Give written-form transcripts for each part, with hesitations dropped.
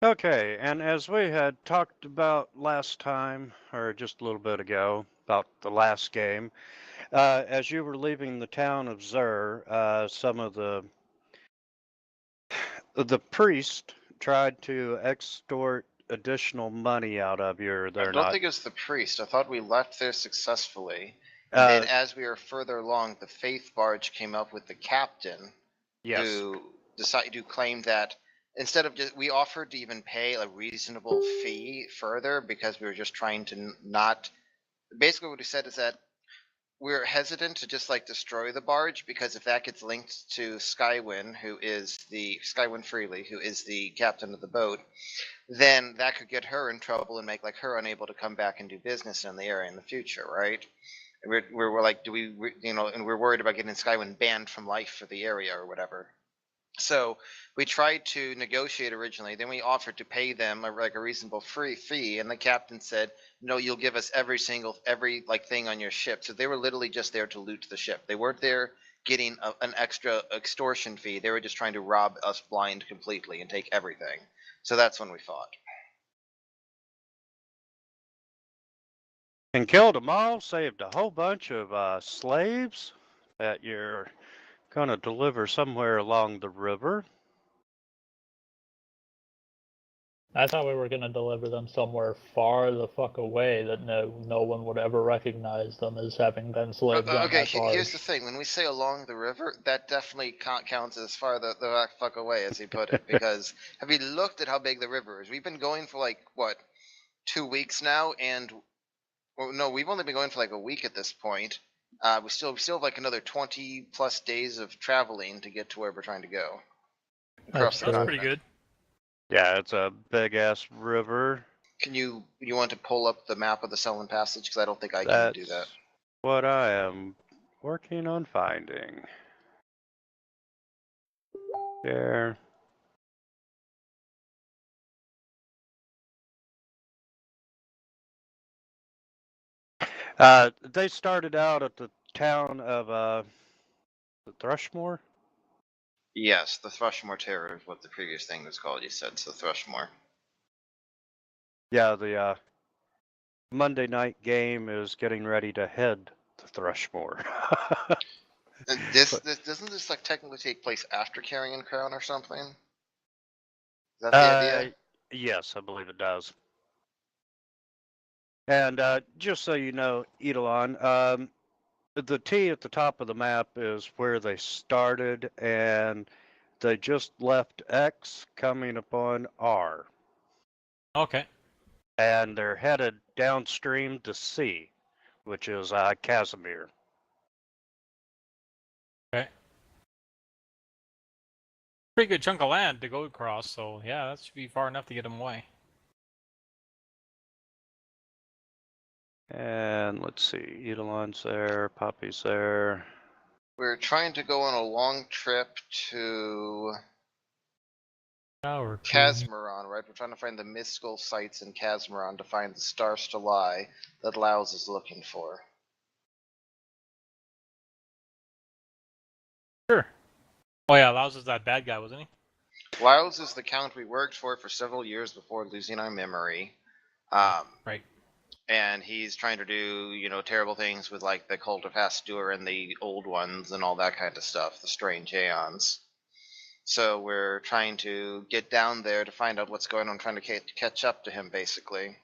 Okay, and as we had talked about last time, or just a little bit ago, about the last game, as you were leaving the town of Zur, some of the priest tried to extort additional money out of you. Or I they're don't not. think it was the priest. I thought we left there successfully. And then Uh, as we were further along, the Faith Barge came up with the captain yes. who claimed that instead of just, we offered to even pay a reasonable fee further because we were just trying to not. Basically, what he said is that we're hesitant to just like destroy the barge because if that gets linked to Skywin Freely, who is the captain of the boat, then that could get her in trouble and make like her unable to come back and do business in the area in the future, right? We're like, do we, and we're worried about getting Skywin banned from life for the area or whatever. So we tried to negotiate originally. Then we offered to pay them like a reasonable free fee, and the captain said, "No, you'll give us every like thing on your ship." So they were literally just there to loot the ship. They weren't there getting an extra extortion fee. They were just trying to rob us blind completely and take everything. So that's when we fought. And killed them all, saved a whole bunch of slaves that you're going to deliver somewhere along the river. I thought we were going to deliver them somewhere far the fuck away that no one would ever recognize them as having been slaves on Okay, that barge. here's the thing. When we say along the river, that definitely counts as far the fuck away, as he put it. Because have you looked at how big the river is? We've been going for like, what, 2 weeks now? And, well, no, we've only been going for like a week at this point. We still have like another 20 plus days of traveling to get to where we're trying to go. Across the That's That's pretty continent. good. Yeah, it's a big ass river. You want to pull up the map of the Selwyn Passage? Because I don't think I can do that. That's what I am working on finding. There. They started out at the town of the Thrushmore. Yes, the Thrushmore Terror is what the previous thing was called, you said, so Thrushmore. Yeah, the Monday night game is getting ready to head to Thrushmore. And this doesn't this like technically take place after Carrion Crown or something? Is that the idea? Yes, I believe it does. And just so you know, Edelon, the T at the top of the map is where they started, and they just left X coming upon R. Okay. And they're headed downstream to C, which is Casimir. Okay. Pretty good chunk of land to go across, so yeah, that should be far enough to get them away. And let's see, Edelon's there, Poppy's there. We're trying to go on a long trip to Casmaron, right? We're trying to find the mystical sites in Casmaron to find the star Stellai that Laos is looking for. Sure. Oh yeah, Laos is that bad guy, wasn't he? Laos is the count we worked for several years before losing our memory. Right. And he's trying to do, terrible things with like the cult of Hastur and the old ones and all that kind of stuff, the strange Aeons. So we're trying to get down there to find out what's going on, trying to catch up to him, basically.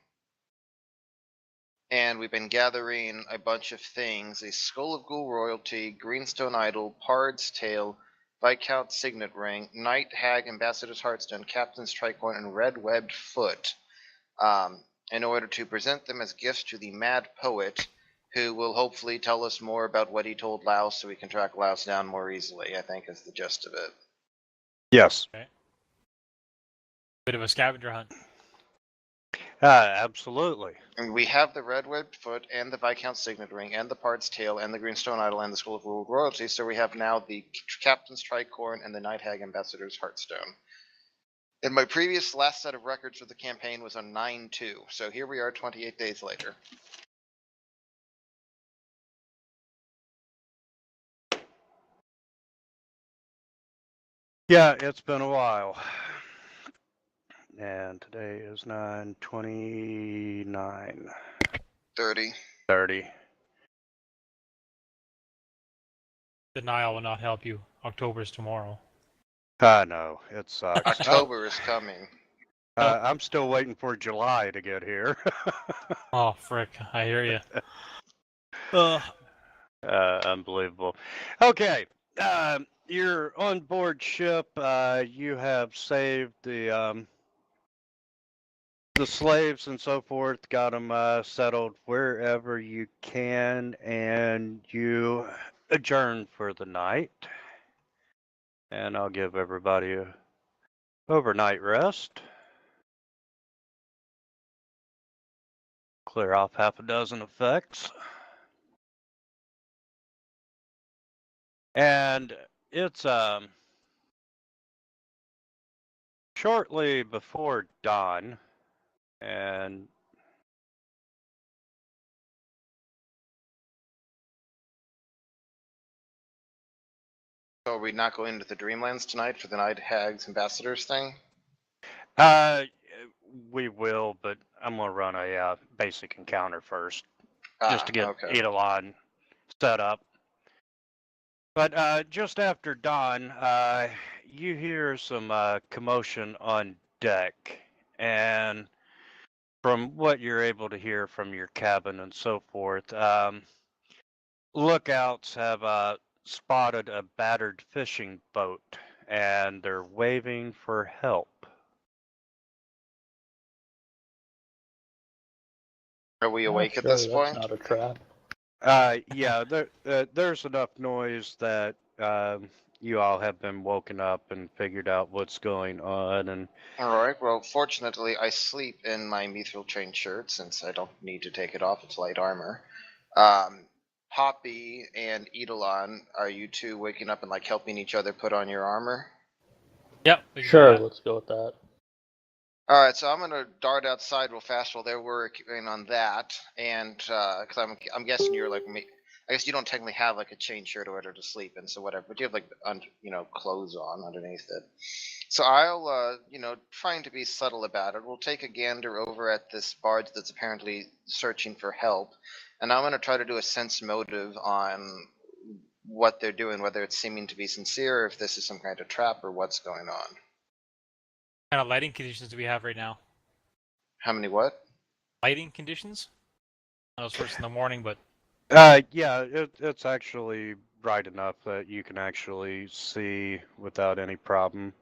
And we've been gathering a bunch of things: a Skull of Ghoul Royalty, Greenstone Idol, Pard's Tail, Viscount Signet Ring, Knight Hag Ambassador's Heartstone, Captain's Tricorn, and Red Webbed Foot, in order to present them as gifts to the Mad Poet, who will hopefully tell us more about what he told Laos so we can track Laos down more easily, I think is the gist of it. Yes. Okay. Bit of a scavenger hunt. Absolutely. And we have the Red Webbed Foot and the Viscount Signet Ring and the Pard's Tail and the Greenstone Idol and the Skull of World Royalty, so we have now the Captain's Tricorn and the Night Hag Ambassador's Heartstone. And my previous last set of records for the campaign was on 9-2, so here we are 28 days later. Yeah, it's been a while. and today is 9/29. 30. 30. Denial will not help you. October's tomorrow. I know, it sucks. October is coming. I'm still waiting for July to get here. Oh, frick. I hear you. Unbelievable. Okay, you're on board ship. You have saved the slaves and so forth, got them settled wherever you can, and you adjourn for the night. And I'll give everybody a overnight rest. Clear off half a dozen effects. And it's shortly before dawn, and So are we not going into the Dreamlands tonight for the Night Hags Ambassadors thing? we will, but I'm gonna run a basic encounter first, just to get Okay. Eidolon set up. But just after dawn, you hear some commotion on deck, and from what you're able to hear from your cabin and so forth, lookouts have spotted a battered fishing boat, and they're waving for help. Are we awake at Sure, this that's point? not a trap. Yeah, there's enough noise that you all have been woken up and figured out what's going on, and Alright, well, fortunately, I sleep in my mithril chain shirt since I don't need to take it off. It's light armor. Poppy and Eidolon, are you two waking up and like helping each other put on your armor? Yep. We can do Sure, that. let's go with that. Alright, so I'm gonna dart outside real fast while they're working on that, and because I'm guessing you're like me. I guess you don't technically have like a chain shirt or whatever to sleep in, so whatever. But you have like clothes on underneath it. So I'll trying to be subtle about it. We'll take a gander over at this barge that's apparently searching for help, and I'm gonna try to do a sense motive on what they're doing, whether it's seeming to be sincere, or if this is some kind of trap, or what's going on. What kind of lighting conditions do we have right now? How many what? Lighting conditions? I know it's first in the morning, but yeah, it's actually bright enough that you can actually see without any problem.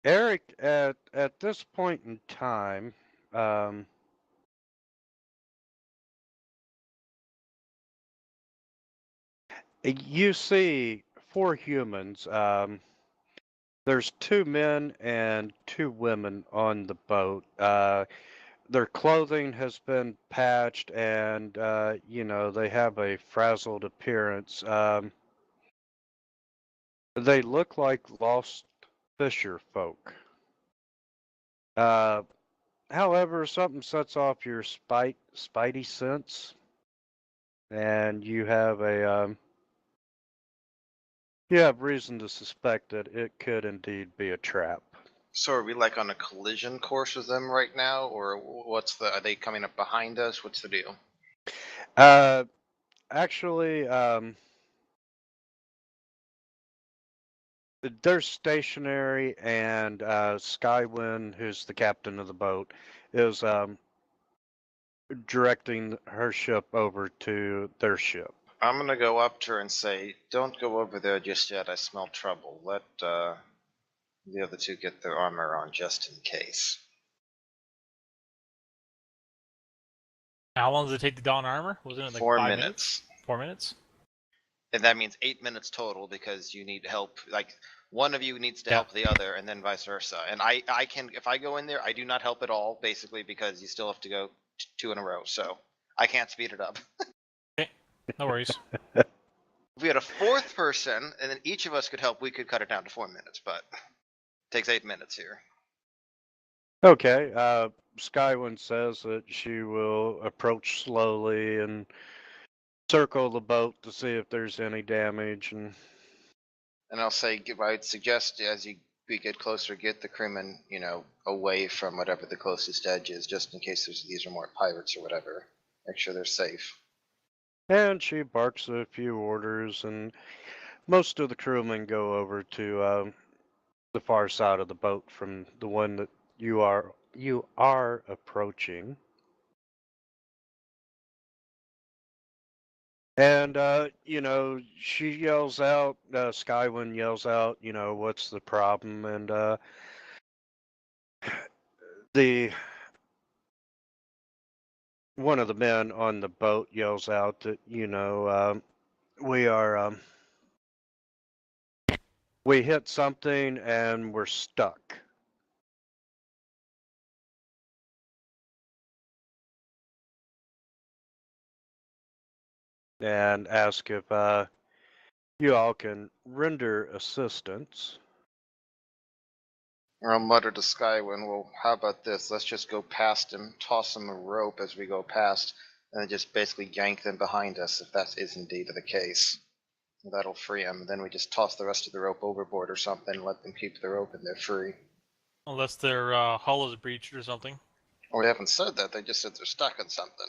Eric, at this point in time, you see 4 humans. There's 2 men and 2 women on the boat. Their clothing has been patched, and they have a frazzled appearance. They look like lost fisher folk. However, something sets off your spidey sense, and you have reason to suspect that it could indeed be a trap. So are we like on a collision course with them right now, or are they coming up behind us? What's the deal? Actually, they're stationary, and Skywind, who's the captain of the boat, is directing her ship over to their ship. I'm gonna go up to her and say, "Don't go over there just yet. I smell trouble. Let the other two get their armor on just in case." how long does it take to don armor? Wasn't it like 4 5 minutes. 4 minutes? And that means 8 minutes total because you need help. Like one of you needs to help the other, and then vice versa. And I can, if I go in there, I do not help at all, basically because you still have to go 2 in a row. So I can't speed it up. Okay, no worries. If we had a 4th person, and then each of us could help, we could cut it down to 4 minutes. But it takes 8 minutes here. Okay. Skywind says that she will approach slowly and circle the boat to see if there's any damage, and And I'll say, I'd suggest as we get closer, get the crewmen, away from whatever the closest edge is, just in case these are more pirates or whatever. Make sure they're safe. And she barks a few orders, and most of the crewmen go over to the far side of the boat from the one that you are approaching. And she yells out, Skywind yells out, what's the problem? And the one of the men on the boat yells out that, we hit something and we're stuck. And ask if you all can render assistance. Or I'll mutter to Skywind, well, how about this? Let's just go past him, toss him a rope as we go past, and then just basically yank them behind us if that is indeed the case. That'll free them. Then we just toss the rest of the rope overboard or something and let them keep the rope and they're free. Unless their hull is breached or something. Well, they haven't said that. They just said they're stuck on something.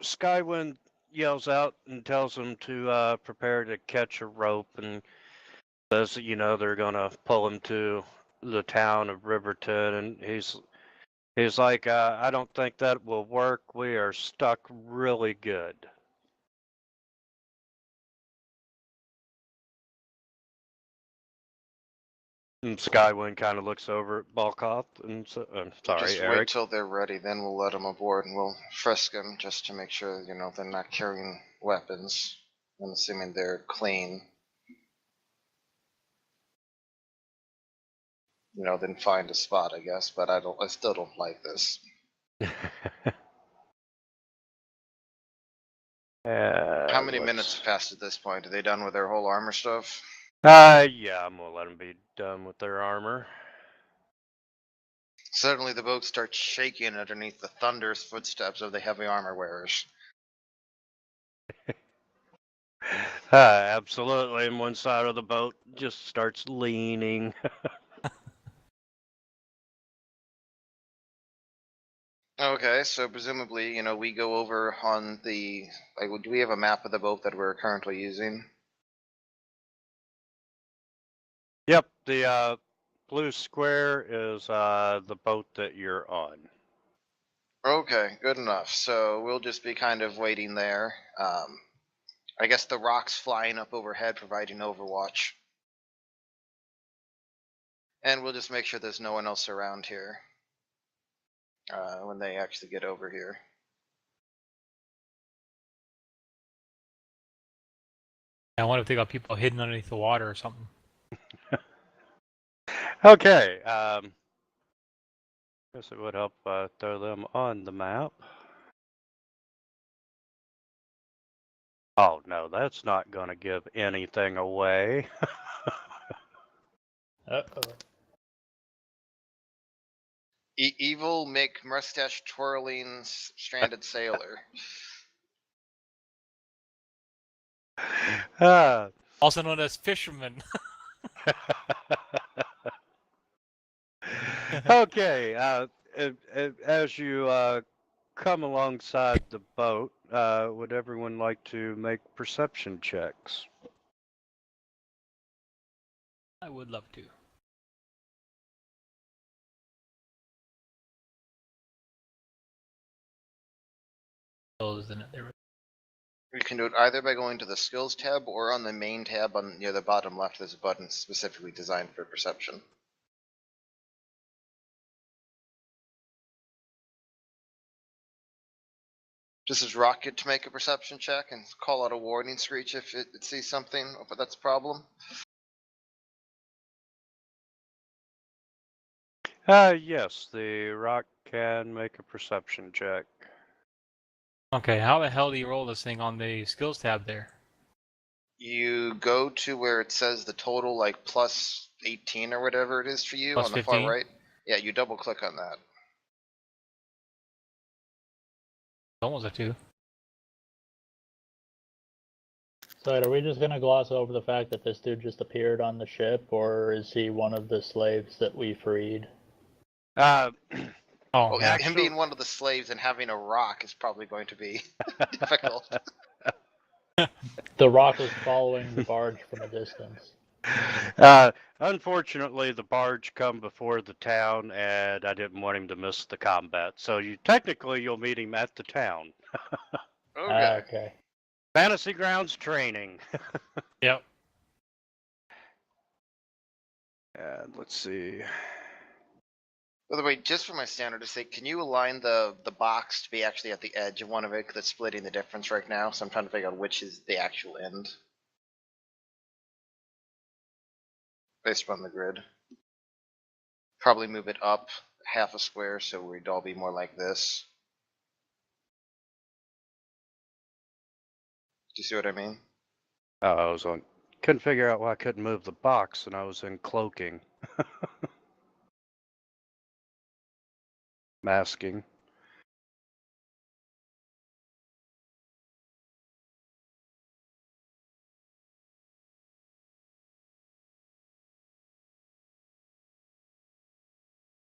Skywind yells out and tells them to prepare to catch a rope and says that, they're going to pull him to the town of Riverton. And he's like, I don't think that will work. We are stuck really good. And Skywind kind of looks over at Balkoth and sorry, Just Eric. wait till they're ready, then we'll let them aboard and we'll frisk them just to make sure, they're not carrying weapons. I'm assuming they're clean. Then find a spot, I guess, but I still don't like this. How many minutes have passed at this point? Are they done with their whole armor stuff? Yeah, I'm gonna let them be done with their armor. Suddenly the boat starts shaking underneath the thunderous footsteps of the heavy armor wearers. Absolutely, and one side of the boat just starts leaning. Okay, so presumably, we go over on the, do we have a map of the boat that we're currently using? Yep, the blue square is the boat that you're on. Okay, good enough. So we'll just be kind of waiting there. I guess the rock's flying up overhead, providing overwatch. And we'll just make sure there's no one else around here when they actually get over here. I wonder if they got people hidden underneath the water or something. Okay, guess it would help throw them on the map. Oh no, that's not going to give anything away. Uh-oh. Evil Mick mustache twirling stranded sailor. Also known as fisherman. Okay, as you come alongside the boat, would everyone like to make perception checks? I would love to. Isn't it? You can do it either by going to the skills tab or on the main tab on near the bottom left. There's a button specifically designed for perception. Does his rocket to make a perception check and call out a warning screech if it sees something, but that's a problem? Yes, the rock can make a perception check. Okay, how the hell do you roll this thing on the skills tab there? You go to where it says the total, like plus 18 or whatever it is for you Plus on the 15? far right. Yeah, you double click on that. Almost a 2. So are we just gonna gloss over the fact that this dude just appeared on the ship, or is he one of the slaves that we freed? Oh, Well, yeah. him being one of the slaves and having a rock is probably going to be difficult. The rock was following the barge from a distance. Unfortunately, the barge come before the town, and I didn't want him to miss the combat. So you'll meet him at the town. Okay. Okay. Fantasy Grounds training. Yep. And let's see. By the way, just for my standard sake, can you align the box to be actually at the edge of one of it? Because it's splitting the difference right now. So I'm trying to figure out which is the actual end. Based upon the grid. Probably move it up half a square so we'd all be more like this. Do you see what I mean? Oh, I was on. Couldn't figure out why I couldn't move the box, and I was in cloaking. Masking.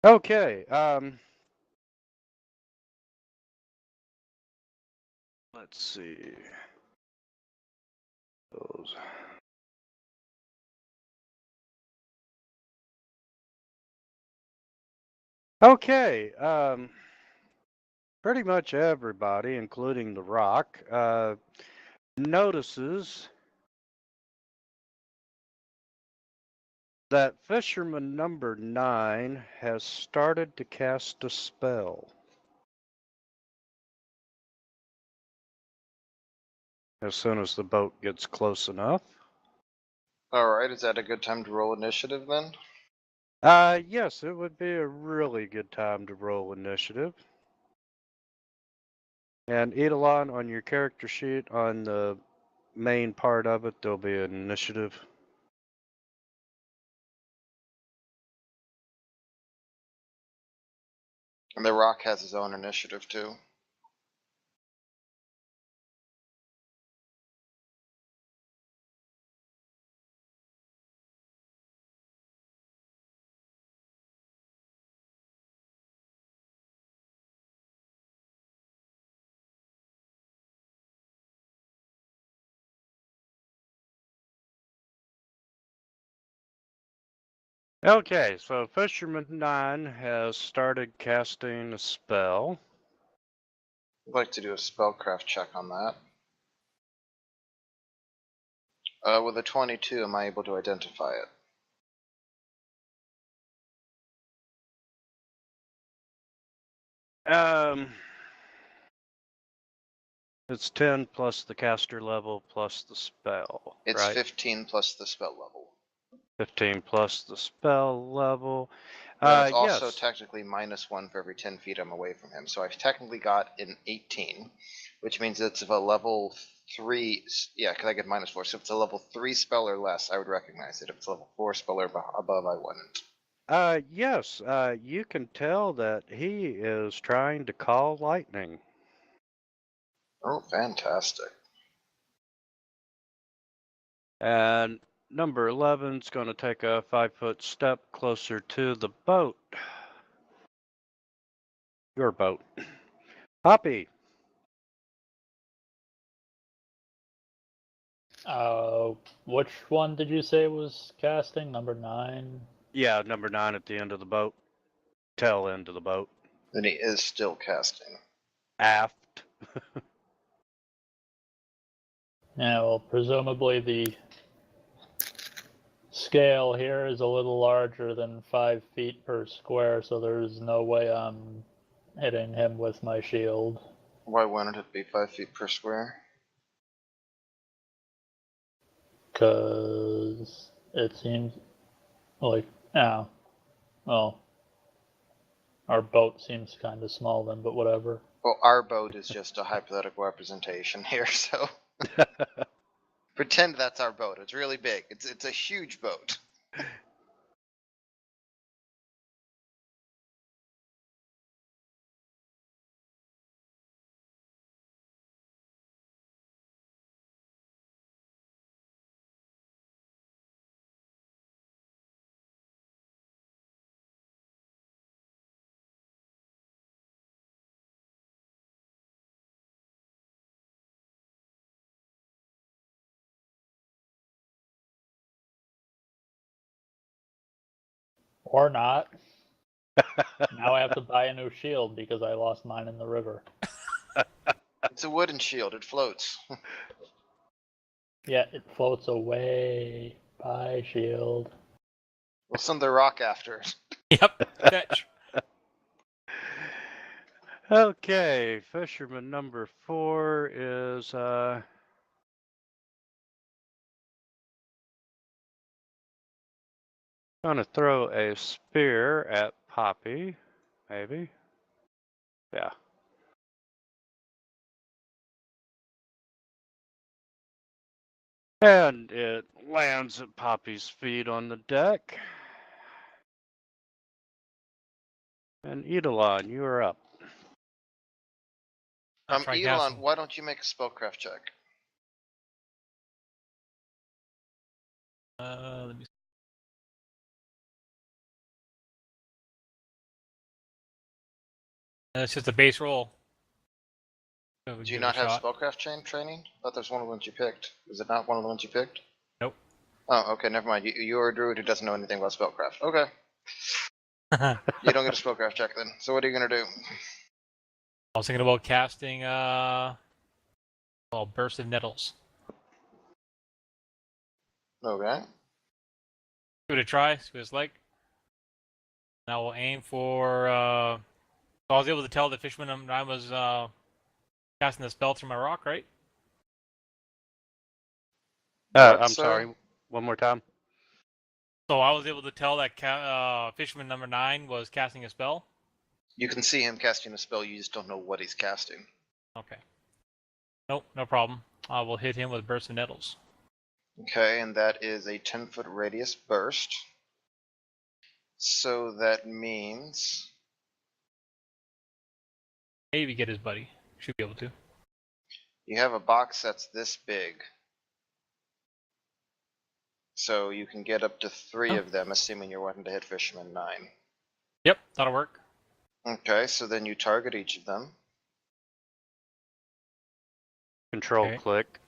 Okay. Let's see. Those. Okay. Pretty much everybody, including the Rock, notices that fisherman number 9 has started to cast a spell. As soon as the boat gets close enough. Alright, is that a good time to roll initiative then? Yes, it would be a really good time to roll initiative. And Eidolon, on your character sheet, on the main part of it, there'll be an initiative. And the Rock has his own initiative too. Okay, so Fisherman 9 has started casting a spell. I'd like to do a spellcraft check on that. With a 22, am I able to identify it? It's 10 plus the caster level plus the spell, It's right? 15 plus the spell level. 15 plus the spell level. Then it's also Yes. technically -1 for every 10 feet I'm away from him. So I've technically got an 18, which means it's of a level 3. Yeah, because I get -4. So if it's a level 3 spell or less, I would recognize it. If it's a level 4 spell or above, I wouldn't. Yes, you can tell that he is trying to call lightning. Oh, fantastic. And number 11 is going to take a 5-foot step closer to the boat. Your boat. Poppy. Which one did you say was casting? Number 9? Yeah, number 9 at the end of the boat. Tail end of the boat. Then he is still casting. Aft. Yeah, well, presumably the scale here is a little larger than 5 feet per square, so there's no way I'm hitting him with my shield. Why wouldn't it be 5 feet per square? Because it seems like, yeah, well, our boat seems kind of small then, but whatever. Well, our boat is just a hypothetical representation here, so pretend that's our boat. It's really big. It's a huge boat. Or not. Now I have to buy a new shield because I lost mine in the river. It's a wooden shield. It floats. Yeah, it floats away. Bye, shield. We'll send the rock after it. Yep. Fetch. Okay, fisherman number 4 is gonna throw a spear at Poppy, maybe. Yeah. And it lands at Poppy's feet on the deck. And Eidolon, you are up. I'll try Eidolon, casting. why don't you make a spellcraft check? Let me. It's just a base roll. So Do you give it not a have shot. spellcraft training? I thought that's one of the ones you picked. Is it not one of the ones you picked? Nope. Oh, okay, never mind. You're a druid who doesn't know anything about spellcraft. Okay. You don't get a spellcraft check then. So what are you gonna do? I was thinking about casting Burst of Nettles. Okay. Give it a try, see what it's like. Now we'll aim for so I was able to tell the fisherman I was casting the spell through my rock, right? Thought I'm so. sorry, one more time. So I was able to tell that fisherman number 9 was casting a spell. You can see him casting a spell, you just don't know what he's casting. Okay. Nope, no problem. I will hit him with Burst of Nettles. Okay, and that is a 10-foot radius burst. So that means Maybe get his buddy. Should be able to. you have a box that's this big. So you can get up to 3 of them, assuming you're wanting to hit Fisherman 9. Yep, that'll work. Okay, so then you target each of them. Control Okay. click.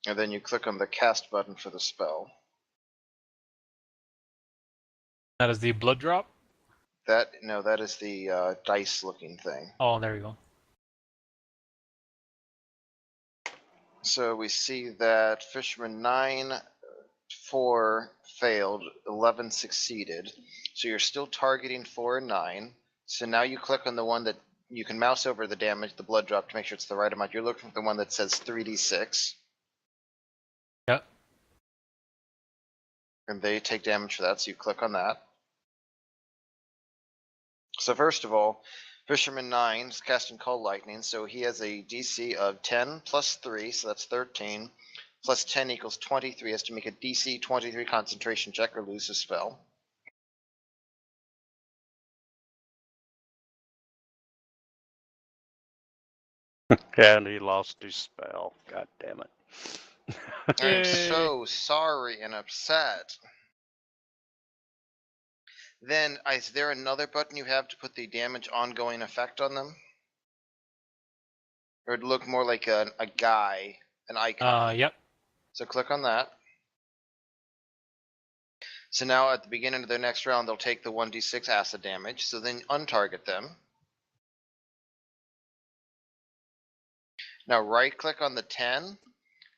And then you click on the cast button for the spell. That is the blood drop. That is the dice looking thing. Oh, there you go. So we see that Fisherman 9, 4 failed, 11 succeeded. So you're still targeting 4 and 9. So now you click on the one that you can mouse over the damage, the blood drop, to make sure it's the right amount. You're looking for the one that says 3d6. Yep. And they take damage for that, so you click on that. So first of all, Fisherman 9 is casting Call Lightning, so he has a DC of 10 plus 3, so that's 13, plus 10 equals 23. He has to make a DC 23 concentration check or lose his spell. And he lost his spell. God damn it. I'm Yay. so sorry and upset. Then, is there another button you have to put the damage ongoing effect on them? Or it'd look more like a guy, an icon. Yep. So click on that. So now at the beginning of their next round, they'll take the 1d6 acid damage. So then untarget them. Now right click on the 10,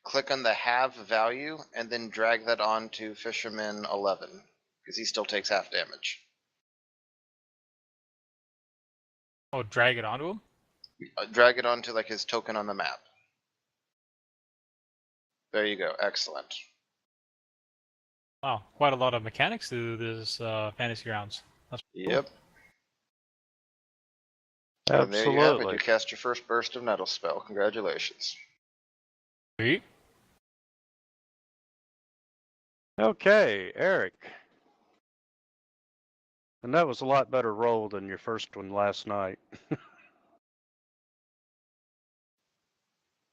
click on the have value, and then drag that on to Fisherman 11, because he still takes half damage. Oh, drag it onto him? Drag it onto like his token on the map. There you go, excellent. Wow, quite a lot of mechanics to this Fantasy Grounds. That's cool. Yep. And there you have it, Absolutely. you cast your first burst of nettle spell. Congratulations. Sweet. Okay, Eric. And that was a lot better roll than your first one last night.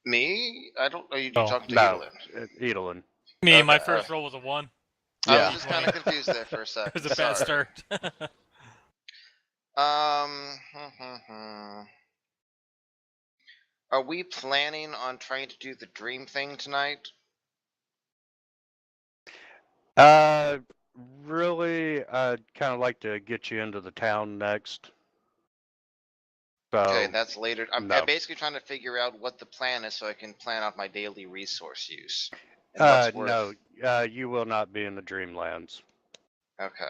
Me? I don't know. You Oh, talking to No, Edelin? Edelin. Me, my Okay, first roll was a 1. I Yeah. was just kind of confused there for a It second. was a bad Sorry. start. Are we planning on trying to do the dream thing tonight? Really, I'd kind of like to get you into the town next. Okay, So, that's later. I'm no. basically trying to figure out what the plan is so I can plan out my daily resource use. And what's worth. No, you will not be in the Dreamlands. Okay.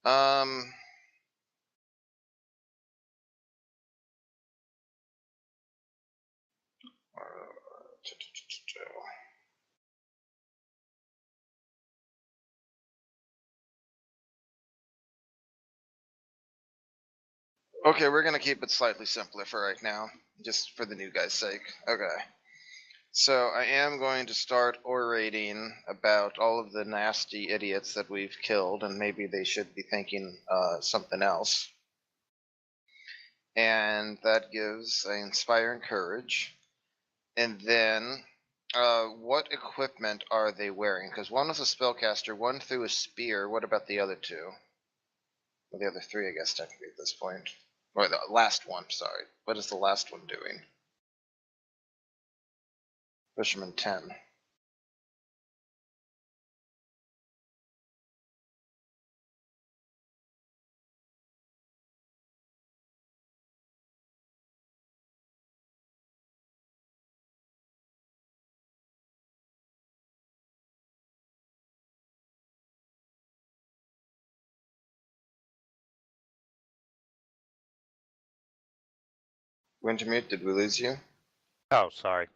Um. Okay, we're gonna keep it slightly simpler for right now, just for the new guy's sake. Okay. So I am going to start orating about all of the nasty idiots that we've killed, and maybe they should be thinking something else. And that gives inspire and courage. And then, what equipment are they wearing? Because one was a spellcaster, one threw a spear. What about the other two? Well, the other three, I guess, technically at this point. Or the last one, sorry. What is the last one doing? Fisherman 10. Wintermute, did we lose you? Oh, sorry.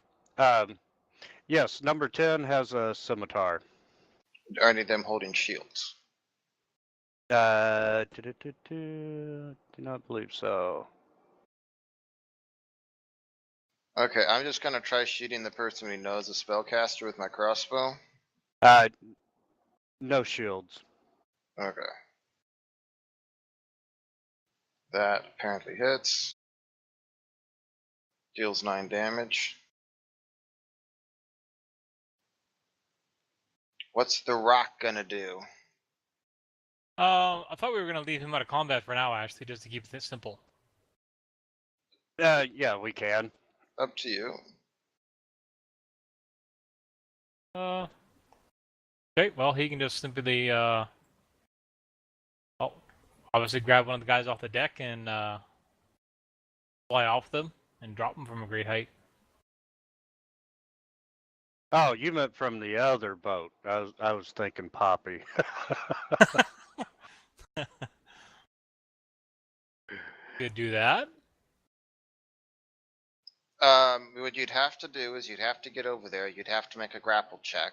Yes, number 10 has a scimitar. Are any of them holding shields? Do not believe so. Okay, I'm just gonna try shooting the person who knows a spellcaster with my crossbow. No shields. Okay. That apparently hits. Deals 9 damage. What's the rock gonna do? I thought we were gonna leave him out of combat for now, actually, just to keep this simple. Yeah, we can. Up to you. Okay, well, he can just simply, obviously grab one of the guys off the deck and, fly off them and drop them from a great height. Oh, you meant from the other boat. I was thinking Poppy. Could do that. What you'd have to do is you'd have to get over there. You'd have to make a grapple check.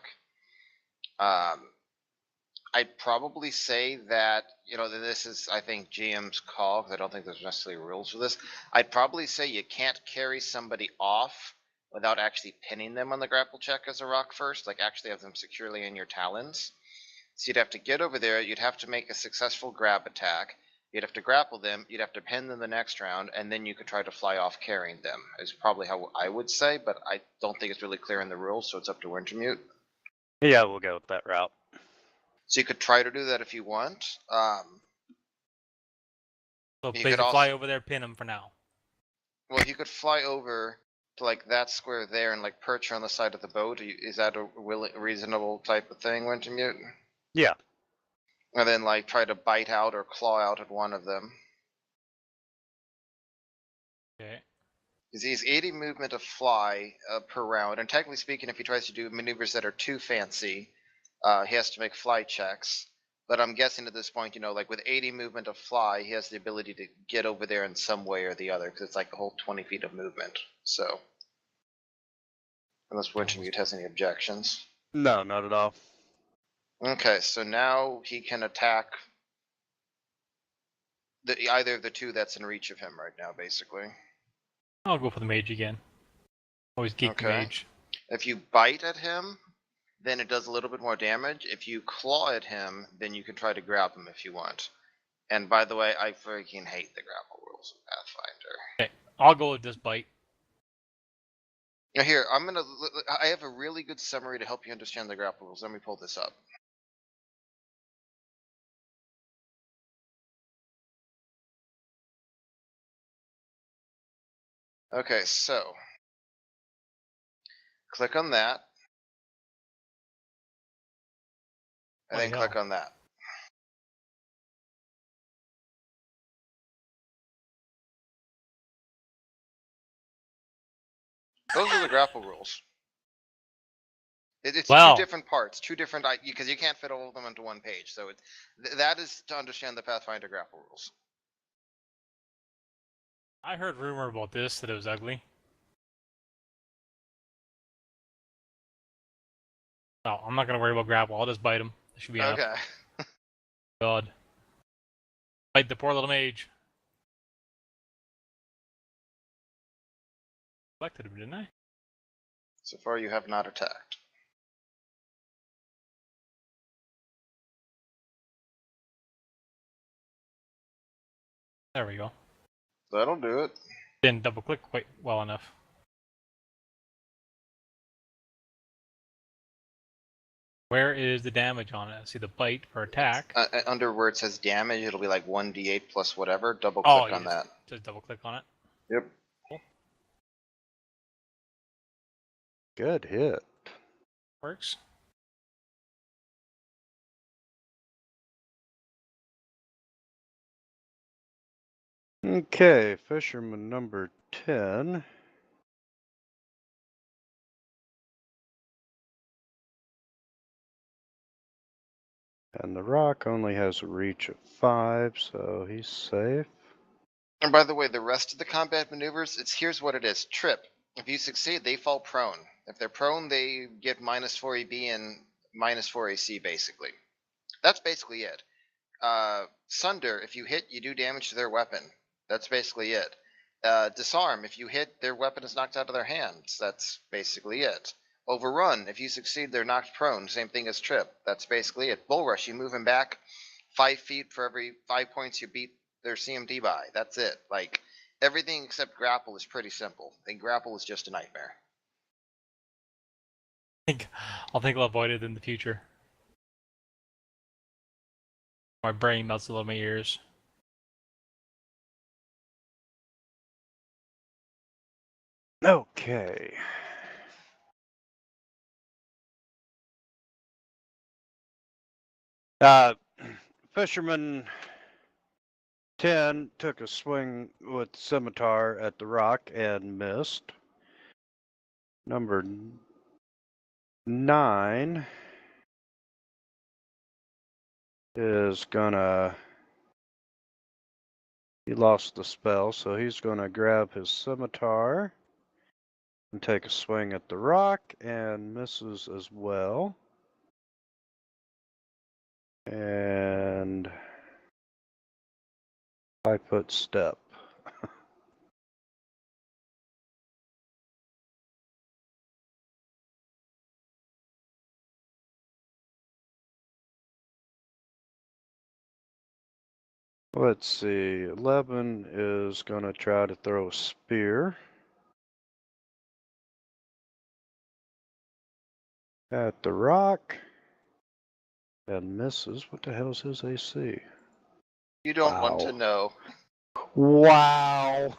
I'd probably say that, that this is, I think, GM's call, because I don't think there's necessarily rules for this. I'd probably say you can't carry somebody off without actually pinning them on the grapple check as a rock first, like actually have them securely in your talons. So you'd have to get over there, you'd have to make a successful grab attack, you'd have to grapple them, you'd have to pin them the next round, and then you could try to fly off carrying them, is probably how I would say, but I don't think it's really clear in the rules, so it's up to Wintermute. Yeah, we'll go with that route. So you could try to do that if you want. So You basically could fly also- over there, pin him for now. Well, you could fly over to like that square there and like perch on the side of the boat. Is that a reasonable type of thing, Wintermute? Yeah. And then like try to bite out or claw out at one of them. Okay. Because he's 80 movement of fly per round, and technically speaking, if he tries to do maneuvers that are too fancy, he has to make fly checks. But I'm guessing at this point, like with 80 movement of fly, he has the ability to get over there in some way or the other, because it's like the whole 20 feet of movement. So, unless Wintermute has any objections. No, not at all. Okay, so now he can attack either of the two that's in reach of him right now, basically. I'll go for the mage again. Always geek the Okay. mage. If you bite at him, then it does a little bit more damage. If you claw at him, then you can try to grab him if you want. And by the way, I freaking hate the grapple rules of Pathfinder. Okay, I'll go with this bite. Now here, I have a really good summary to help you understand the grapple rules. Let me pull this up. Okay, so click on that, and then Bloody click hell. on that. Those are the grapple rules. It's two Wow. different parts, two different because you can't fit all of them into one page. So that is to understand the Pathfinder grapple rules. I heard rumor about this, that it was ugly. No, I'm not gonna worry about grapple. I'll just bite him. That should be enough. Okay. God. Bite the poor little mage. Selected him, didn't I? So far, you have not attacked. There we go. That'll do it. Didn't double click quite well enough. Where is the damage on it? See the bite for attack. Under where it says damage, it'll be like 1d8 plus whatever. Double Oh, click you on that. just double click on it. Yep. Good hit. Works. Okay, fisherman number 10. And the rock only has a reach of 5, so he's safe. And by the way, the rest of the combat maneuvers, here's what it is. Trip. If you succeed, they fall prone. If they're prone, they get -4 EB and -4 AC, basically. That's basically it. Sunder, if you hit, you do damage to their weapon. That's basically it. Disarm, if you hit, their weapon is knocked out of their hands. That's basically it. Overrun, if you succeed, they're knocked prone. Same thing as Trip. That's basically it. Bull Rush, you move him back 5 feet for every 5 points you beat their CMD by. That's it. Like, everything except grapple is pretty simple. And grapple is just a nightmare. I'll think I'll avoid it in the future. My brain melts a little in my ears. Okay. Fisherman 10 took a swing with scimitar at the rock and missed. Number 9 is gonna... He lost the spell, so he's gonna grab his scimitar and take a swing at the rock and misses as well. And 5-foot step. Let's see, 11 is going to try to throw a spear at the rock and misses. What the hell's his AC? You don't want to know. Wow.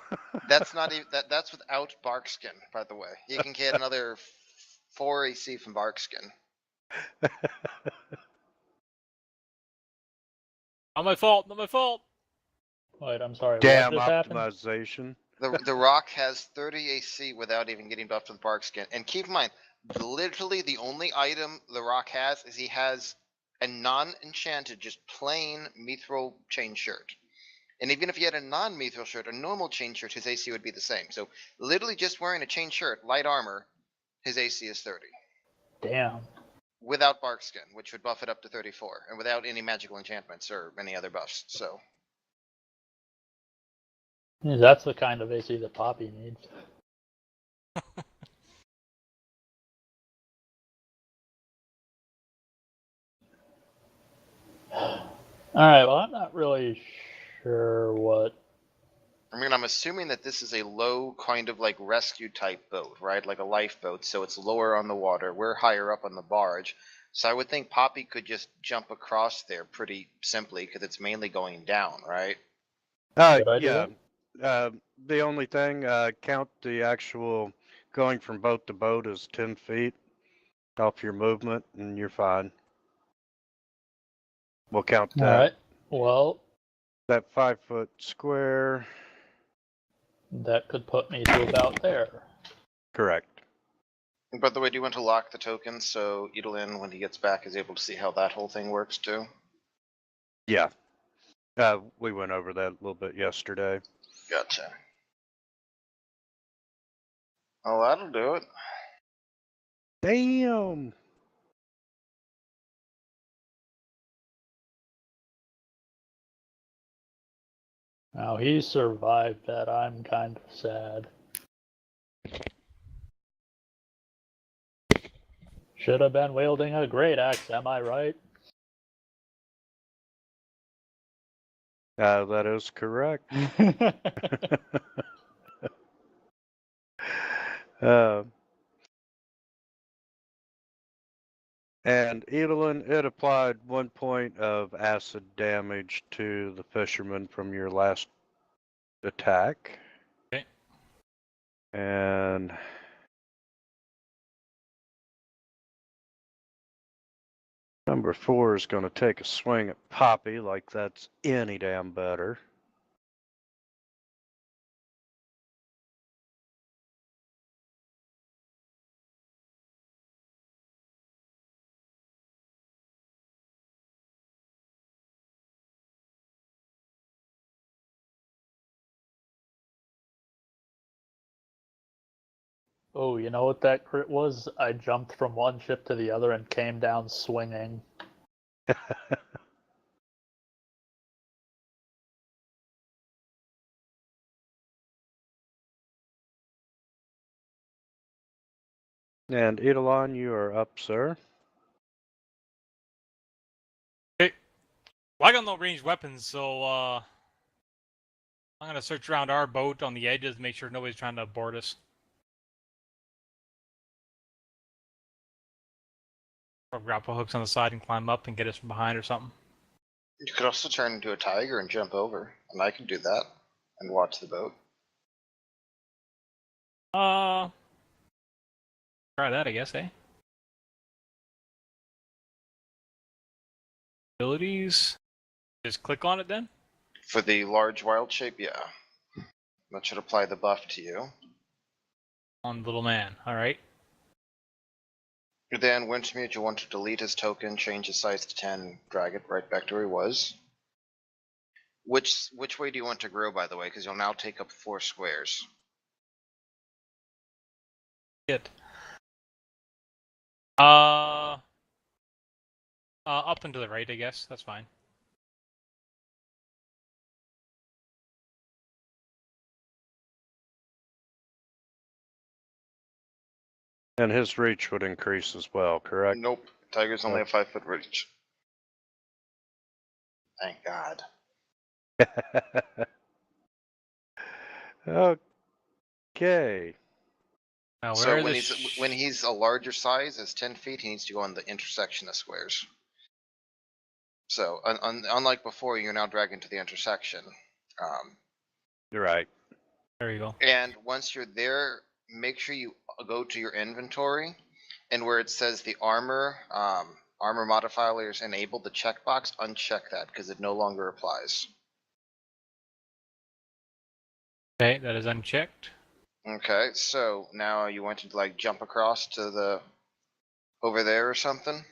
That's not even that's without Barkskin, by the way. You can get another 4 AC from Barkskin. Not my fault, not my fault! Wait, I'm sorry. Damn what just happened? The optimization. Rock has 30 AC without even getting buffed with Barkskin. And keep in mind, literally the only item the Rock has is he has a non-enchanted, just plain mithril chain shirt. And even if he had a non-mithril shirt, a normal chain shirt, his AC would be the same. So literally just wearing a chain shirt, light armor, his AC is 30. Damn. Without Barkskin, which would buff it up to 34, and without any magical enchantments or any other buffs. So Yeah, that's the kind of AC that Poppy needs. Alright, well, I'm not really sure what... I mean, I'm assuming that this is a low kind of like rescue type boat, right? Like a lifeboat, so it's lower on the water. We're higher up on the barge. So I would think Poppy could just jump across there pretty simply because it's mainly going down, right? Did I do Yeah. that? The only thing, count the actual going from boat to boat as 10 feet off your movement, and you're fine. We'll count that. Alright. Well, That 5-foot square. that could put me to about there. Correct. And by the way, do you want to lock the tokens so Edelin, when he gets back, is able to see how that whole thing works too? Yeah. We went over that a little bit yesterday. Gotcha. Oh, that'll do it. Damn. Now he survived that. I'm kind of sad. Should have been wielding a great axe, am I right? That is correct. And Edelin, it applied 1 point of acid damage to the fisherman from your last attack. Okay. And number 4 is going to take a swing at Poppy like that's any damn better. Oh, you know what that crit was? I jumped from one ship to the other and came down swinging. And Edelon, you are up, sir. Well, I got no ranged weapons, so I'm gonna search around our boat on the edges to make sure nobody's trying to board us. Or grapple hooks on the side and climb up and get us from behind or something. You could also turn into a tiger and jump over, and I could do that and watch the boat. Try that, I guess, eh? Abilities. Just click on it then. For the large wild shape, yeah. That should apply the buff to you. On little man. All right. Then, Wintermute, you want to delete his token, change his size to 10, drag it right back to where he was. Which way do you want to grow, by the way? Because you'll now take up 4 squares. Hit. Up and to the right, I guess. That's fine. And his reach would increase as well, correct? Nope. Tiger's only a 5-foot reach. Thank God. Okay. Now, where So are when the he's a larger size, as 10 feet, he needs to go on the intersection of squares. So unlike before, you're now dragging to the intersection. You're right. There you go. And once you're there, make sure you go to your inventory, and where it says the armor modifier is enabled, the checkbox, uncheck that because it no longer applies. Okay, that is unchecked. Okay, so now you want to like jump across to the over there or something.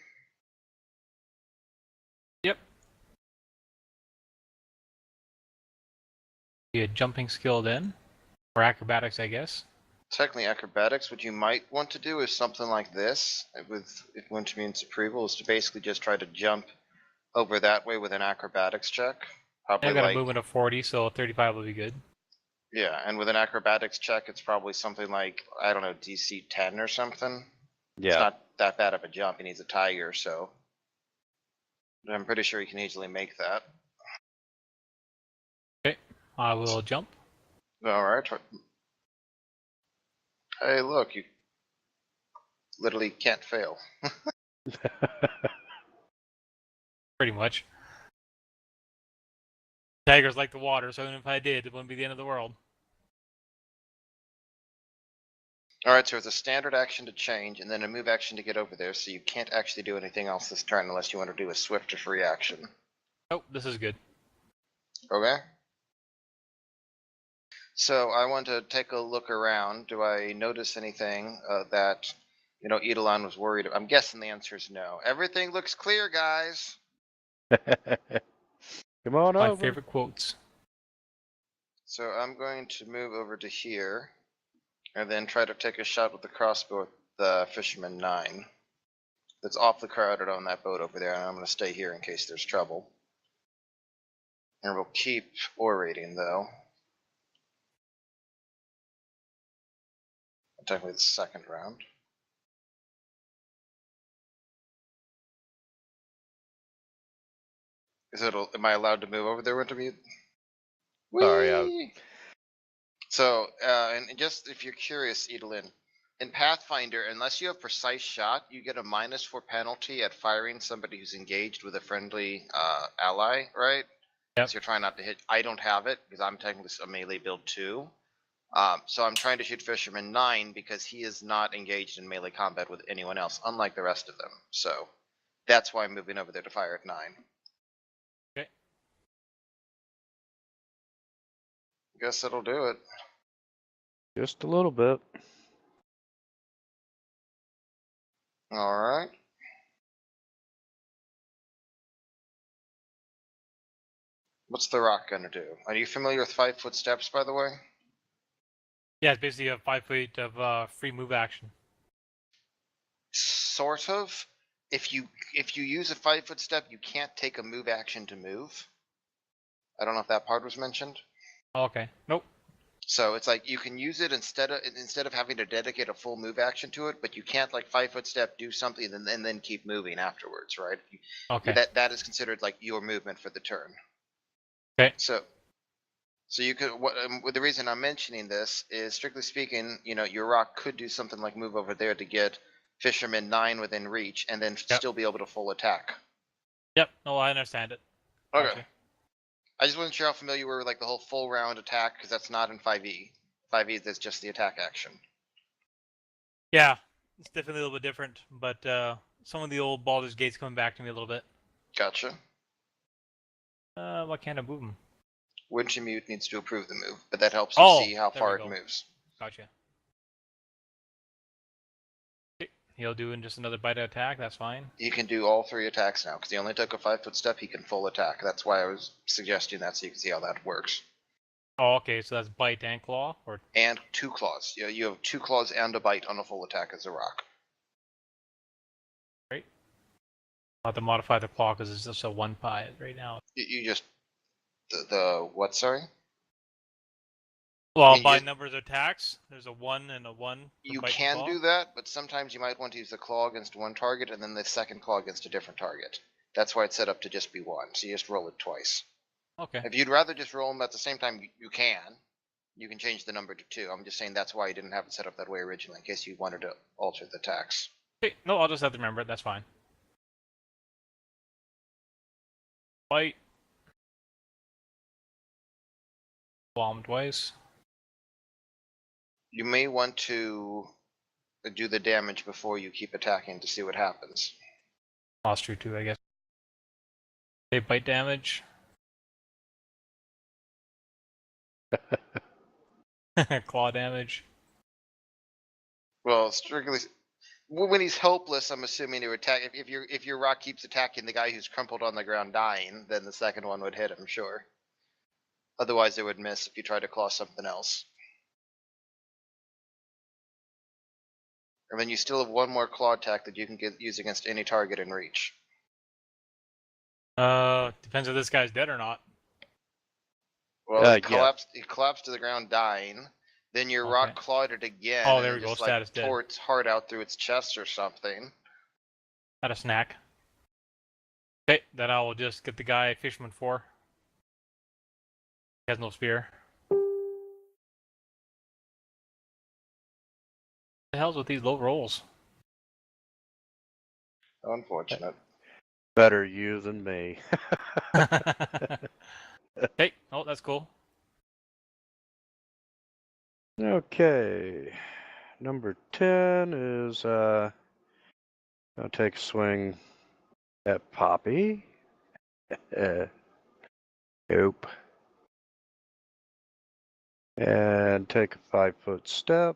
Yep. Be a jumping skill then, or acrobatics, I guess. Technically acrobatics. What you might want to do is something like this, with if Wintermute's approval, is to basically just try to jump over that way with an acrobatics check. Probably I got like, a movement of 40, so 35 will be good. yeah, and with an acrobatics check, it's probably something like, I don't know, DC 10 or something. Yeah. It's not that bad of a jump. He needs a tiger, so I'm pretty sure he can easily make that. Okay, I will jump. All right. Hey, look, you literally can't fail. Pretty much. Tigers like the water, so even if I did, it wouldn't be the end of the world. Alright, so it's a standard action to change, and then a move action to get over there, so you can't actually do anything else this turn unless you want to do a swift or free action. Oh, this is good. Okay? So I want to take a look around. Do I notice anything that, Eidolon was worried about? I'm guessing the answer is no. Everything looks clear, guys. Come on My over. favorite quotes. So I'm going to move over to here, and then try to take a shot with the crossbow at the Fisherman 9. That's awfully crowded on that boat over there, and I'm going to stay here in case there's trouble. And we'll keep orating, though. Technically the second round. Am I allowed to move over there, Wintermute? Sorry, Whee! So, and just if you're curious, Edelin, in Pathfinder, unless you have precise shot, you get a -4 penalty at firing somebody who's engaged with a friendly ally, right? Yep. So you're trying not to hit. I don't have it because I'm technically a melee build 2. So I'm trying to shoot Fisherman 9 because he is not engaged in melee combat with anyone else, unlike the rest of them. So that's why I'm moving over there to fire at 9. Okay. Guess that'll do it. just a little bit. All right. What's the rock gonna do? Are you familiar with 5-foot steps, by the way? Yeah, it's basically a 5 feet of free move action. Sort of. If you use a 5-foot step, you can't take a move action to move. I don't know if that part was mentioned. Oh, okay. Nope. So it's like you can use it instead of having to dedicate a full move action to it, but you can't like 5-foot step, do something, and then keep moving afterwards, right? Okay. That is considered like your movement for the turn. Okay. So you could. The reason I'm mentioning this is, strictly speaking, your rock could do something like move over there to get Fisherman 9 within reach, and then still be able to full attack. Yep. No, I understand it. Okay. Gotcha. I just wasn't sure how familiar you were with like the whole full round attack, because that's not in 5e. 5e, that's just the attack action. Yeah, it's definitely a little bit different, but some of the old Baldur's Gate's coming back to me a little bit. Gotcha. Why can't I move them? Wintermute needs to approve the move, but that helps you see how far it moves. Gotcha. Okay. He'll do in just another bite attack, that's fine. He can do all 3 attacks now, because he only took a 5-foot step, he can full attack. That's why I was suggesting that, so you can see how that works. Oh, okay, so that's bite and claw? And 2 claws. You have 2 claws and a bite on a full attack as a rock. Right. I'll have to modify the claw because it's just a 1 pie right now. You just... The what, sorry? Well, by numbers of attacks, there's a 1 and a 1. You can do that, but sometimes you might want to use the claw against one target and then the second claw against a different target. That's why it's set up to just be 1, so you just roll it twice. Okay. If you'd rather just roll them at the same time, you can. You can change the number to 2. I'm just saying that's why you didn't have it set up that way originally, in case you wanted to alter the attacks. Okay, no, I'll just have to remember it, that's fine. Bite. Bomb twice. You may want to do the damage before you keep attacking to see what happens. Lost true too, I guess. Okay, bite damage. Claw damage. Well, strictly, when he's helpless, I'm assuming he would attack. If your rock keeps attacking the guy who's crumpled on the ground dying, then the second one would hit him, sure. Otherwise, it would miss if you try to claw something else. And then you still have 1 more claw attack that you can use against any target in reach. Depends if this guy's dead or not. Well, he collapsed to the ground dying. Then your rock clawed it again. Oh, there we go. Just, Status dead. Tore its heart out through its chest or something. Had a snack. Okay, then I will just get the guy Fisherman 4. He has no spear. What the hell's with these low rolls? Unfortunate. Better you than me. Okay. Oh, that's cool. Okay. Number 10 is I'll take a swing at Poppy. Nope. And take a 5-foot step.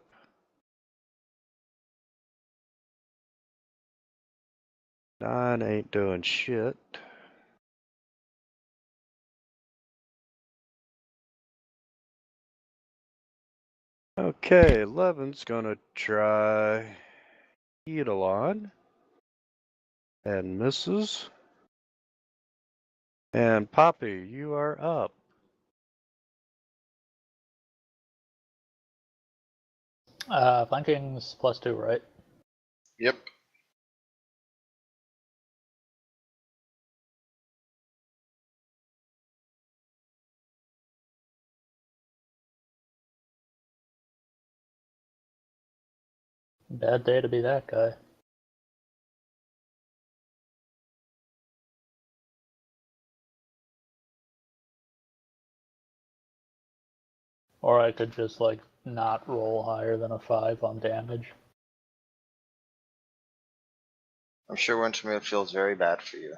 Nine ain't doing shit. Okay, 11's gonna try Eidolon and misses. And Poppy, you are up. Flanking's +2, right? Yep. Bad day to be that guy. Or I could just, like, not roll higher than a 5 on damage. I'm sure Wintermute feels very bad for you.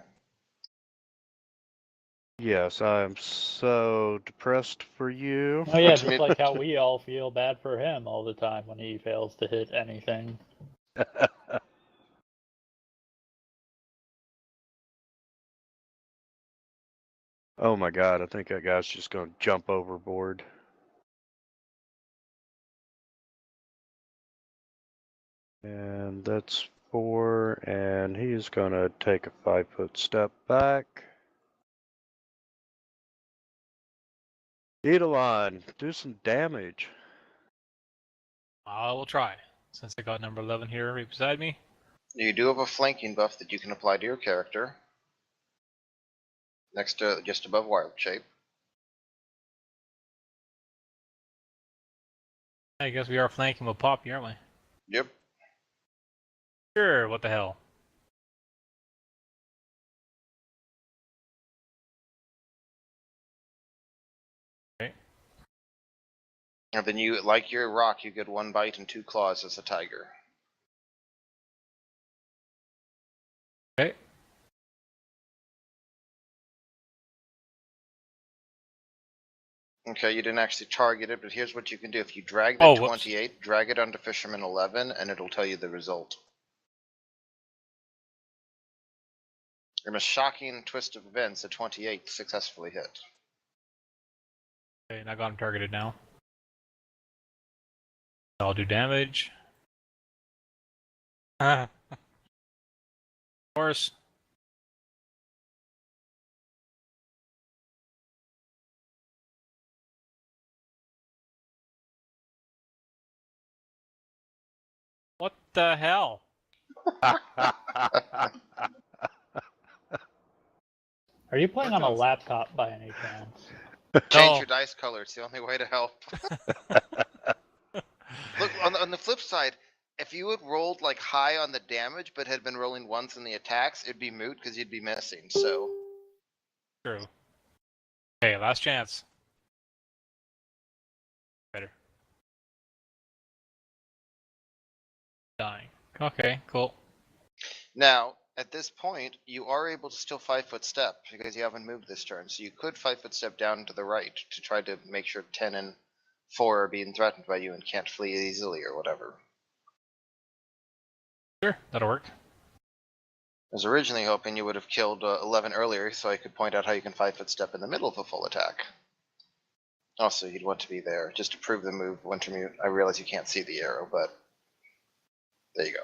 Yes, I'm so depressed for you. Oh yeah, just Wintermute, like how we all feel bad for him all the time when he fails to hit anything. Oh my god, I think that guy's just gonna jump overboard. And that's 4, and he's gonna take a 5-foot step back. Eidolon, do some damage. I will try. Since I got number 11 here right beside me. you do have a flanking buff that you can apply to your character. Next to, just above Wild Shape. I guess we are flanking with Poppy, aren't we? Yep. Sure, what the hell. Okay. And then you, like your rock, you get 1 bite and 2 claws as a tiger. Okay. Okay, you didn't actually target it, but here's what you can do. If you drag Oh, that whoops. 28, drag it onto Fisherman 11, and it'll tell you the result. In a shocking twist of events, a 28 successfully hit. Okay, and I got him targeted now. I'll do damage. Of course. What the hell? Are you playing We're on a doing- laptop by any chance? Change No. your dice color. It's the only way to help. Look, on the flip side, if you had rolled like high on the damage but had been rolling ones in the attacks, it'd be moot because you'd be missing. So True. Okay, last chance. Better. Dying. Okay, cool. now at this point, you are able to still 5-foot step because you haven't moved this turn. So you could 5-foot step down to the right to try to make sure 10 and 4 are being threatened by you and can't flee easily or whatever. Sure, that'll work. I was originally hoping you would have killed 11 earlier, so I could point out how you can 5-foot step in the middle of a full attack. Also, you'd want to be there just to prove the move, Wintermute. I realize you can't see the arrow, but there you go.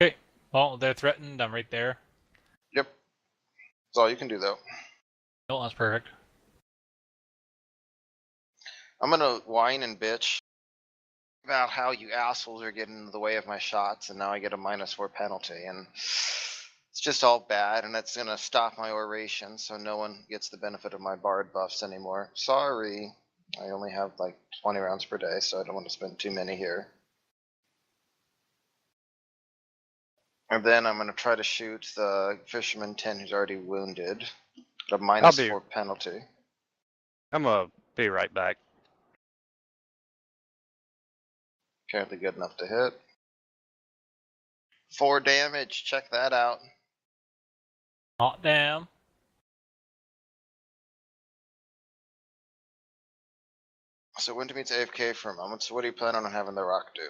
Okay. Well, they're threatened. I'm right there. Yep. That's all you can do, though. No, that's perfect. I'm gonna whine and bitch about how you assholes are getting in the way of my shots, and now I get a -4 penalty, and it's just all bad, and it's gonna stop my oration, so no one gets the benefit of my bard buffs anymore. Sorry. I only have like 20 rounds per day, so I don't want to spend too many here. And then I'm going to try to shoot the Fisherman 10 who's already wounded. At a I'll be. -4 penalty. I'm gonna be right back. Apparently good enough to hit. 4 damage. Check that out. Hot damn. So Winter meets AFK for a moment. So what do you plan on having the rock do?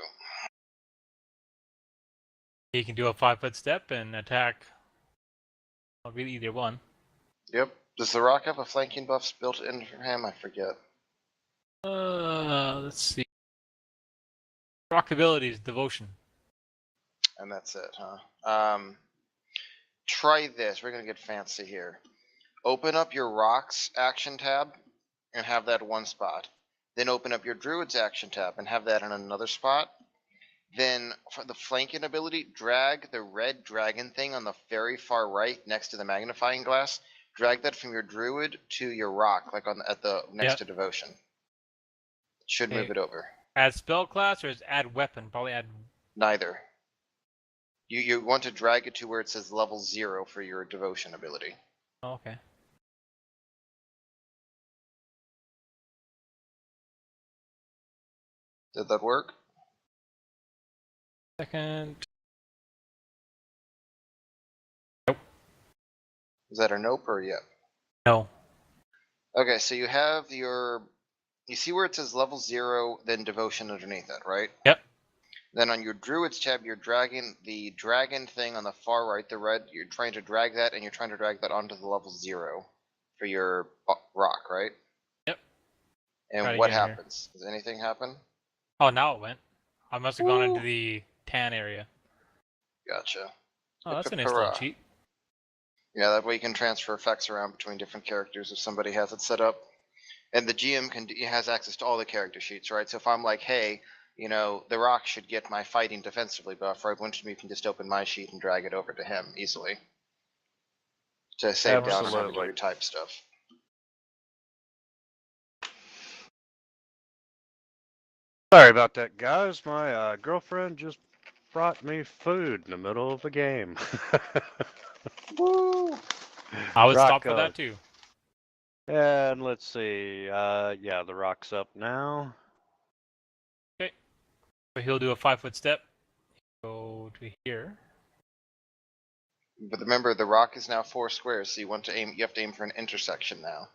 He can do a 5-foot step and attack. I'll be either one. Yep. Does the rock have a flanking buff built in for him? I forget. Let's see. Rock abilities, devotion. And that's it, huh? Try this. We're gonna get fancy here. Open up your rocks action tab and have that one spot. Then open up your druids action tab and have that in another spot. Then for the flanking ability, drag the red dragon thing on the very far right next to the magnifying glass. Drag that from your druid to your rock, like at the next to devotion. Should move it over. Add spell class or is add weapon? Probably add Neither. You want to drag it to where it says level 0 for your devotion ability. Oh, okay. Did that work? Second. Is that a nope or a yep? No. Okay, so you have your... You see where it says level 0, then devotion underneath it, right? Yep. Then on your druids tab, you're dragging the dragon thing on the far right, the red. You're trying to drag that, and you're trying to drag that onto the level 0 for your rock, right? Yep. And what happens? Does anything happen? Oh, now it went. I must have gone into the tan area. Gotcha. Oh, that's a nice little cheat. Yeah, that way you can transfer effects around between different characters if somebody has it set up. And the GM has access to all the character sheets, right? So if I'm like, hey, you know, the rock should get my fighting defensively buff, right? You can just open my sheet and drag it over to him easily to save down on having to retype stuff. Sorry about that, guys. My girlfriend just brought me food in the middle of a game. Woo! I would stop for that too. And let's see. Yeah, the rock's up now. Okay. So he'll do a 5-foot step. Go to here. But remember, the rock is now 4 squares, so you want to aim. You have to aim for an intersection now.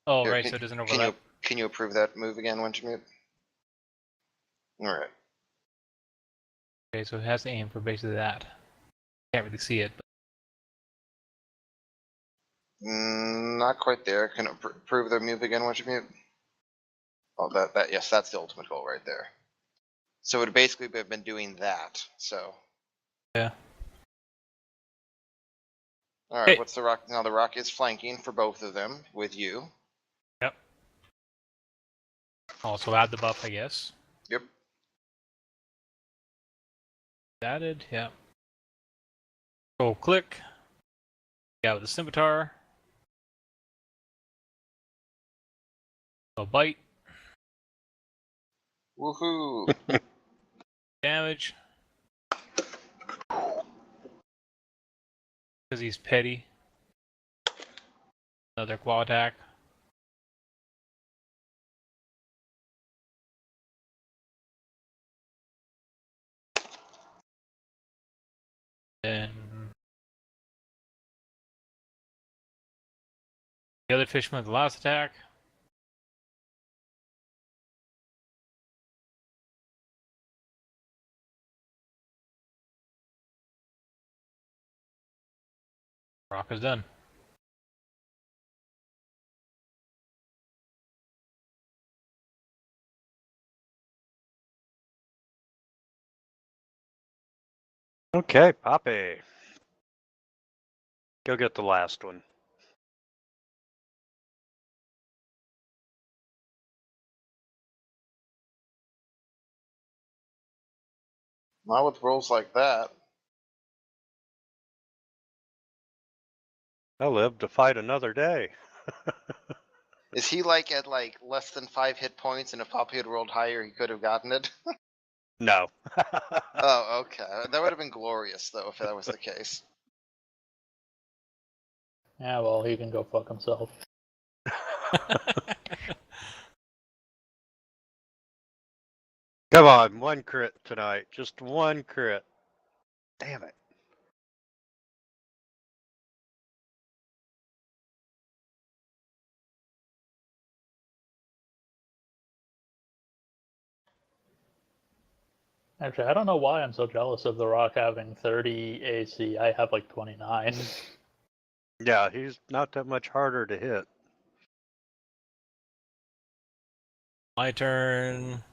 Oh, here, right. So it doesn't overlap. Can you approve that move again, Wintermute? All right. Okay, so it has to aim for basically that. Can't really see it. But... Not quite there. Can approve the move again, Wintermute? Oh, yes, that's the ultimate goal right there. So it would basically have been doing that. So. Yeah. All right. Hey. What's the rock now? The rock is flanking for both of them with you. Yep. Also add the buff, I guess. Yep. Added, yeah. Go click. Yeah, with the scimitar. Go bite. Woohoo! Damage. Because he's petty. Another claw attack. Then the other fisherman with the last attack. Rock is done. Okay, Poppy. Go get the last one. Not with rolls like that. I live to fight another day. Is he like at like less than 5 hit points, and if Poppy had rolled higher, he could have gotten it? No. Oh, okay. That would have been glorious, though, if that was the case. Yeah, well, he can go fuck himself. Come on, one crit tonight. Just one crit. Damn it. Actually, I don't know why I'm so jealous of The Rock having 30 AC. I have like 29. Yeah, he's not that much harder to hit. My turn.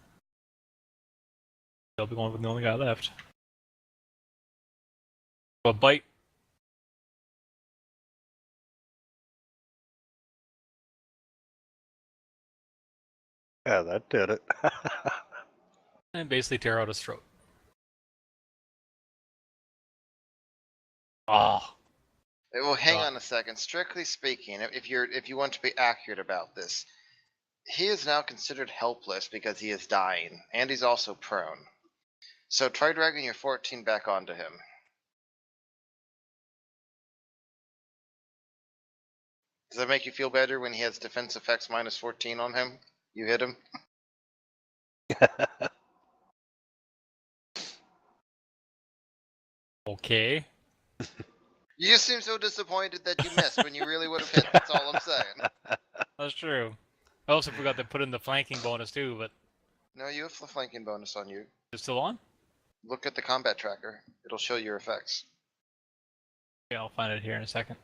I'll be one with the only guy left. A bite. Yeah, that did it. And basically tear out his throat. Ah. Well, hang on a second. Strictly speaking, if you want to be accurate about this, he is now considered helpless because he is dying, and he's also prone. So try dragging your 14 back onto him. Does that make you feel better when he has defense effects minus 14 on him? You hit him? Okay. You just seem so disappointed that you missed when you really would have hit. That's all I'm saying. That's true. I also forgot to put in the flanking bonus too, but No, you have the flanking bonus on you. it's still on? Look at the combat tracker. It'll show your effects. Yeah, I'll find it here in a second.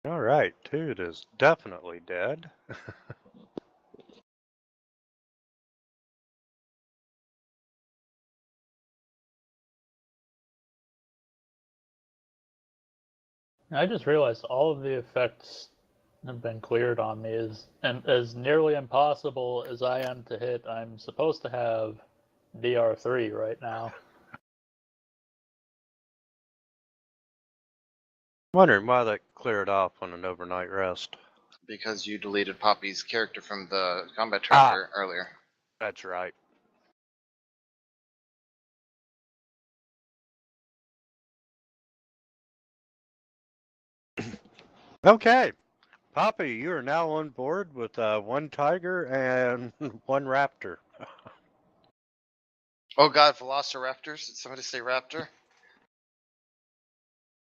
All right, Toot is definitely dead. I just realized all of the effects have been cleared on me. And as nearly impossible as I am to hit, I'm supposed to have DR3 right now. Wondering why that cleared off on an overnight rest. Because you deleted Poppy's character from the combat tracker earlier. That's right. Okay. Poppy, you are now on board with one tiger and one raptor. Oh god, Velociraptors? Did somebody say raptor?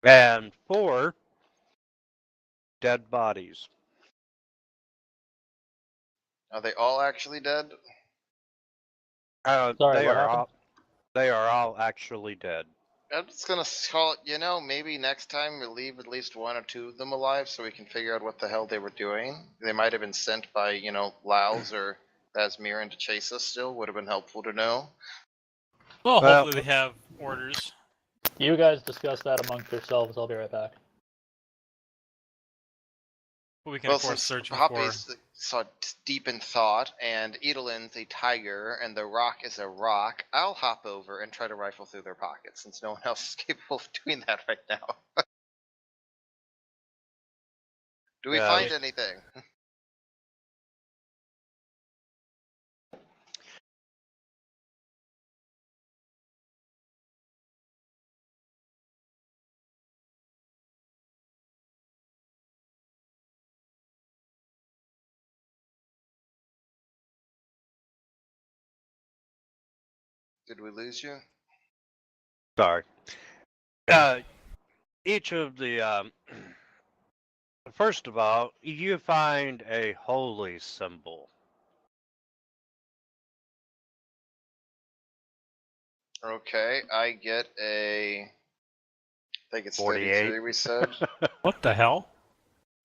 And 4 dead bodies. Are they all actually dead? Sorry, they what are happened? they are all actually dead. I'm just gonna call it, maybe next time we leave at least one or two of them alive so we can figure out what the hell they were doing. They might have been sent by, Laos or Basmiran to chase us still. Would have been helpful to know. Well, Well, hopefully they have orders. You guys discuss that amongst yourselves. I'll be right back. But we can, Well, of course, since search for. Poppy's so deep in thought, and Edelin's a tiger, and the rock is a rock, I'll hop over and try to rifle through their pockets, since no one else is capable of doing that right now. Do we Yeah, find anything? Did we lose you? sorry. Each of the first of all, you find a holy symbol. Okay, I get I think it's 48. 33, we said. What the hell?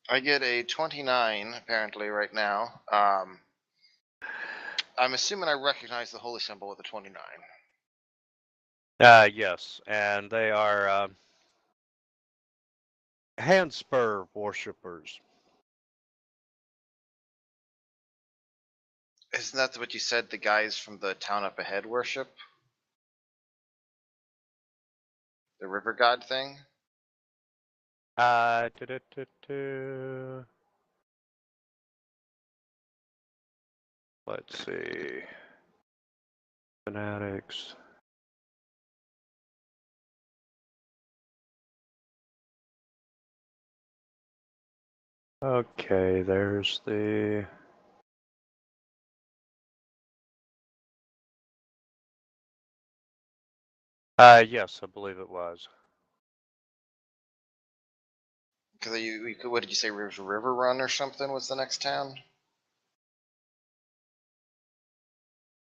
I get a 29, apparently, right now. I'm assuming I recognize the holy symbol with a 29. Yes, and they are handspur worshippers. Isn't that what you said the guys from the town up ahead worship? The river god thing? Du-du-du-du. Let's see. Fanatics. Okay, there's the. Yes, I believe it was. Because what did you say? River Run or something was the next town.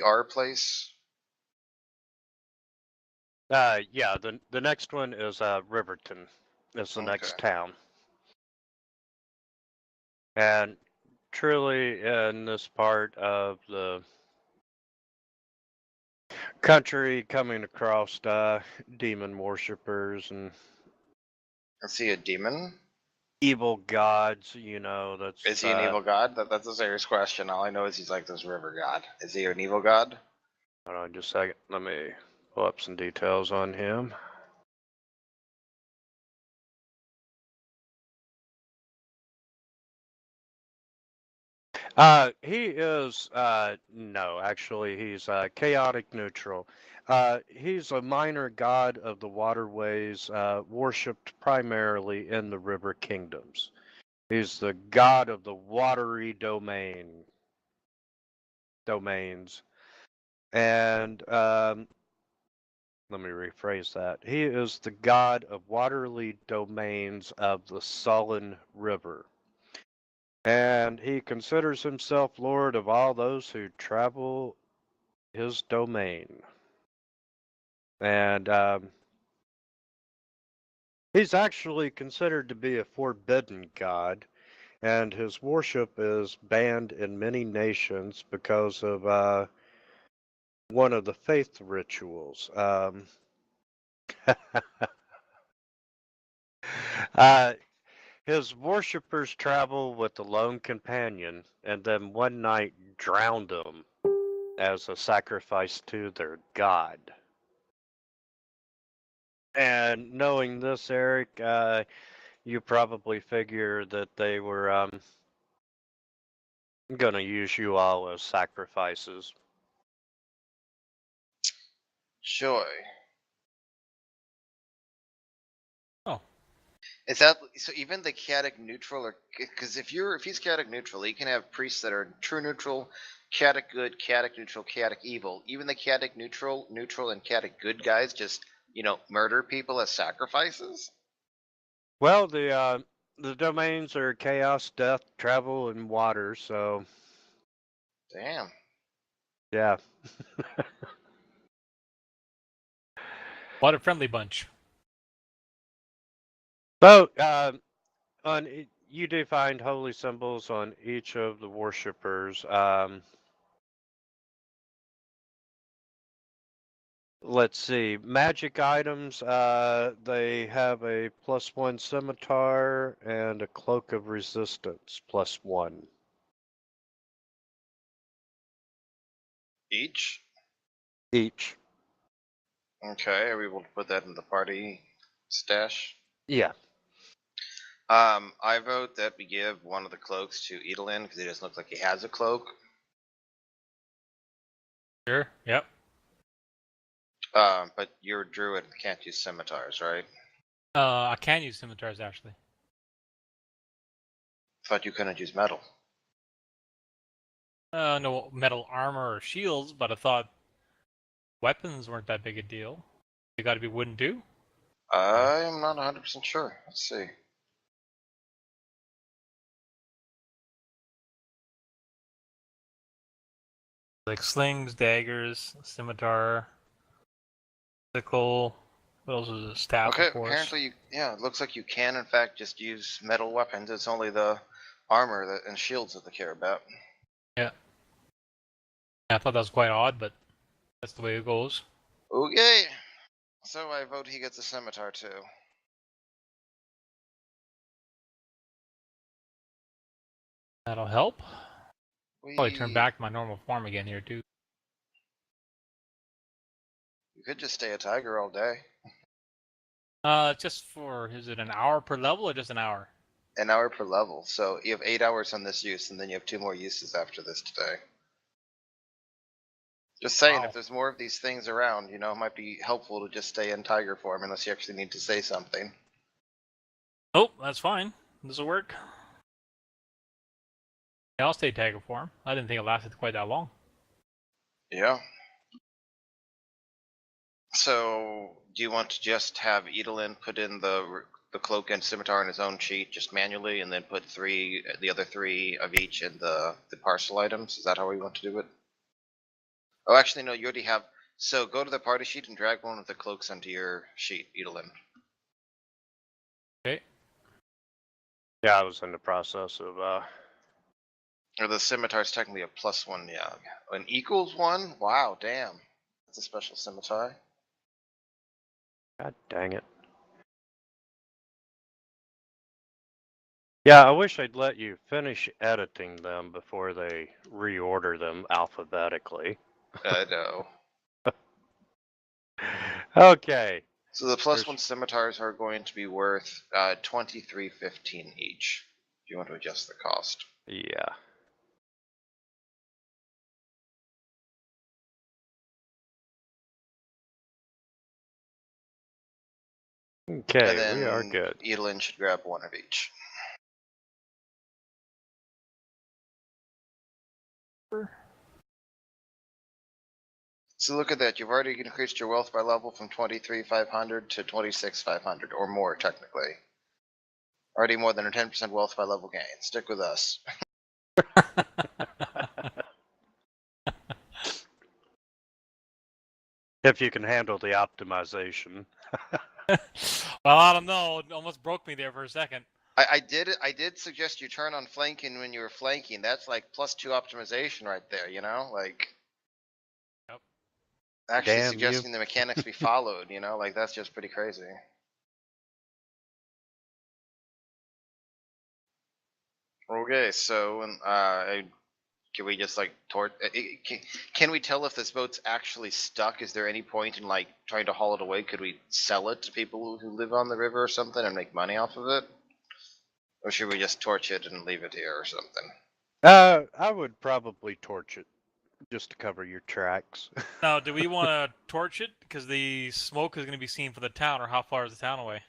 Our place. Yeah, the next one is Riverton. Is the Okay. next town. And truly, in this part of the country, coming across demon worshippers and Is he a demon? evil gods, you know, that's. Is he an evil god? That's a serious question. All I know is he's like this river god. Is he an evil god? Hold on just a second. Let me pull up some details on him. He is, no, actually, he's chaotic neutral. He's a minor god of the waterways, worshipped primarily in the river kingdoms. He's the god of the watery domains. And let me rephrase that. He is the god of watery domains of the sullen river. And he considers himself lord of all those who travel his domain. And he's actually considered to be a forbidden god, and his worship is banned in many nations because of one of the faith rituals. uh, his worshippers travel with a lone companion, and then one night drowned him as a sacrifice to their god. And knowing this, Eric, you probably figure that they were gonna use you all as sacrifices. Joy. Oh. Is that so? Even the chaotic neutral, or because if he's chaotic neutral, he can have priests that are true neutral, chaotic good, chaotic neutral, chaotic evil. Even the chaotic neutral, and chaotic good guys just murder people as sacrifices. Well, the domains are chaos, death, travel, and water. So Damn. yeah. What a friendly bunch. So you do find holy symbols on each of the worshippers. Let's see, magic items. They have a +1 scimitar and a cloak of resistance +1 Each. each. Okay, are we able to put that in the party stash? Yeah. I vote that we give one of the cloaks to Edelin because he doesn't look like he has a cloak. Sure. Yep. But you're a druid and can't use scimitars, right? I can use scimitars actually. Thought you couldn't use metal. No metal armor or shields, but I thought weapons weren't that big a deal. They got to be wooden too. I am not 100% sure. Let's see. Like slings, daggers, scimitar, sickle. What else is it? Staff, Okay, of course. apparently, it looks like you can, in fact, just use metal weapons. It's only the armor and shields that they care about. Yeah. I thought that was quite odd, but that's the way it goes. Okay. So I vote he gets a scimitar too. That'll help. Probably turn We back to my normal form again here too. You could just stay a tiger all day. Just for, is it an hour per level or just an hour? An hour per level. So you have 8 hours on this use, and then you have 2 more uses after this today. Just saying, Wow. if there's more of these things around, it might be helpful to just stay in tiger form unless you actually need to say something. Oh, that's fine. This'll work. Yeah, I'll stay tiger form. I didn't think it lasted quite that long. Yeah. So, do you want to just have Edelin put in the cloak and scimitar in his own sheet just manually, and then put the other 3 of each in the parcel items? Is that how we want to do it? Oh, actually, no. You already have. So go to the party sheet and drag one of the cloaks onto your sheet, Edelin. Okay. Yeah, I was in the process of. Or the scimitar is technically a +1, yeah. An equals 1? Wow, damn. That's a special scimitar. God dang it. Yeah, I wish I'd let you finish editing them before they reorder them alphabetically. I know. Okay. So the +1 scimitars are going to be worth 23.15 each. If you want to adjust the cost. Yeah. Okay, And then we are good. Edelin should grab 1 of each. So look at that. You've already increased your wealth by level from 23,500 to 26,500, or more technically. Already more than a 10% wealth by level gain. Stick with us. If you can handle the optimization. Well, I don't know. It almost broke me there for a second. I did suggest you turn on flanking when you were flanking. That's like +2 optimization right there, like. Yep. Actually Damn suggesting you. the mechanics be followed, like that's just pretty crazy. Okay, so can we just like can we tell if this boat's actually stuck? Is there any point in like trying to haul it away? Could we sell it to people who live on the river or something and make money off of it? Or should we just torch it and leave it here or something? I would probably torch it just to cover your tracks. Now, do we want to torch it? Because the smoke is going to be seen for the town, or how far is the town away?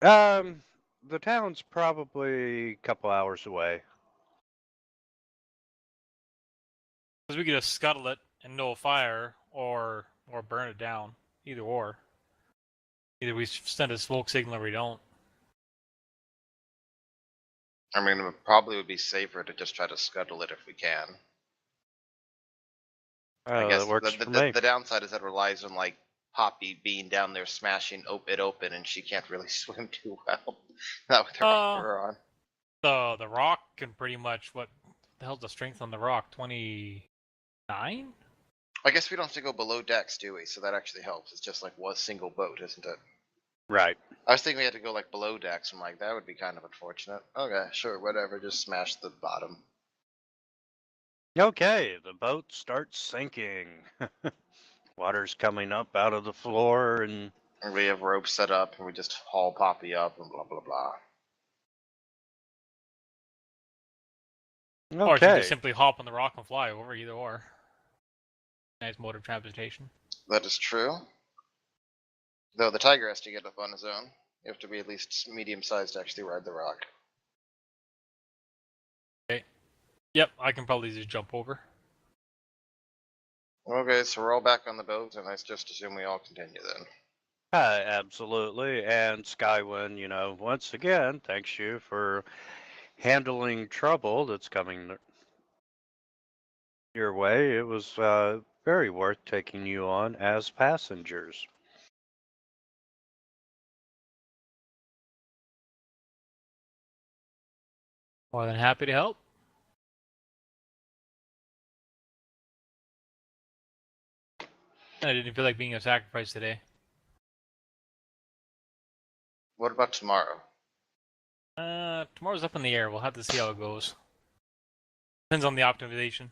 The town's probably a couple hours away. Because we could just scuttle it and no fire, or burn it down. Either or. Either we send a smoke signal or we don't. I mean, it probably would be safer to just try to scuttle it if we can. I guess That works for me. the downside is that it relies on like Poppy being down there smashing it open, and she can't really swim too well. Not with her armor on. The rock can pretty much, what the hell's the strength on the rock? 29? I guess we don't have to go below decks, do we? So that actually helps. It's just like one single boat, isn't it? Right. I was thinking we had to go like below decks. I'm like, that would be kind of unfortunate. Okay, sure, whatever. Just smash the bottom. Okay, the boat starts sinking. Water's coming up out of the floor and We have ropes set up, and we just haul Poppy up, and blah blah blah. Or you can okay. just simply hop on the rock and fly over, either or. Nice mode of transportation. That is true. Though the tiger has to get up on his own. You have to be at least medium-sized to actually ride the rock. Okay. Yep, I can probably just jump over. Okay, so we're all back on the boat, and I just assume we all continue then. Absolutely. And Skywin, once again, thanks you for handling trouble that's coming your way. It was very worth taking you on as passengers. More than happy to help. I didn't feel like being a sacrifice today. What about tomorrow? Tomorrow's up in the air. We'll have to see how it goes. Depends on the optimization.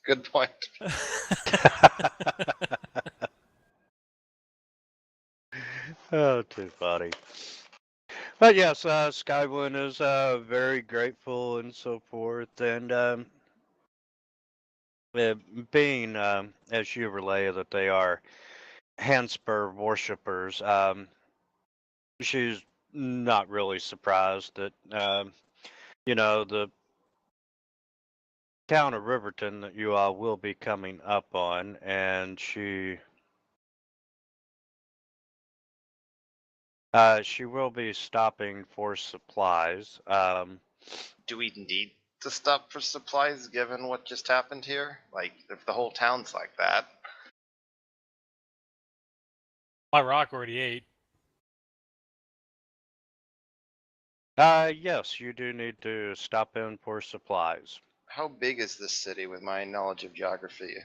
Good point. Oh, too funny. But yes, Skywin is very grateful and so forth, and uh, being as you relay that they are Hanspur worshippers, she's not really surprised that the town of Riverton that you all will be coming up on, and she will be stopping for supplies. Do we need to stop for supplies given what just happened here? Like, if the whole town's like that. My rock already ate. Yes, you do need to stop in for supplies. How big is this city with my knowledge of geography?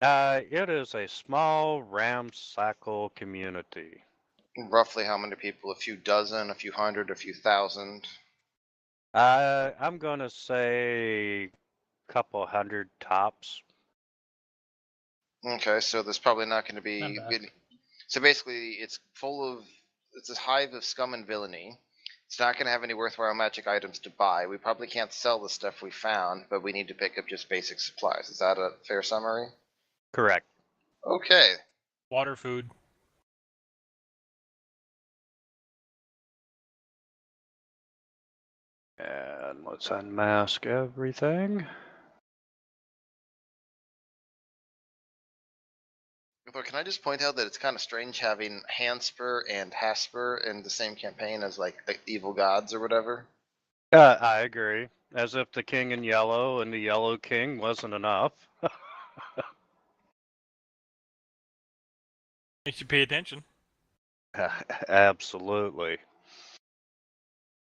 It is a small ramshackle community. Roughly how many people? A few dozen, a few hundred, a few thousand? I'm gonna say couple hundred tops. Okay, so there's probably not going to Not be. bad. So basically, it's a hive of scum and villainy. It's not going to have any worthwhile magic items to buy. We probably can't sell the stuff we found, but we need to pick up just basic supplies. Is that a fair summary? Correct. Okay. Water, food. And let's unmask everything. But can I just point out that it's kind of strange having Hanspur and Hasper in the same campaign as like the evil gods or whatever? I agree. As if the king in yellow and the yellow king wasn't enough. Makes you pay attention. Absolutely.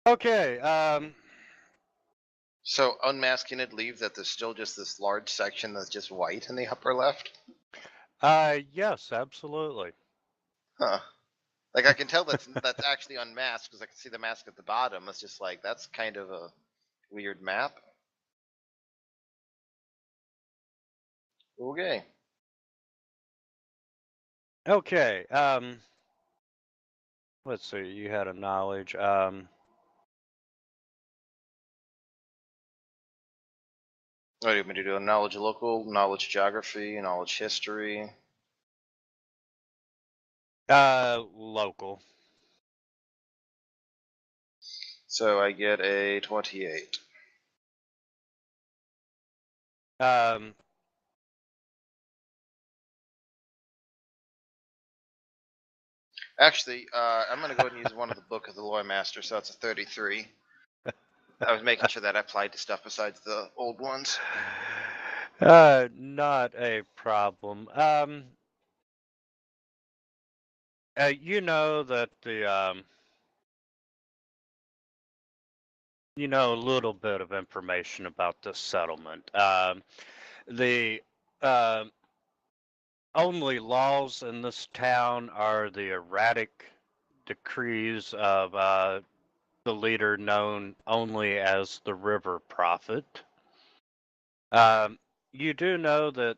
Okay, So unmasking it leaves that there's still just this large section that's just white in the upper left? yes, absolutely. Huh. Like I can tell that's actually unmasked because I can see the mask at the bottom. It's just like that's kind of a weird map. Okay. Okay, let's see, you had a knowledge. What do you want me to do? Knowledge local, knowledge geography, knowledge history. Local. So I get a 28. Um, Actually, I'm gonna go ahead and use one of the Book of the Lore Master, so that's a 33. I was making sure that applied to stuff besides the old ones. not a problem. You know that you know a little bit of information about this settlement. The uh, only laws in this town are the erratic decrees of the leader known only as the River Prophet. You do know that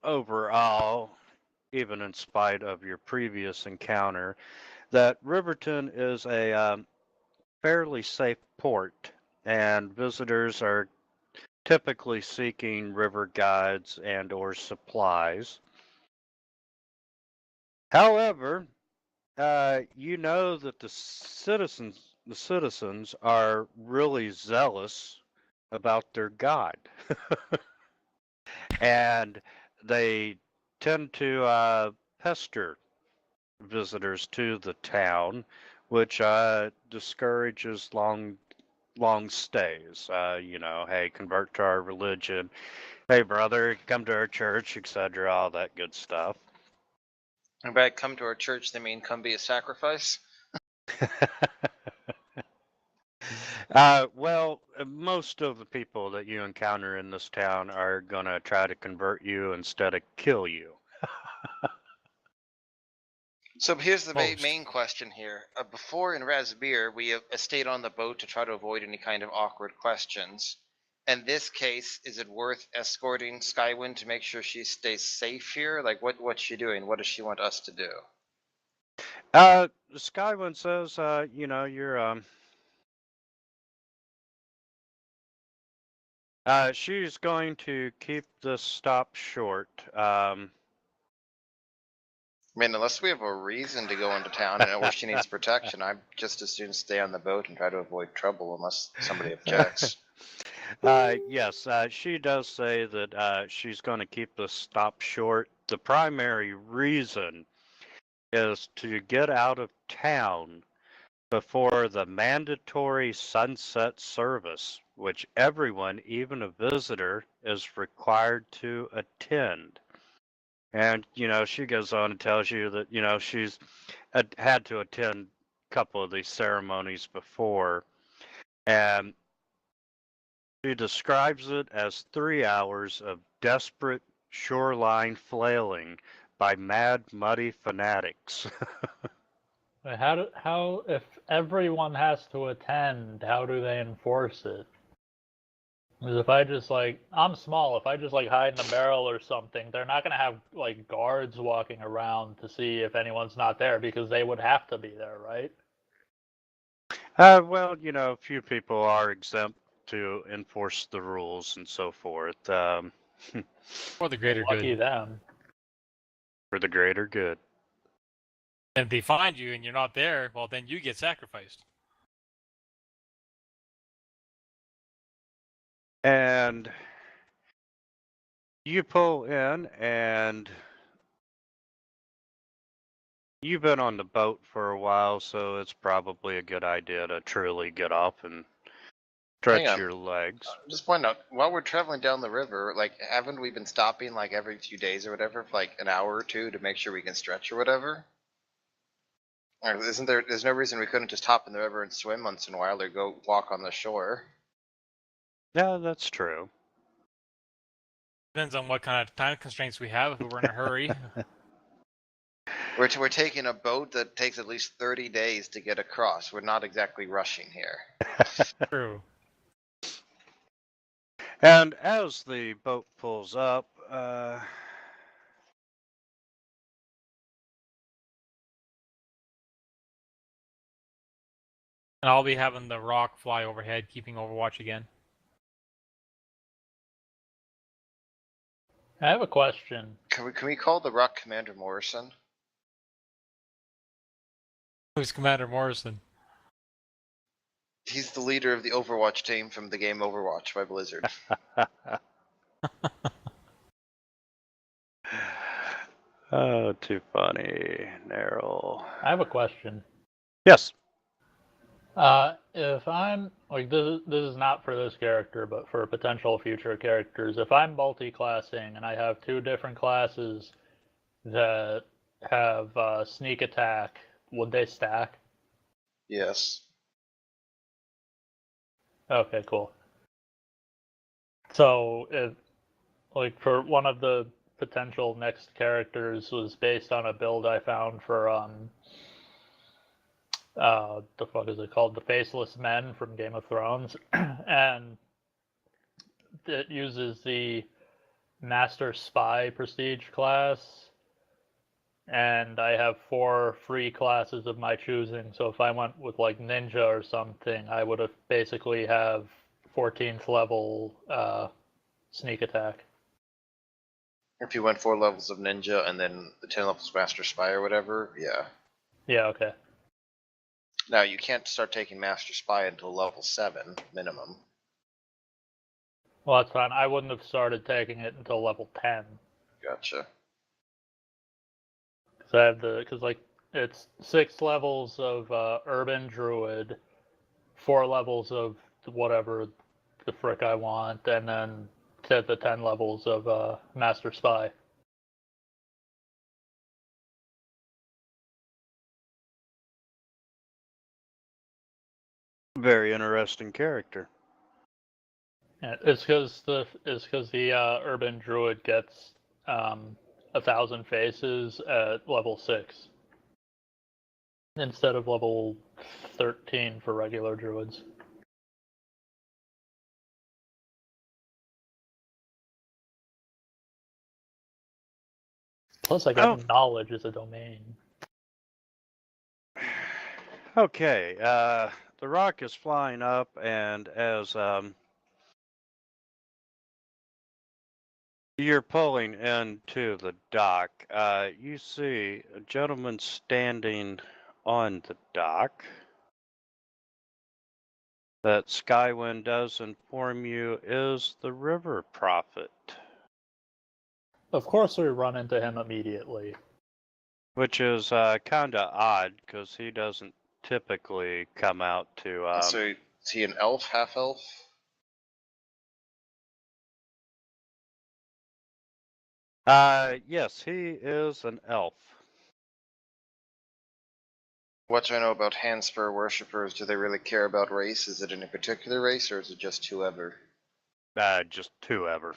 overall, even in spite of your previous encounter, that Riverton is a fairly safe port, and visitors are typically seeking river guides and or supplies. However, you know that the citizens are really zealous about their god, and they tend to pester visitors to the town, which discourages long stays. Hey, convert to our religion. Hey, brother, come to our church, etc. All that good stuff. And by come to our church, they mean come be a sacrifice. Well, most of the people that you encounter in this town are gonna try to convert you instead of kill you. So here's the Most. main question here. Before in Razbir, we stayed on the boat to try to avoid any kind of awkward questions. In this case, is it worth escorting Skywind to make sure she stays safe here? Like, what's she doing? What does she want us to do? Skywin says, she's going to keep this stop short. I mean, unless we have a reason to go into town and or she needs protection, I'd just as soon stay on the boat and try to avoid trouble unless somebody objects. Yes, she does say that she's going to keep the stop short. The primary reason is to get out of town before the mandatory sunset service, which everyone, even a visitor, is required to attend. And, she goes on and tells you that, she's had to attend a couple of these ceremonies before. And she describes it as 3 hours of desperate shoreline flailing by mad, muddy fanatics. How if everyone has to attend, how do they enforce it? Because if I just I'm small, if I just hide in a barrel or something, they're not gonna have guards walking around to see if anyone's not there because they would have to be there, right? Well, a few people are exempt to enforce the rules and so forth. For the greater Lucky good. them. For the greater good. And if they find you and you're not there, well, then you get sacrificed. And you pull in, and you've been on the boat for a while, so it's probably a good idea to truly get off and Hang stretch on. your legs. Just point out, while we're traveling down the river, haven't we been stopping every few days or whatever for an hour or two to make sure we can stretch or whatever? Or there's no reason we couldn't just hop in the river and swim once in a while or go walk on the shore. Yeah, that's true. Depends on what kind of time constraints we have. If we were in a hurry, We're taking a boat that takes at least 30 days to get across. We're not exactly rushing here. true. And as the boat pulls up, And I'll be having the rock fly overhead, keeping Overwatch again. I have a question. Can we call the Rock Commander Morrison? Who's Commander Morrison? He's the leader of the Overwatch team from the game Overwatch by Blizzard. oh, too funny, Neryl. I have a question. Yes. If I'm this is not for this character, but for potential future characters. If I'm multi-classing and I have two different classes that have sneak attack, would they stack? Yes. Okay, cool. So if for one of the potential next characters was based on a build I found for the fuck is it called? The Faceless Men from Game of Thrones. And it uses the Master Spy prestige class. And I have 4 free classes of my choosing. So if I went with Ninja or something, I would have basically have 14th level sneak attack. If you went 4 levels of Ninja and then the 10 levels Master Spy or whatever, yeah. Yeah, okay. Now, you can't start taking Master Spy until level 7, minimum. Well, that's fine. I wouldn't have started taking it until level 10. Gotcha. Because it's 6 levels of Urban Druid, 4 levels of whatever the frick I want, and then the 10 levels of Master Spy. Very interesting character. Yeah, it's because the Urban Druid gets 1,000 faces at level 6 instead of level 13 for regular druids. Plus, I get knowledge as a domain. Okay, the rock is flying up, and as you're pulling into the dock, you see a gentleman standing on the dock. That Skywind does inform you is the River Prophet, Of course, we run into him immediately. which is kind of odd because he doesn't typically come out to. So is he an elf, half elf? Yes, he is an elf. What do I know about Handspur worshippers? Do they really care about race? Is it any particular race, or is it just whoever? Just whoever.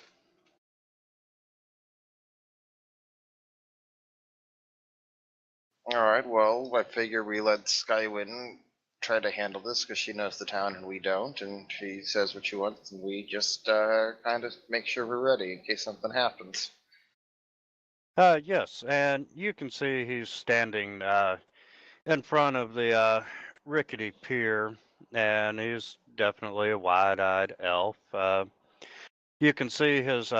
Alright, well, I figure we let Skywin try to handle this because she knows the town and we don't, and she says what she wants, and we just kind of make sure we're ready in case something happens. Yes, and you can see he's standing in front of the rickety pier, and he's definitely a wide-eyed elf. You can see his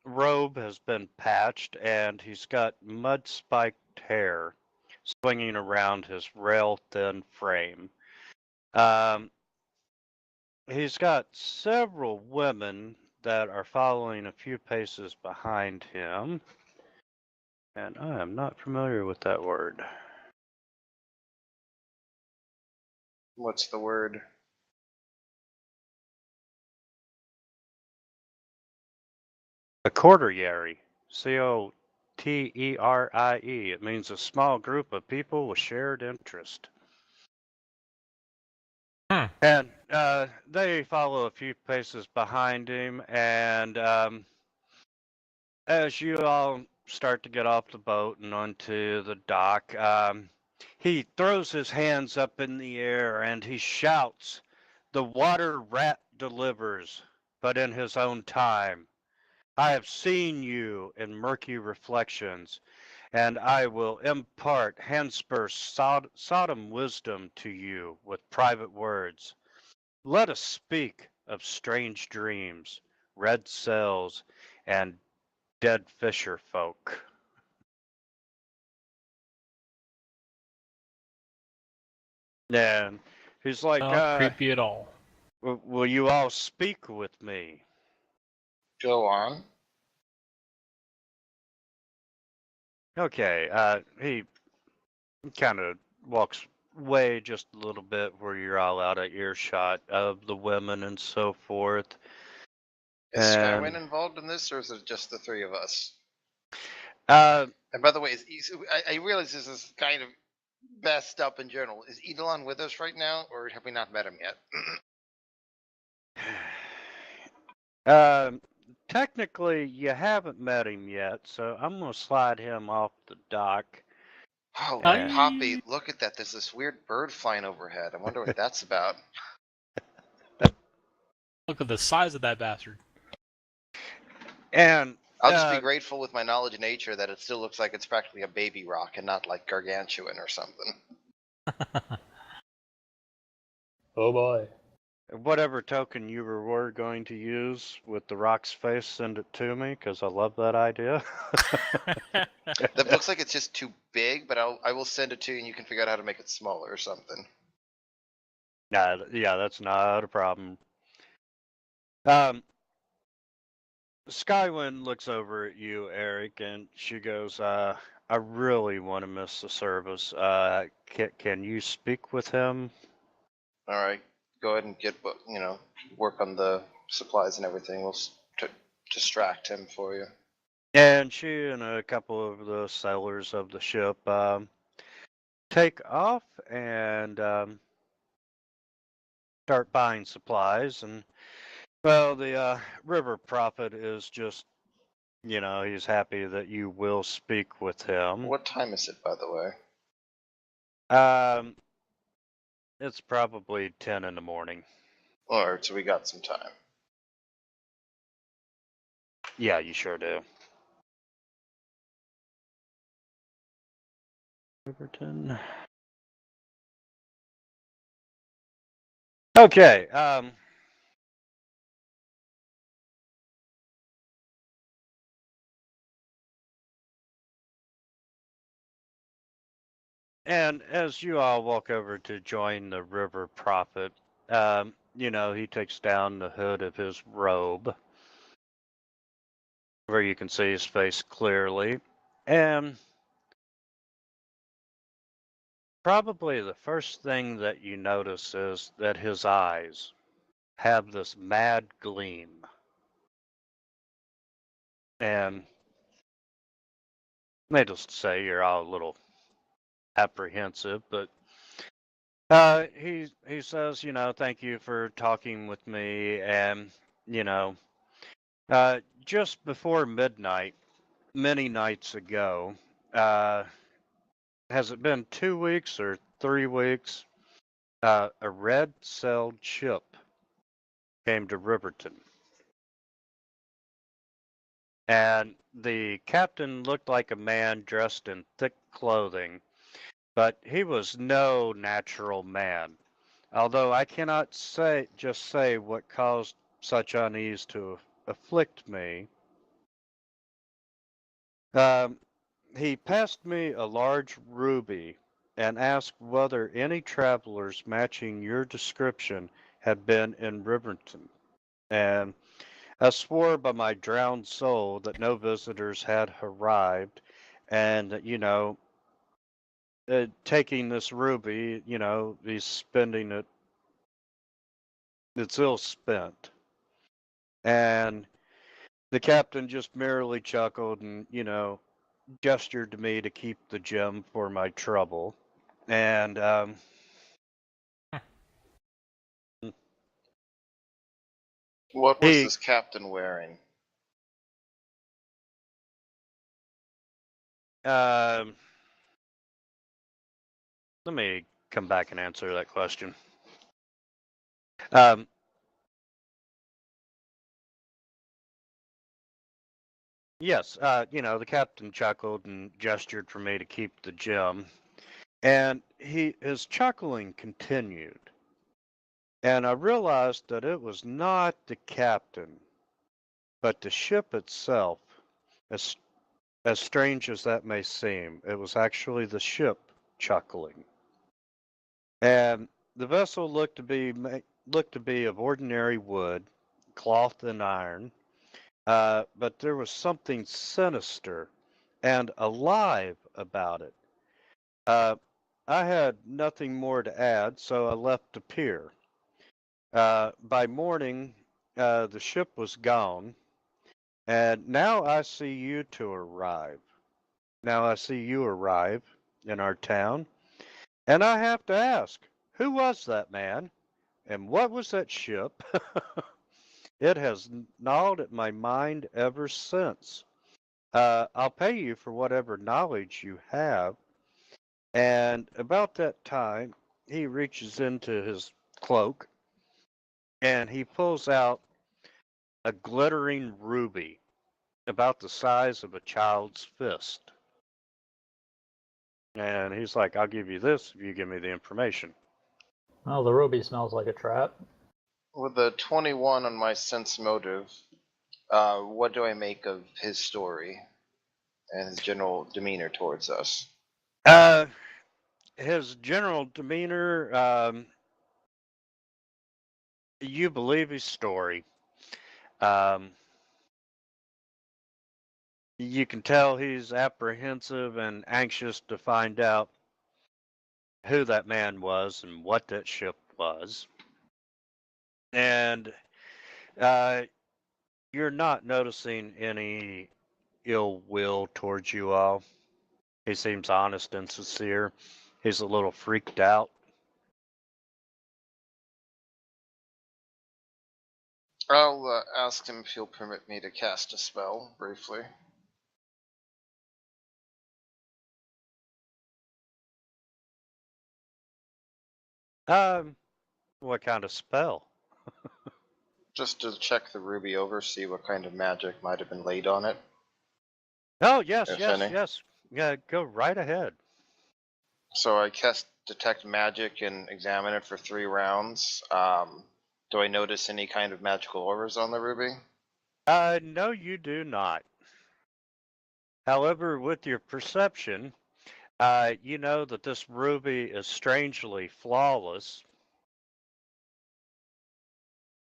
robe has been patched, and he's got mud-spiked hair swinging around his rail-thin frame. He's got several women that are following a few paces behind him, and I am not familiar with that word. What's the word? A coterie. Coterie. It means a small group of people with shared interest. And they follow a few paces behind him, and as you all start to get off the boat and onto the dock, he throws his hands up in the air and he shouts, "The water rat delivers, but in his own time. I have seen you in murky reflections, and I will impart Handspur's Sodom wisdom to you with private words. Let us speak of strange dreams, red cells, and dead fisher folk." And he's like, Not creepy at all. will you all speak with me? Go on. Okay, he kind of walks away just a little bit where you're all out of earshot of the women and so forth. Is Skywin And involved in this, or is it just the three of us? uh, And by the way, I realize this is kind of messed up in general. Is Edelon with us right now, or have we not met him yet? technically, you haven't met him yet, so I'm going to slide him off the dock. Oh, Yeah. Poppy, look at that. There's this weird bird flying overhead. I wonder what that's about. Look at the size of that bastard. And I'll just be grateful with my knowledge of nature that it still looks like it's practically a baby rock and not like gargantuan or something. Oh boy. whatever token you were going to use with the rock's face, send it to me, because I love that idea. That looks like it's just too big, but I will send it to you and you can figure out how to make it smaller or something. Yeah, that's not a problem. Skywind looks over at you, Eric, and she goes, I really want to miss the service. Can you speak with him? All right, go ahead and get work on the supplies and everything. We'll distract him for you. And she and a couple of the sailors of the ship take off and start buying supplies. And well, the River Prophet is just, he's happy that you will speak with him. What time is it, by the way? It's probably 10 in the morning. Alright, so we got some time. Yeah, you sure do. Riverton. Okay. And as you all walk over to join the River Prophet, he takes down the hood of his robe, where you can see his face clearly. And probably the first thing that you notice is that his eyes have this mad gleam. And needless to say, you're all a little apprehensive, but he says, thank you for talking with me, and you know, just before midnight, many nights ago, uh, has it been 2 weeks or 3 weeks? A red-sailed ship came to Riverton, and the captain looked like a man dressed in thick clothing, but he was no natural man. Although I cannot say what caused such unease to afflict me. Um, he passed me a large ruby and asked whether any travelers matching your description had been in Riverton. And I swore by my drowned soul that no visitors had arrived, and taking this ruby, he's spending it. It's ill spent. And the captain just merely chuckled and, gestured to me to keep the gem for my trouble. And What was he, this captain wearing? let me come back and answer that question. Um, yes, the captain chuckled and gestured for me to keep the gem. And his chuckling continued. And I realized that it was not the captain, but the ship itself. As As strange as that may seem, it was actually the ship chuckling. And the vessel looked to be of ordinary wood, cloth and iron, but there was something sinister and alive about it. Uh, I had nothing more to add, so I left the pier. By morning, the ship was gone, and now I see you two arrive. Now I see you arrive in our town, and I have to ask, who was that man? And what was that ship? It has gnawed at my mind ever since. I'll pay you for whatever knowledge you have. And about that time, he reaches into his cloak and he pulls out a glittering ruby about the size of a child's fist. And he's like, I'll give you this if you give me the information. Well, the ruby smells like a trap. With a 21 on my sense motive, what do I make of his story and his general demeanor towards us? His general demeanor, you believe his story. Um, you can tell he's apprehensive and anxious to find out who that man was and what that ship was. And uh, you're not noticing any ill will towards you all. He seems honest and sincere. He's a little freaked out. I'll ask him if he'll permit me to cast a spell briefly. What kind of spell? Just to check the ruby over, see what kind of magic might have been laid on it. Oh, yes, If yes, any. yes. Yeah, go right ahead. So I cast detect magic and examine it for 3 rounds, do I notice any kind of magical auras on the ruby? No, you do not. However, with your perception, you know that this ruby is strangely flawless,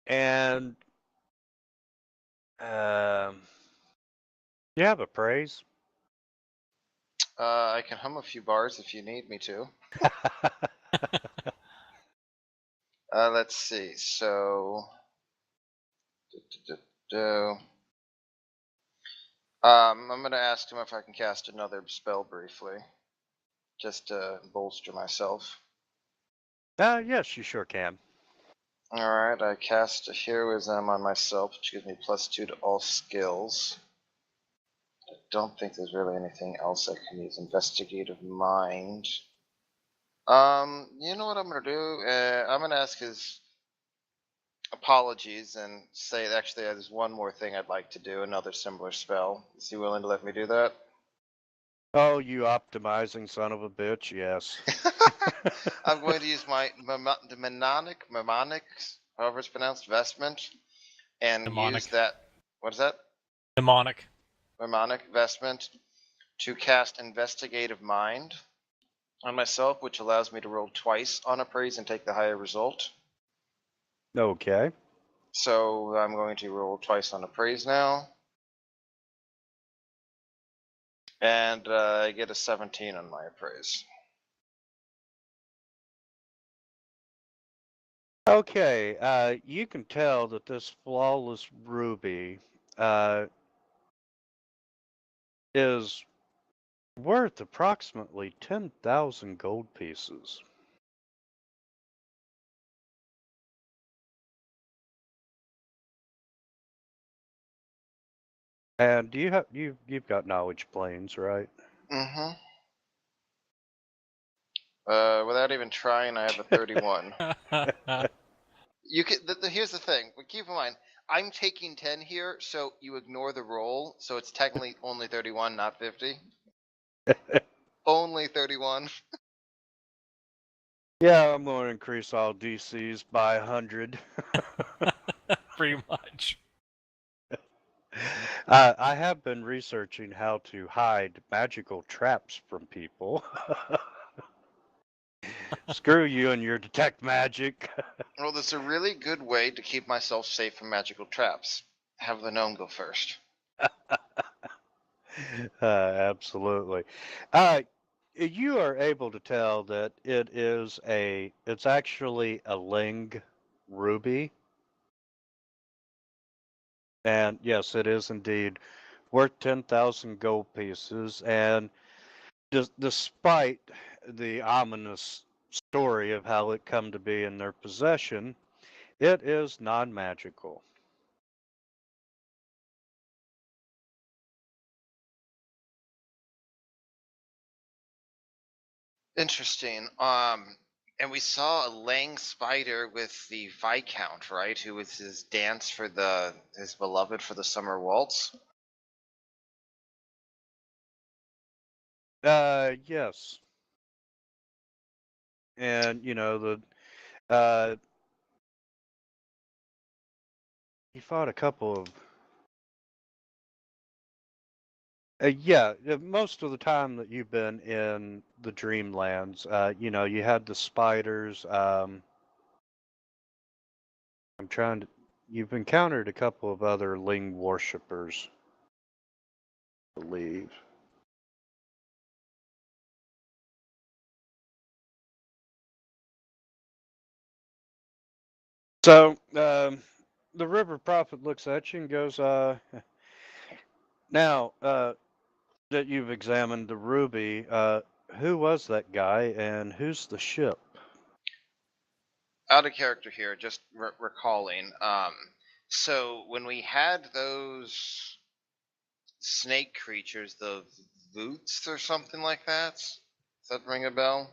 and you have a praise. I can hum a few bars if you need me to. Let's see. So, I'm gonna ask him if I can cast another spell briefly, just to bolster myself. Yes, you sure can. All right, I cast a heroism on myself, which gives me +2 to all skills. I don't think there's really anything else I can use. Investigative mind. You know what I'm gonna do? I'm gonna ask his apologies and say actually there's one more thing I'd like to do, another similar spell. Is he willing to let me do that? Oh, you optimizing son of a bitch, yes. I'm going to use my mnemonic, however it's pronounced, vestment, and Mnemonic. use that. What is that? Mnemonic. Mnemonic vestment to cast investigative mind on myself, which allows me to roll twice on appraise and take the higher result. Okay. So I'm going to roll twice on appraise now. And I get a 17 on my appraise. Okay, you can tell that this flawless ruby is worth approximately 10,000 gold pieces. And do you have you've got knowledge planes, right? Mm-hmm. Without even trying, I have a 31. You can. Here's the thing. But keep in mind, I'm taking 10 here, so you ignore the roll. So it's technically only 31, not 50. Only 31. Yeah, I'm going to increase all DCs by 100. Pretty much. I have been researching how to hide magical traps from people. Screw you and your detect magic. Well, there's a really good way to keep myself safe from magical traps. Have the gnome go first. Absolutely. You are able to tell that it's actually a Ling ruby. And yes, it is indeed worth 10,000 gold pieces. And despite the ominous story of how it come to be in their possession, it is non-magical. Interesting. And we saw a Lang spider with the Viscount, right? Who was his dance for his beloved for the summer waltz. Yes. And uh he fought a couple of yeah, most of the time that you've been in the Dreamlands, you had the spiders. You've encountered a couple of other Ling worshippers, I believe. So, the River Prophet looks at you and goes, now, that you've examined the ruby, who was that guy and who's the ship? Out of character here, just recalling. So when we had those snake creatures, the Voots or something like that, does that ring a bell?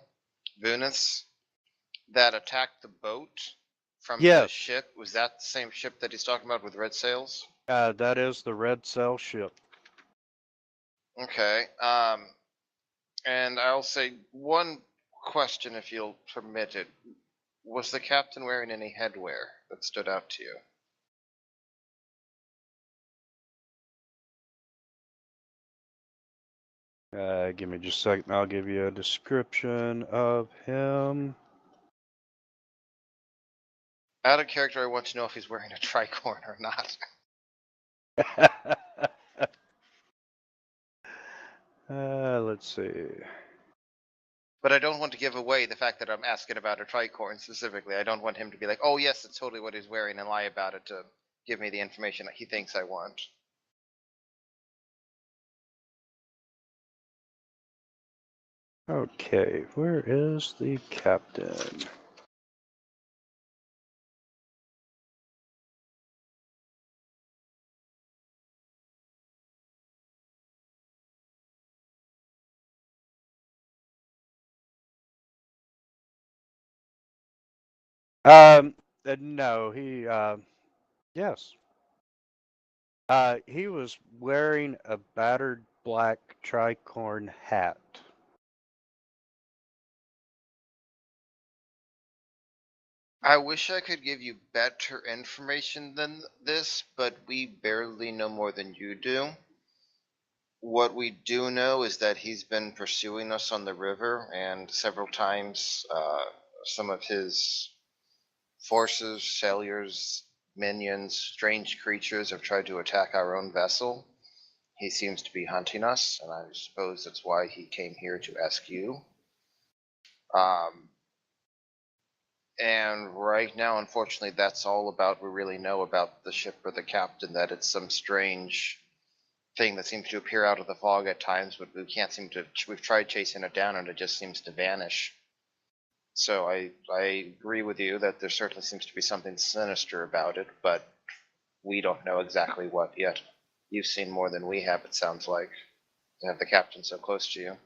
Venus that attacked the boat from the Yes, ship. Was that the same ship that he's talking about with red sails? that is the Red Sail ship. Okay. And I'll say one question, if you'll permit it. Was the captain wearing any headwear that stood out to you? Give me just a second. I'll give you a description of him. Out of character, I want to know if he's wearing a tricorn or not. Let's see. But I don't want to give away the fact that I'm asking about a tricorn specifically. I don't want him to be like, oh yes, it's totally what he's wearing, and lie about it to give me the information that he thinks I want. Okay, where is the captain? No, yes. He was wearing a battered black tricorn hat. I wish I could give you better information than this, but we barely know more than you do. What we do know is that he's been pursuing us on the river, and several times some of his forces, sailors, minions, strange creatures have tried to attack our own vessel. He seems to be hunting us, and I suppose that's why he came here to ask you. And right now, unfortunately, that's all about we really know about the ship or the captain, that it's some strange thing that seems to appear out of the fog at times, but we can't seem to. We've tried chasing it down, and it just seems to vanish. So I agree with you that there certainly seems to be something sinister about it, but we don't know exactly what yet. You've seen more than we have, it sounds like, to have the captain so close to you.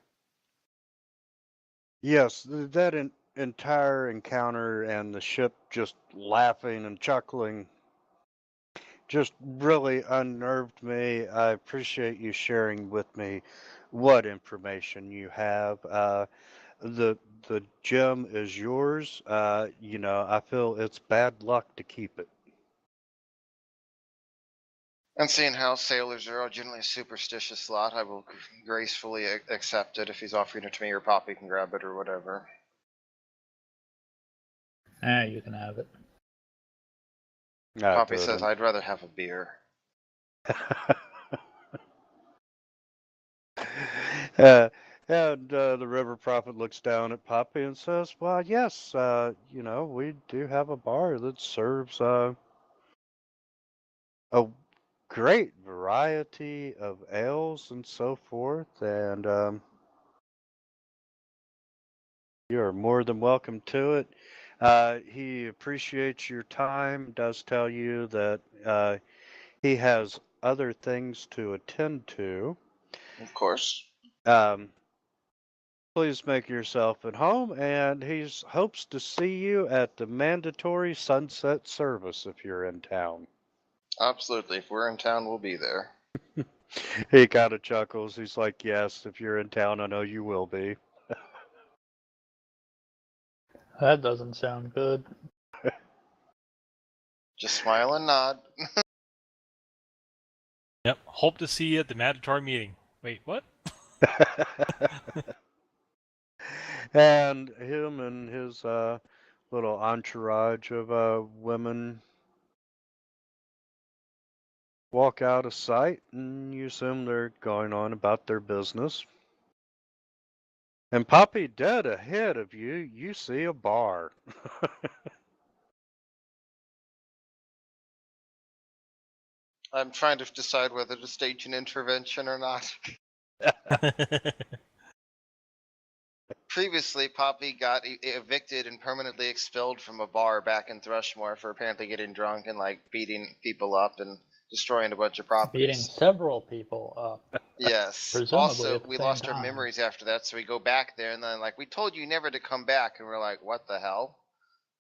Yes, that entire encounter and the ship just laughing and chuckling just really unnerved me. I appreciate you sharing with me what information you have. The the gem is yours. I feel it's bad luck to keep it. And seeing how sailors are generally a superstitious lot, I will gracefully accept it. If he's offering it to me, or Poppy can grab it or whatever. You can have it. Poppy says, I'd rather have a beer. And the River Prophet looks down at Poppy and says, "Well, yes, we do have a bar that serves a great variety of ales and so forth, and you are more than welcome to it. He appreciates your time, does tell you that he has other things to attend to. Of course. Please make yourself at home, and he hopes to see you at the mandatory sunset service if you're in town." Absolutely. If we're in town, we'll be there. He kind of chuckles. He's like, "Yes, if you're in town, I know you will be." That doesn't sound good. Just smile and nod. Yep. Hope to see you at the mandatory meeting. Wait, what? And him and his little entourage of women walk out of sight, and you assume they're going on about their business. And Poppy, dead ahead of you, you see a bar. I'm trying to decide whether to stage an intervention or not. Previously, Poppy got evicted and permanently expelled from a bar back in Thrushmore for apparently getting drunk and beating people up and destroying a bunch of properties. Beating several people up. Yes. Presumably Also, at the we same lost our time. memories after that, so we go back there and then we told you never to come back, and we're like, what the hell?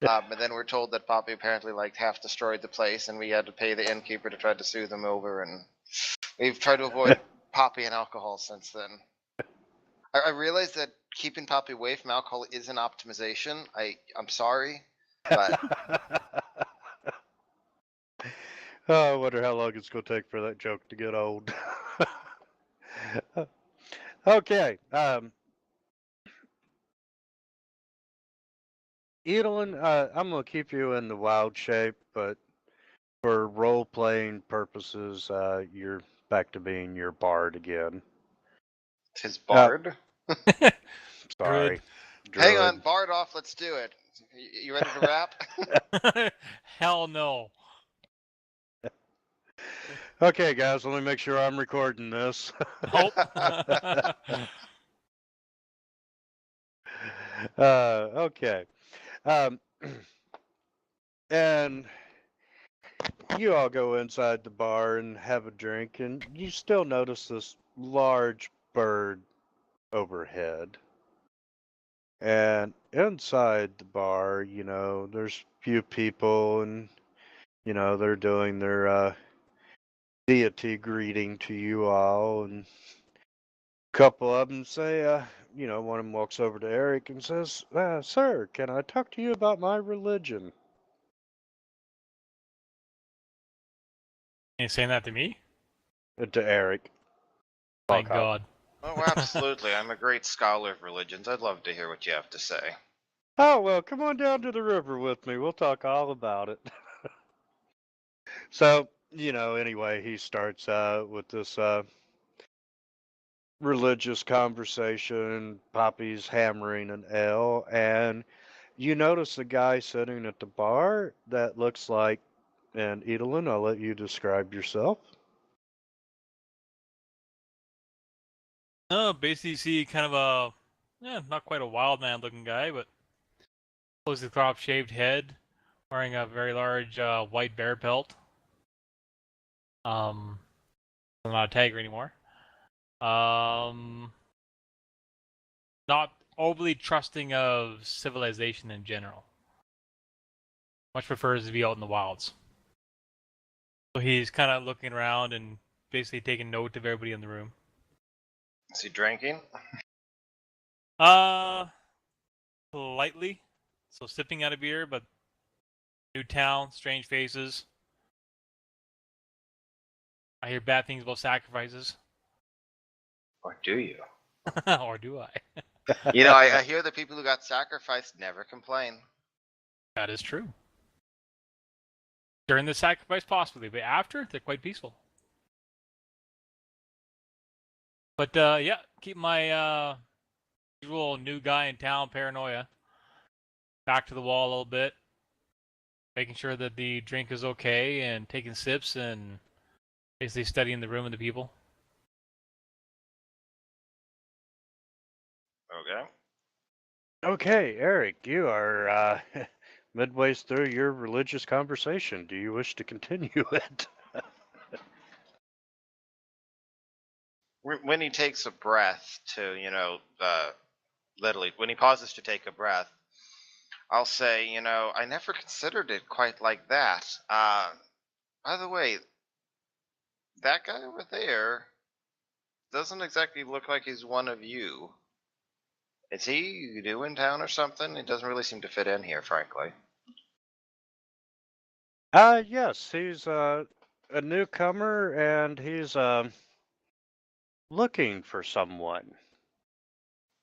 But then we're told that Poppy apparently half destroyed the place, and we had to pay the innkeeper to try to sue them over, and we've tried to avoid Poppy and alcohol since then. I realize that keeping Poppy away from alcohol is an optimization. I'm sorry, but Oh, I wonder how long it's going to take for that joke to get old. Okay. Edelin, I'm going to keep you in the wild shape, but for role playing purposes, you're back to being your bard again. his bard. Sorry. Hang Druid. on, bard off. Let's do it. You ready to rap? Hell no. Okay, guys, let me make sure I'm recording this. Nope. Okay. Um, and you all go inside the bar and have a drink, and you still notice this large bird overhead. And inside the bar, there's few people, and they're doing their deity greeting to you all, and a couple of them say, one of them walks over to Eric and says, "Sir, can I talk to you about my religion?" You saying that to me? To Eric. My Fuck off. God. Oh, absolutely. I'm a great scholar of religions. I'd love to hear what you have to say. Oh, well, come on down to the river with me. We'll talk all about it. So, anyway, he starts with this religious conversation. Poppy's hammering an L, and you notice a guy sitting at the bar that looks like, and Edelin, I'll let you describe yourself. Basically, you see kind of a, not quite a wild man looking guy, but closely cropped, shaved head, wearing a very large white bear pelt. I'm not a tiger anymore. Not overly trusting of civilization in general. Much prefers to be out in the wilds. So he's kind of looking around and basically taking note of everybody in the room. Is he drinking? Lightly. So sipping at a beer, but new town, strange faces. I hear bad things about sacrifices. Or do you? Or do I? I hear the people who got sacrificed never complain. That is true. During the sacrifice, possibly, but after, they're quite peaceful. But yeah, keep my usual new guy in town paranoia. Back to the wall a little bit. Making sure that the drink is okay and taking sips and basically studying the room and the people. Okay. Okay, Eric, you are midway through your religious conversation. Do you wish to continue it? When he takes a breath to, literally, when he pauses to take a breath, I'll say, I never considered it quite like that. By the way, that guy over there doesn't exactly look like he's one of you. Is he new in town or something? He doesn't really seem to fit in here, frankly. Yes, he's a newcomer, and he's looking for someone.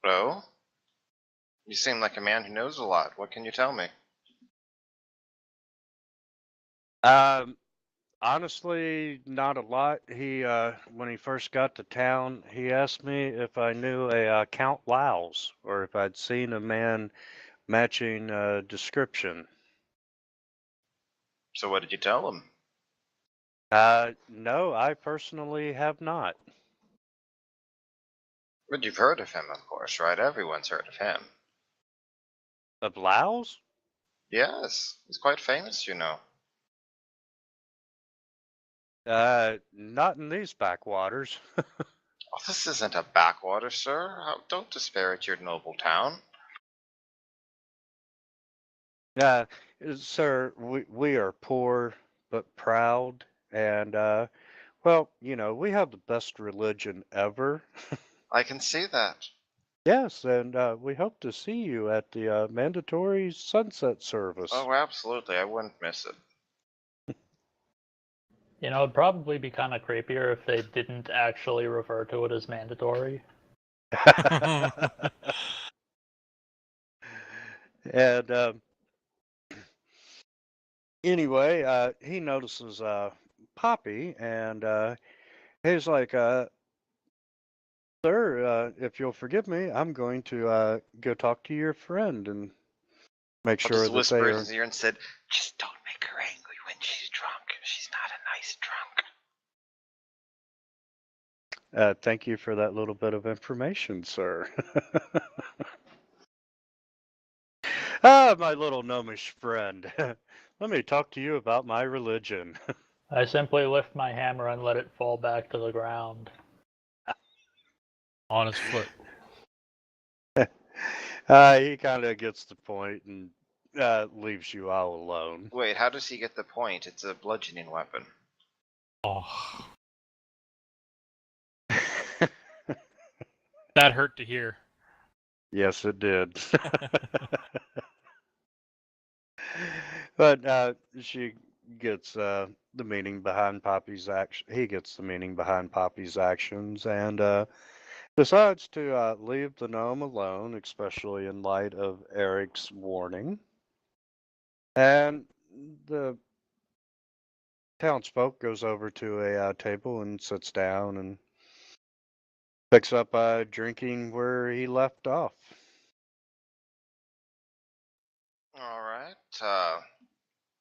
Oh? You seem like a man who knows a lot. What can you tell me? Honestly, not a lot. He, when he first got to town, he asked me if I knew a Count Laus, or if I'd seen a man matching description. So what did you tell him? No, I personally have not. But you've heard of him, of course, right? Everyone's heard of him. Of Laus? Yes, he's quite famous, you know. Not in these backwaters. Oh, this isn't a backwater, sir. Don't disparage your noble town. Uh, Sir, we are poor but proud, and well, we have the best religion ever. I can see that. Yes, and we hope to see you at the mandatory sunset service. Oh, absolutely. I wouldn't miss it. You know, it'd probably be kind of creepier if they didn't actually refer to it as mandatory. And anyway, he notices Poppy, and he's like, "Sir, if you'll forgive me, I'm going to go talk to your friend and make I'll sure just that whisper they in are." his ear and said, just don't make her angry when she's drunk. She's not a nice drunk. Thank you for that little bit of information, sir. Ah, my little gnomish friend. Let me talk to you about my religion. I simply lift my hammer and let it fall back to the ground. On his foot. He kind of gets the point and leaves you all alone. Wait, how does he get the point? It's a bludgeoning weapon. Oh, that hurt to hear. Yes, it did. But she gets the meaning behind Poppy's action. He gets the meaning behind Poppy's actions, and decides to leave the gnome alone, especially in light of Eric's warning. And the townsfolk goes over to a table and sits down and picks up drinking where he left off. All right.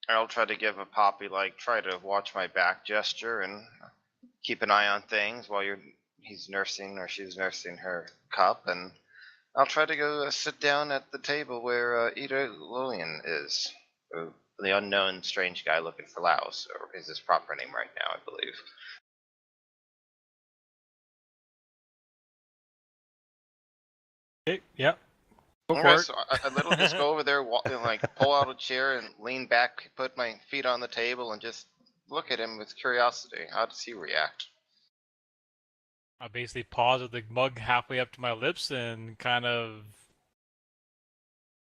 I'll try to give a Poppy, try to watch my back gesture and keep an eye on things while he's nursing or she's nursing her cup, and I'll try to go sit down at the table where Ida Lillian is. The unknown strange guy looking for Laos, or is his proper name right now, I believe. Okay, yep. Go for Okay, it. so I literally just go over there, pull out a chair and lean back, put my feet on the table, and just look at him with curiosity. How does he react? I basically pause with the mug halfway up to my lips and kind of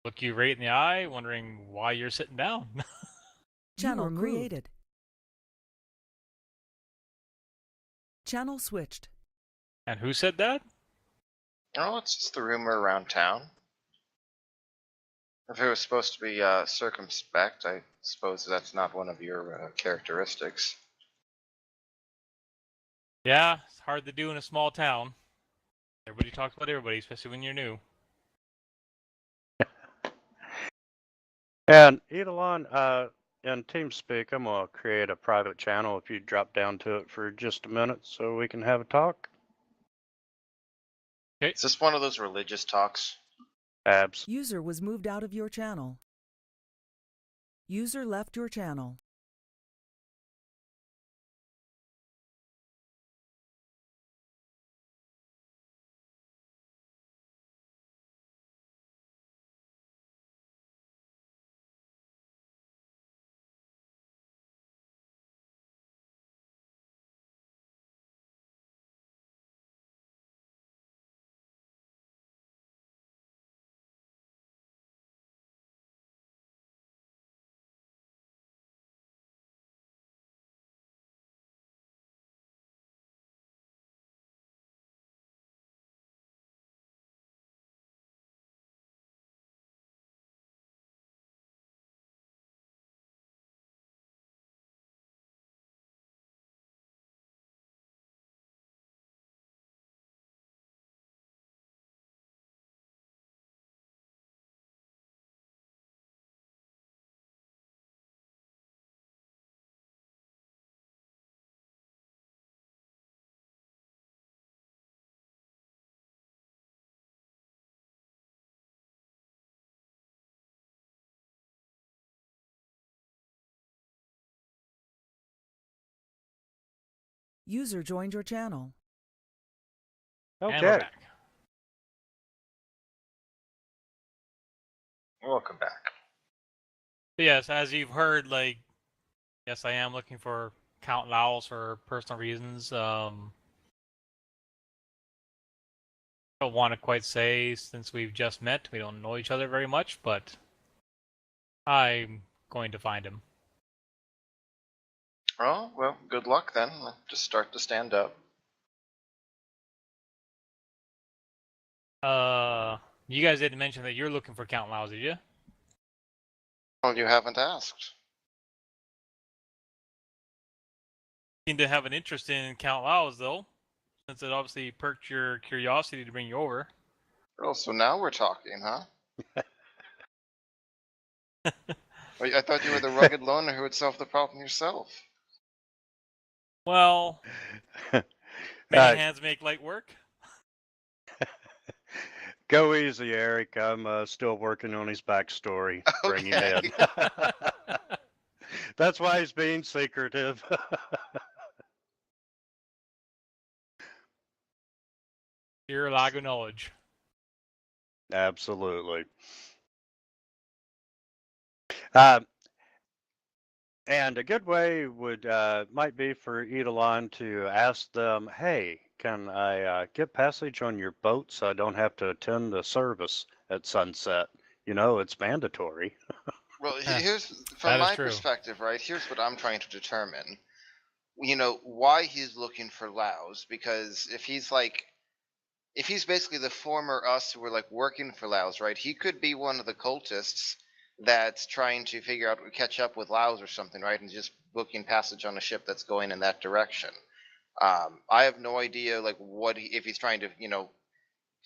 look you right in the eye, wondering why you're sitting down. Channel created. Channel switched. And who said that? Oh, it's just the rumor around town. If it was supposed to be circumspect, I suppose that's not one of your characteristics. Yeah, it's hard to do in a small town. Everybody talks about everybody, especially when you're new. And Edelon, in TeamSpeak, I'm going to create a private channel if you drop down to it for just a minute so we can have a talk. Okay. Is this one of those religious talks? Abs. User was moved out of your channel. User left your channel. User joined your channel. And we're Okay. back. Welcome back. But yes, as you've heard, yes, I am looking for Count Laos for personal reasons. But don't want to quite say since we've just met. We don't know each other very much, but I'm going to find him. Oh, well, good luck then. Just start to stand up. You guys didn't mention that you're looking for Count Laos, did you? Well, you haven't asked. Seem to have an interest in Count Laos, though, since it obviously perked your curiosity to bring you over. Oh, so now we're talking, huh? Wait, I thought you were the rugged loner who would solve the problem yourself. Well, many hands make light work. Go easy, Eric. I'm still working on his backstory. Bring him Okay. in. That's why he's being secretive. Sheer lack of knowledge. Absolutely. And a good way would might be for Edelon to ask them, "Hey, can I get passage on your boat so I don't have to attend the service at sunset? You know, it's mandatory." Well, here's from That is my true. perspective, right? Here's what I'm trying to determine. You know, why he's looking for Laos, because if he's basically the former us who were like working for Laos, right? He could be one of the cultists that's trying to figure out catch up with Laos or something, right? And just booking passage on a ship that's going in that direction. I have no idea like if he's trying to,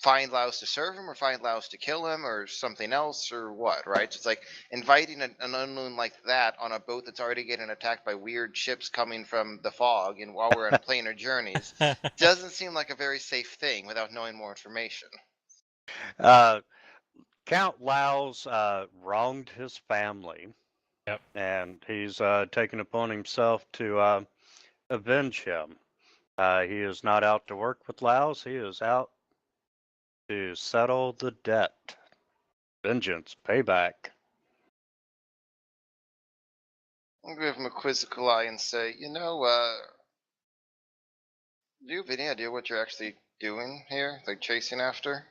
find Laos to serve him or find Laos to kill him or something else or what, right? It's like inviting an unknown like that on a boat that's already getting attacked by weird ships coming from the fog and while we're on planar journeys doesn't seem like a very safe thing without knowing more information. Uh, Count Laos wronged his family, Yep. and he's taken upon himself to avenge him. He is not out to work with Laos. He is out to settle the debt. Vengeance, payback. I'll give him a quizzical eye and say, do you have any idea what you're actually doing here? Like chasing after?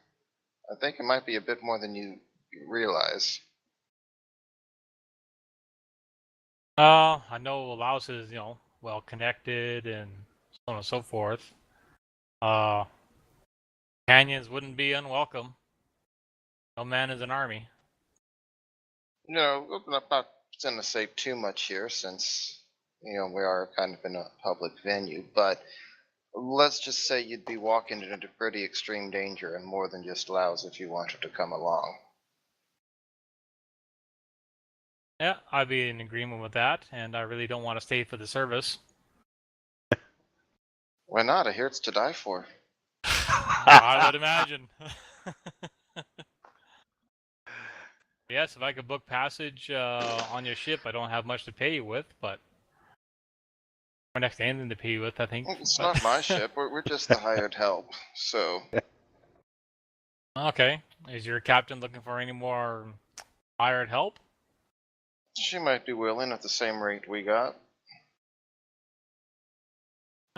I think it might be a bit more than you realize. I know Laos is, well connected and so on and so forth. Canyons wouldn't be unwelcome. No man is an army. I'm not going to say too much here since, we are kind of in a public venue, but let's just say you'd be walking into pretty extreme danger and more than just Laos if you wanted to come along. Yeah, I'd be in agreement with that, and I really don't want to stay for the service. Why not? I hear it's to die for. I would imagine. Yes, if I could book passage on your ship, I don't have much to pay you with, but or next to anything to pay you with, I think. It's but... not my ship. We're just the hired help. So. Okay. Is your captain looking for any more hired help? She might be willing at the same rate we got.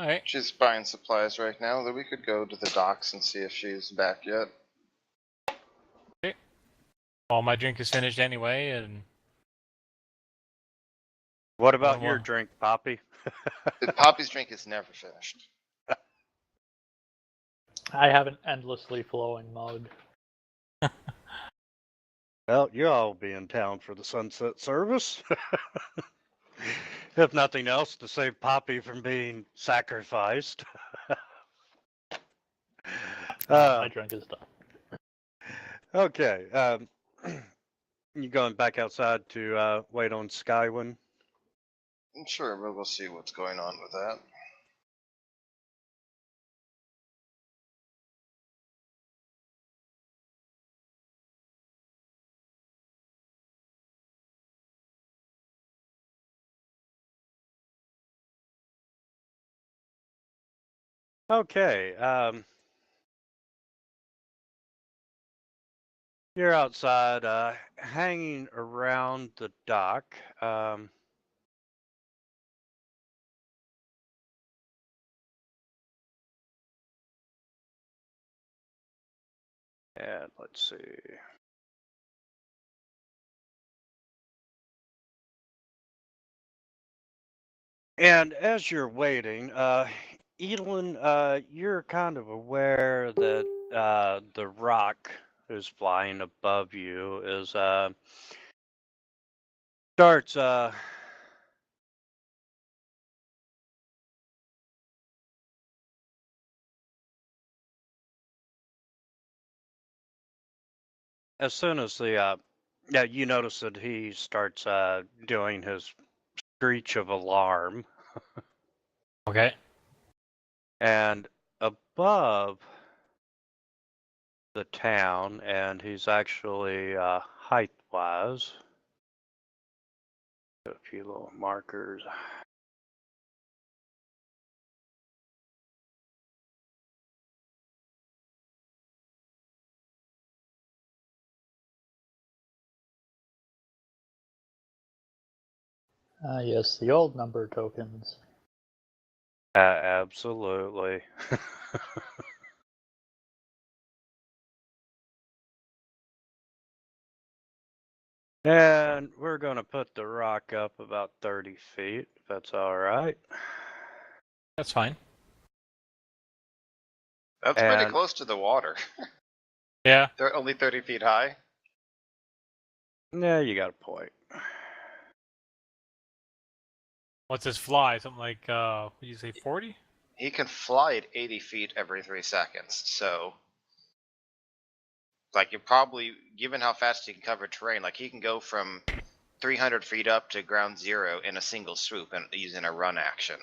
Alright. She's buying supplies right now, though we could go to the docks and see if she's back yet. Okay. Well, my drink is finished anyway, and... What about your drink, Poppy? Poppy's drink is never finished. I have an endlessly flowing mug. Well, you'll all be in town for the sunset service. If nothing else, to save Poppy from being sacrificed. My drink is done. Okay. You going back outside to wait on Skywin? Sure, but we'll see what's going on with that. Okay. You're outside, hanging around the dock. And let's see. And as you're waiting, Edelin, you're kind of aware that the rock who's flying above you is starts as soon as the yeah, you notice that he starts doing his screech of alarm, Okay. and above the town, and he's actually height wise. A few little markers. Yes, the old number tokens. Absolutely. And we're going to put the rock up about 30 feet, if that's all right. That's fine. That's pretty And close to the water. Yeah. They're only 30 feet high. yeah, you got a point. What's his fly? Something like what did you say, 40? He can fly at 80 feet every 3 seconds, so like you're probably, given how fast he can cover terrain, like he can go from 300 feet up to ground zero in a single swoop and using a run action.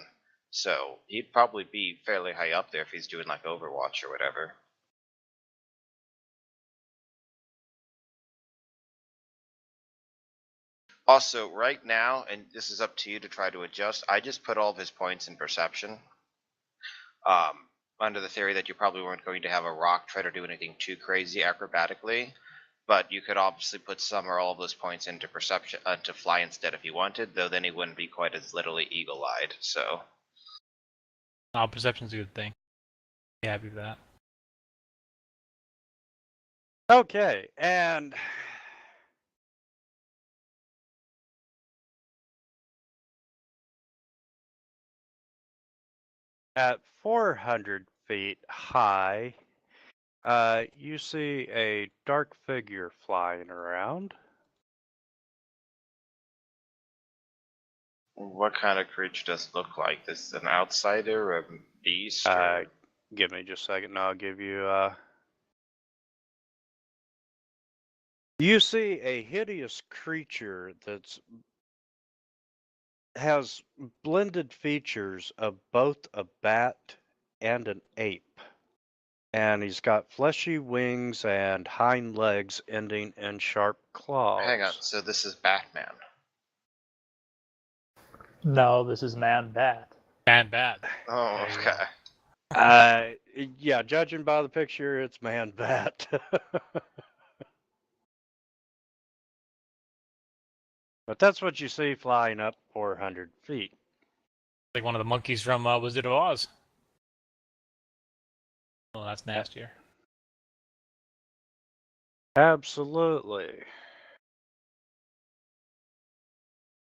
So he'd probably be fairly high up there if he's doing like Overwatch or whatever. Also, right now, and this is up to you to try to adjust, I just put all of his points in perception. Under the theory that you probably weren't going to have a rock try to do anything too crazy acrobatically, but you could obviously put some or all of those points into perception, to fly instead if you wanted, though then he wouldn't be quite as literally eagle-eyed, so. Oh, perception's a good thing. Be happy with that. Okay, and at 400 feet high, you see a dark figure flying around. What kind of creature does it look like? This is an outsider, a beast, or... Give me just a second and I'll give you you see a hideous creature that's has blended features of both a bat and an ape. And he's got fleshy wings and hind legs ending in sharp claws. Hang on, so this is Batman. No, this is Man Bat. And bad. Oh, There you okay. Yeah, judging by the picture, it's man bat. But that's what you see flying up 400 feet. Like one of the monkeys from Wizard of Oz. Oh, that's nastier. Absolutely.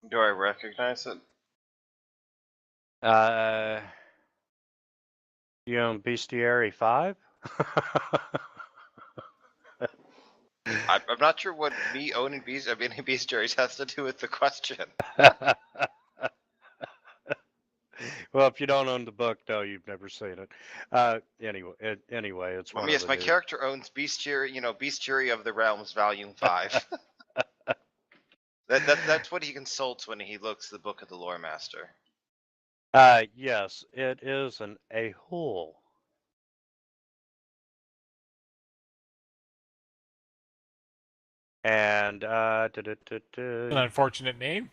Do I recognize it? You own Bestiary 5? I'm not sure what me owning any bestiaries has to do with the question. Well, if you don't own the book, no, you've never seen it. Anyway, it's one of Yes, the my new... character owns Bestiary, Bestiary of the Realms, Volume 5. That's what he consults when he looks the Book of the Lore Master. Yes, it is an a-hole. And An unfortunate name.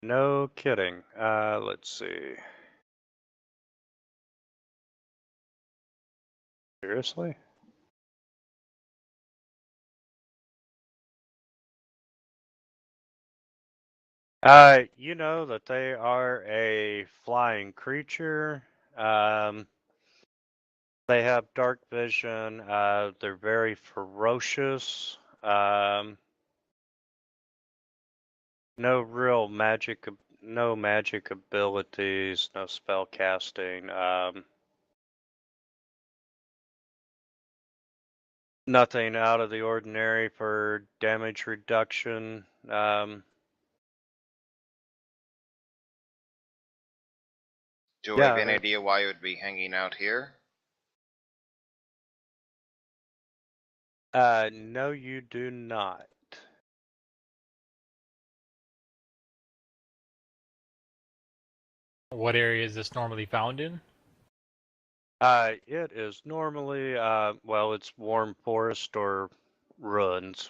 no kidding. Let's see. Seriously? You know that they are a flying creature. They have dark vision. They're very ferocious. No real magic, no magic abilities, no spell casting. Nothing out of the ordinary for damage reduction. Do I have Yeah, any idea why it would be hanging out here? no, you do not. What area is this normally found in? It is normally, well, it's warm forest or ruins.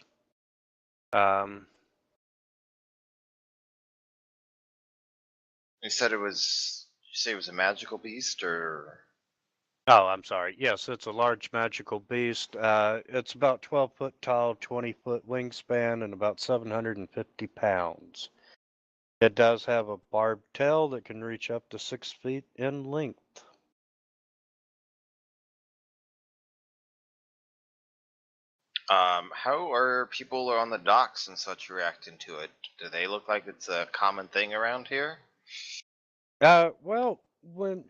You said it was. You say it was a magical beast, or Oh, I'm sorry. Yes, it's a large magical beast. It's about 12 foot tall, 20-foot wingspan, and about 750 pounds. It does have a barbed tail that can reach up to 6 feet in length. how are people on the docks and such reacting to it? Do they look like it's a common thing around here? Well, when,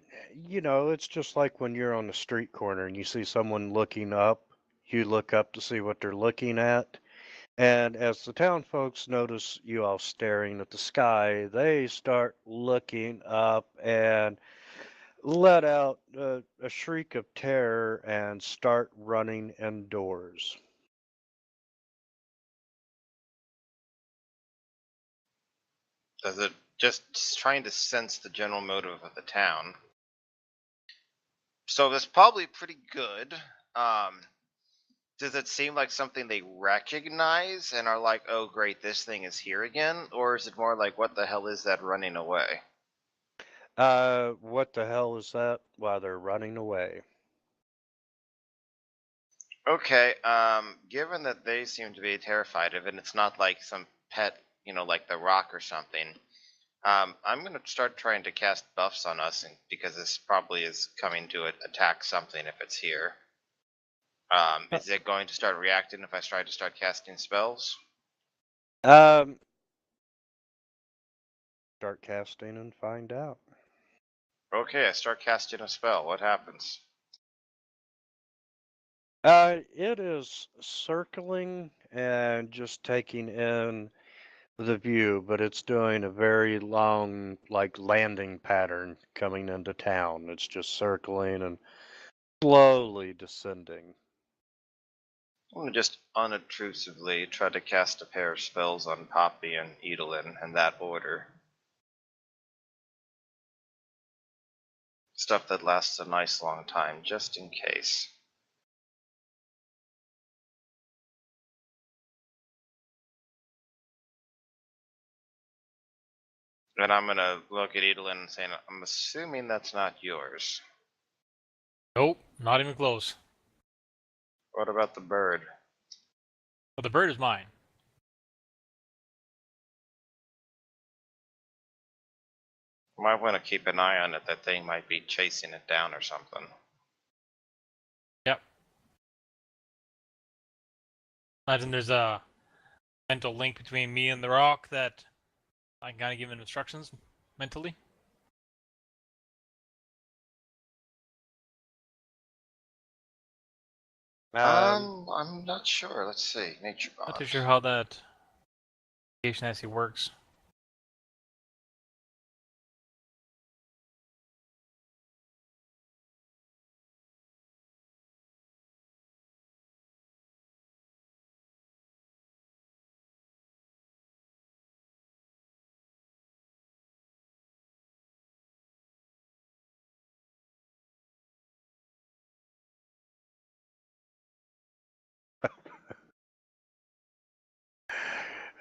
it's just like when you're on the street corner and you see someone looking up, you look up to see what they're looking at. And as the town folks notice you all staring at the sky, they start looking up and let out a shriek of terror and start running indoors. Does it just trying to sense the general motive of the town? So that's probably pretty good. Um, does it seem like something they recognize and are like, "Oh, great, this thing is here again," or is it more like, "What the hell is that running away?" What the hell is that? While they're running away. Okay. Given that they seem to be terrified of it, and it's not like some pet, like the Rock or something. I'm gonna start trying to cast buffs on us, because this probably is coming to attack something if it's here. Is it going to start reacting if I try to start casting spells? Um, Start casting and find out. Okay, I start casting a spell. What happens? It is circling and just taking in the view, but it's doing a very long, like, landing pattern coming into town. It's just circling and slowly descending. I'm gonna just unobtrusively try to cast a pair of spells on Poppy and Edelin in that order. Stuff that lasts a nice long time, just in case. And I'm gonna look at Edelin and say, I'm assuming that's not yours. Nope, not even close. What about the bird? Well, the bird is mine. Might want to keep an eye on it. That thing might be chasing it down or something. Yep. Imagine there's a mental link between me and the rock that I can kind of give him instructions mentally. I'm not sure. Let's see. Nature Not bond. too sure how that communication actually works.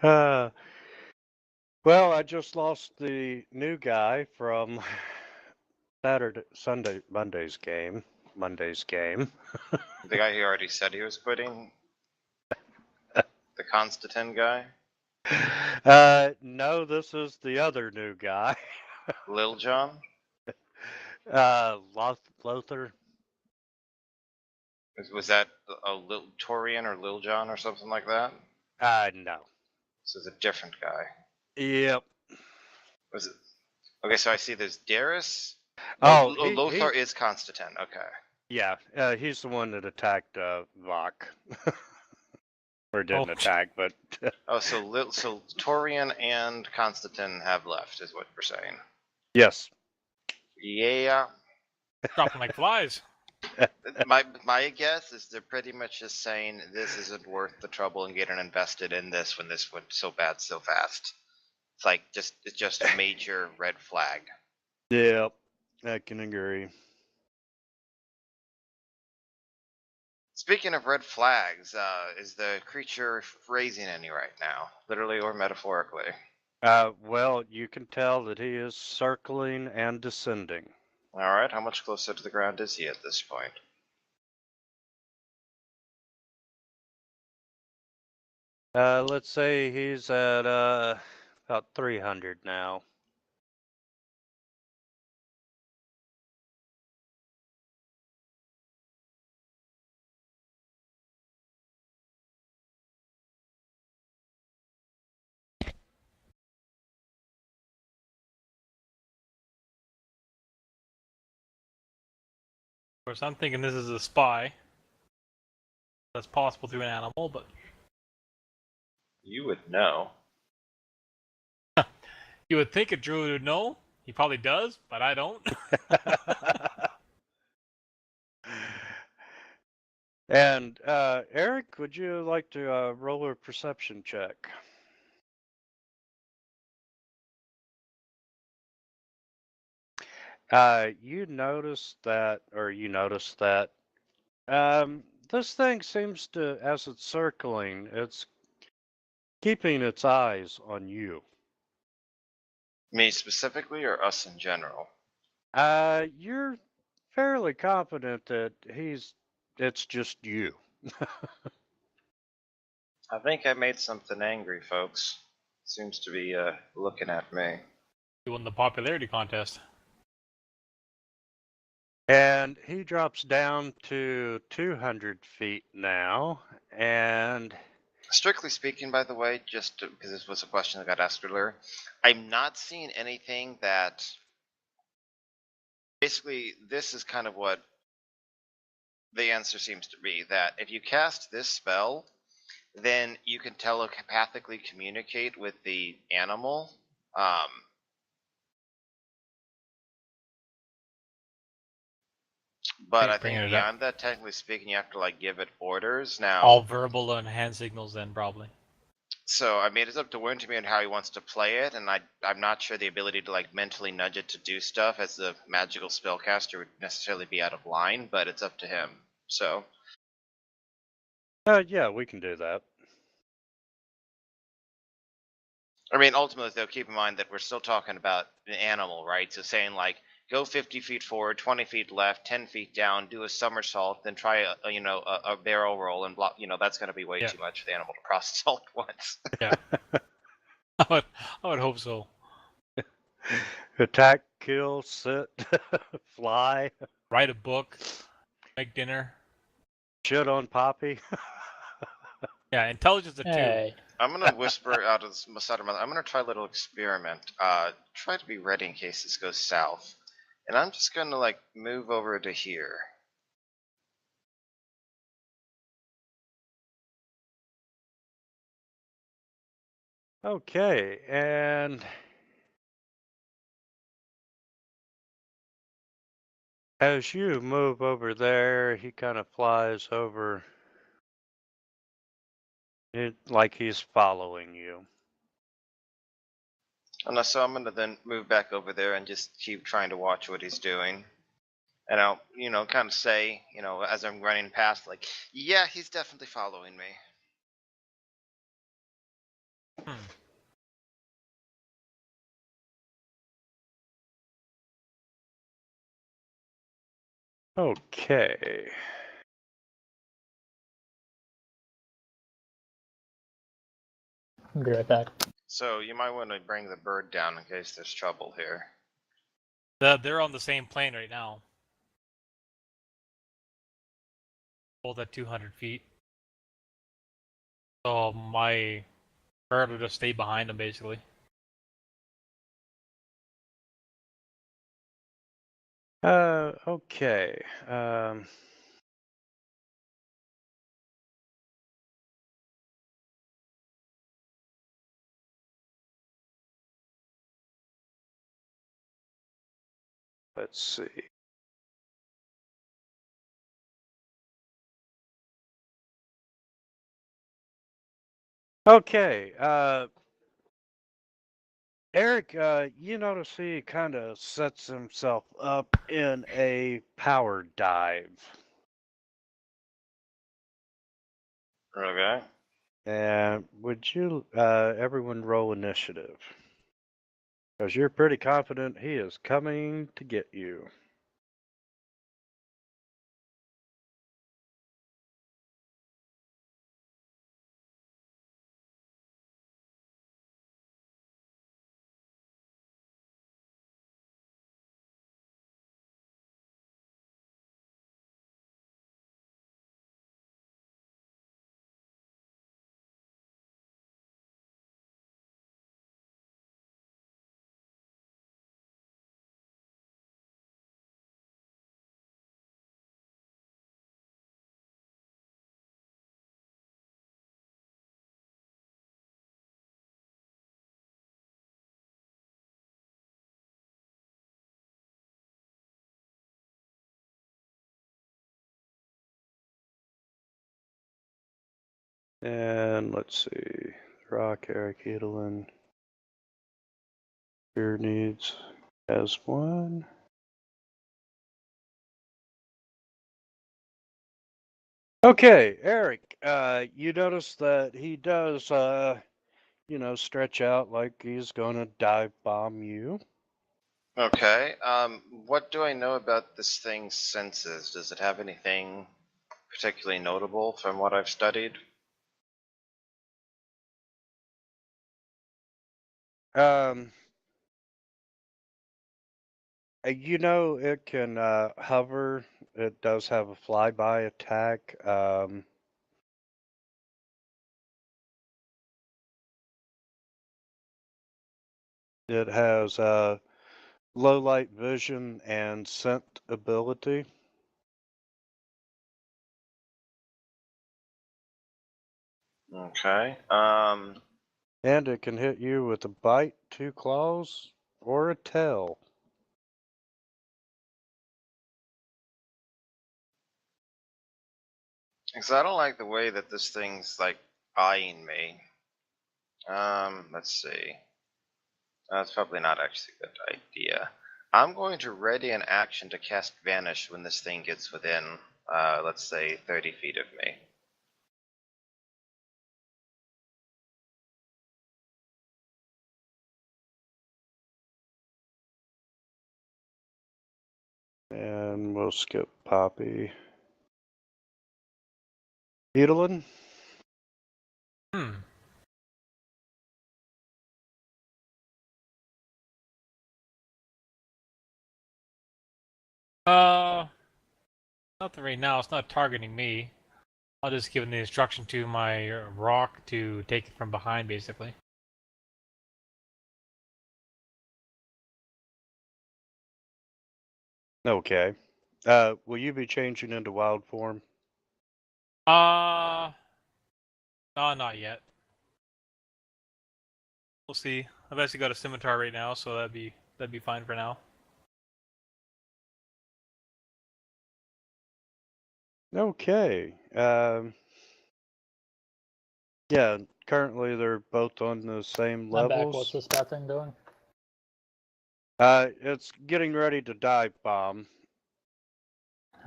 Uh, well, I just lost the new guy from Monday's game. The guy who already said he was quitting? The Constantine guy? No, this is the other new guy. Lil John? Lothar. Was that a Lil Torian or Lil John or something like that? No. This is a different guy. Yep. Was it? Okay, so I see there's Darius. Oh, Lothar is Constantine. Okay. yeah, he's the one that attacked Vok. Or didn't Oh. attack, but Oh, so Torian and Constantine have left, is what we're saying. yes. Yeah. Dropping like flies. My guess is they're pretty much just saying this isn't worth the trouble and getting invested in this when this went so bad so fast. It's like it's just a major red flag. Yep, I can agree. Speaking of red flags, is the creature raising any right now, literally or metaphorically? Well, you can tell that he is circling and descending. All right, how much closer to the ground is he at this point? Let's say he's at about 300 now. Of course, I'm thinking this is a spy. That's possible through an animal, but You would know. you would think a druid would know. He probably does, but I don't. And Eric, would you like to roll a perception check? You notice that this thing seems to, as it's circling, it's keeping its eyes on you. Me specifically or us in general? You're fairly confident that it's just you. I think I made something angry, folks. Seems to be looking at me. He won the popularity contest. And he drops down to 200 feet now, and Strictly speaking, by the way, just because this was a question that got asked earlier, I'm not seeing anything that. Basically, this is kind of what the answer seems to be, that if you cast this spell, then you can telepathically communicate with the animal. But I Bringing think it up. beyond that, technically speaking, you have to like give it orders now. All verbal and hand signals, then probably. So I mean, it's up to Wintermute and how he wants to play it, and I'm not sure the ability to like mentally nudge it to do stuff as the magical spellcaster would necessarily be out of line, but it's up to him. So yeah, we can do that. I mean, ultimately, though, keep in mind that we're still talking about an animal, right? So saying like, go 50 feet forward, 20 feet left, 10 feet down, do a somersault, then try a barrel roll and block. That's going to be way too much for the animal to process all at once. Yeah. I would hope so. Attack, kill, sit, fly, Write a book, make dinner. shit on Poppy. Yeah, intelligence a 2. Hey, I'm gonna whisper out of the side of my. I'm gonna try a little experiment. Try to be ready in case this goes south, and I'm just gonna like move over to here. Okay, and as you move over there, he kind of flies over it like he's following you. And so I'm gonna then move back over there and just keep trying to watch what he's doing. And I'll, kind of say, as I'm running past, like, yeah, he's definitely following me. Okay. I'll be right back. So you might want to bring the bird down in case there's trouble here. They're on the same plane right now. Both at 200 feet. So my bird will just stay behind them, basically. Okay. Let's see. Okay. Eric, you notice he kind of sets himself up in a power dive. Okay. And would you, everyone roll initiative? Because you're pretty confident he is coming to get you. And let's see. Rock, Eric, Edelin. Your needs as one. Okay, Eric, you notice that he does, stretch out like he's gonna dive bomb you. Okay. What do I know about this thing's senses? Does it have anything particularly notable from what I've studied? Um, it can hover. It does have a flyby attack. It has low light vision and scent ability. Okay. And it can hit you with a bite, 2 claws, or a tail. Because I don't like the way that this thing's like eyeing me. Let's see. That's probably not actually a good idea. I'm going to ready an action to cast Vanish when this thing gets within, let's say, 30 feet of me. And we'll skip Poppy. Edelin? Hmm. Nothing right now. It's not targeting me. I'll just give the instruction to my rock to take it from behind, basically. Okay. Will you be changing into wild form? No, not yet. We'll see. I've actually got a scimitar right now, so that'd be fine for now. Okay. Yeah, currently they're both on the same I'm back. What's levels. this bat thing doing? It's getting ready to dive bomb.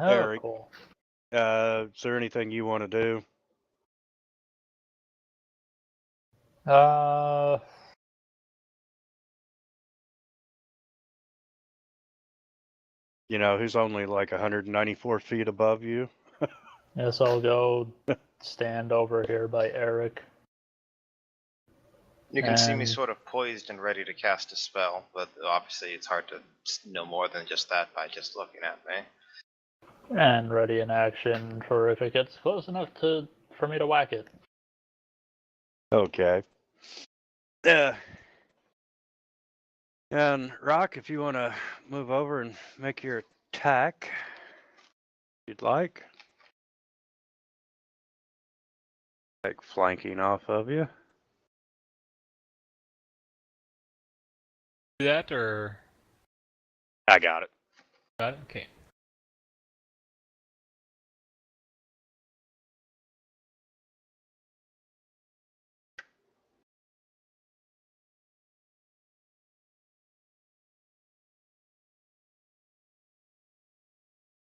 Oh, Eric. cool. Is there anything you want to do? Who's only like 194 feet above you? Yes, I'll go stand over here by Eric. You can see me And- sort of poised and ready to cast a spell, but obviously it's hard to know more than just that by just looking at me. And ready in action for if it gets close enough for me to whack it. Okay. And Rock, if you want to move over and make your attack, if you'd like. Like flanking off of you. Do that or I got it. got it? Okay.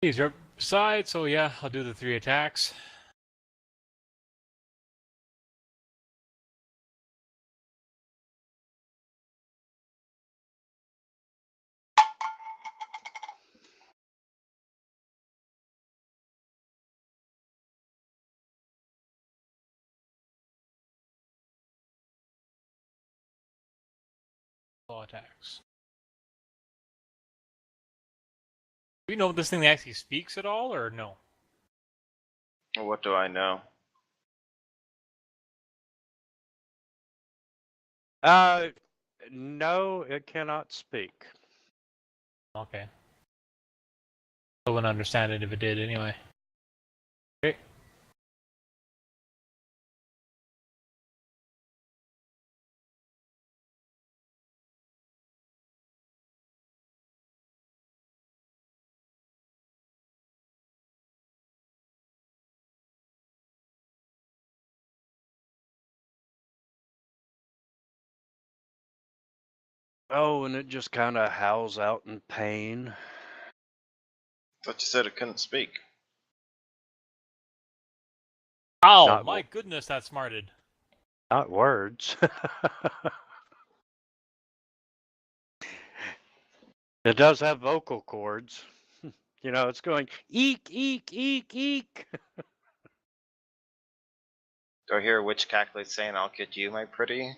These are side, so yeah, I'll do the 3 attacks. All attacks. Do we know if this thing actually speaks at all, or no? What do I know? No, it cannot speak. Okay. I wouldn't understand it if it did anyway. Okay. Oh, and it just kind of howls out in pain. Thought you said it couldn't speak. Ow! Not My goodness, that smarted. Not words. It does have vocal cords. You know, it's going eek, eek, eek, eek. Do I hear a witch cackling saying, "I'll get you, my pretty"?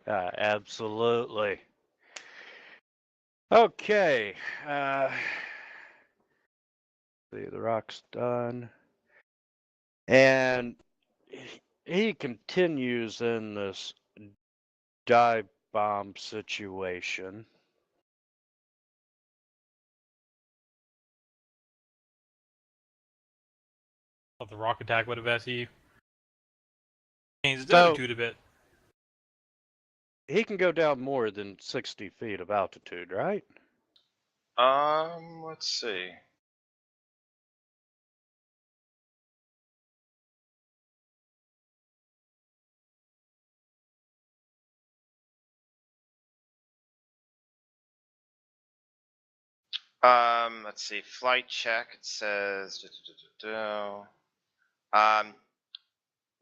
Absolutely. Okay. See, the rock's done. And he continues in this dive bomb situation. Thought the rock attack would have actually changed its So- attitude a bit. He can go down more than 60 feet of altitude, right? Let's see. Let's see. Flight check. It says.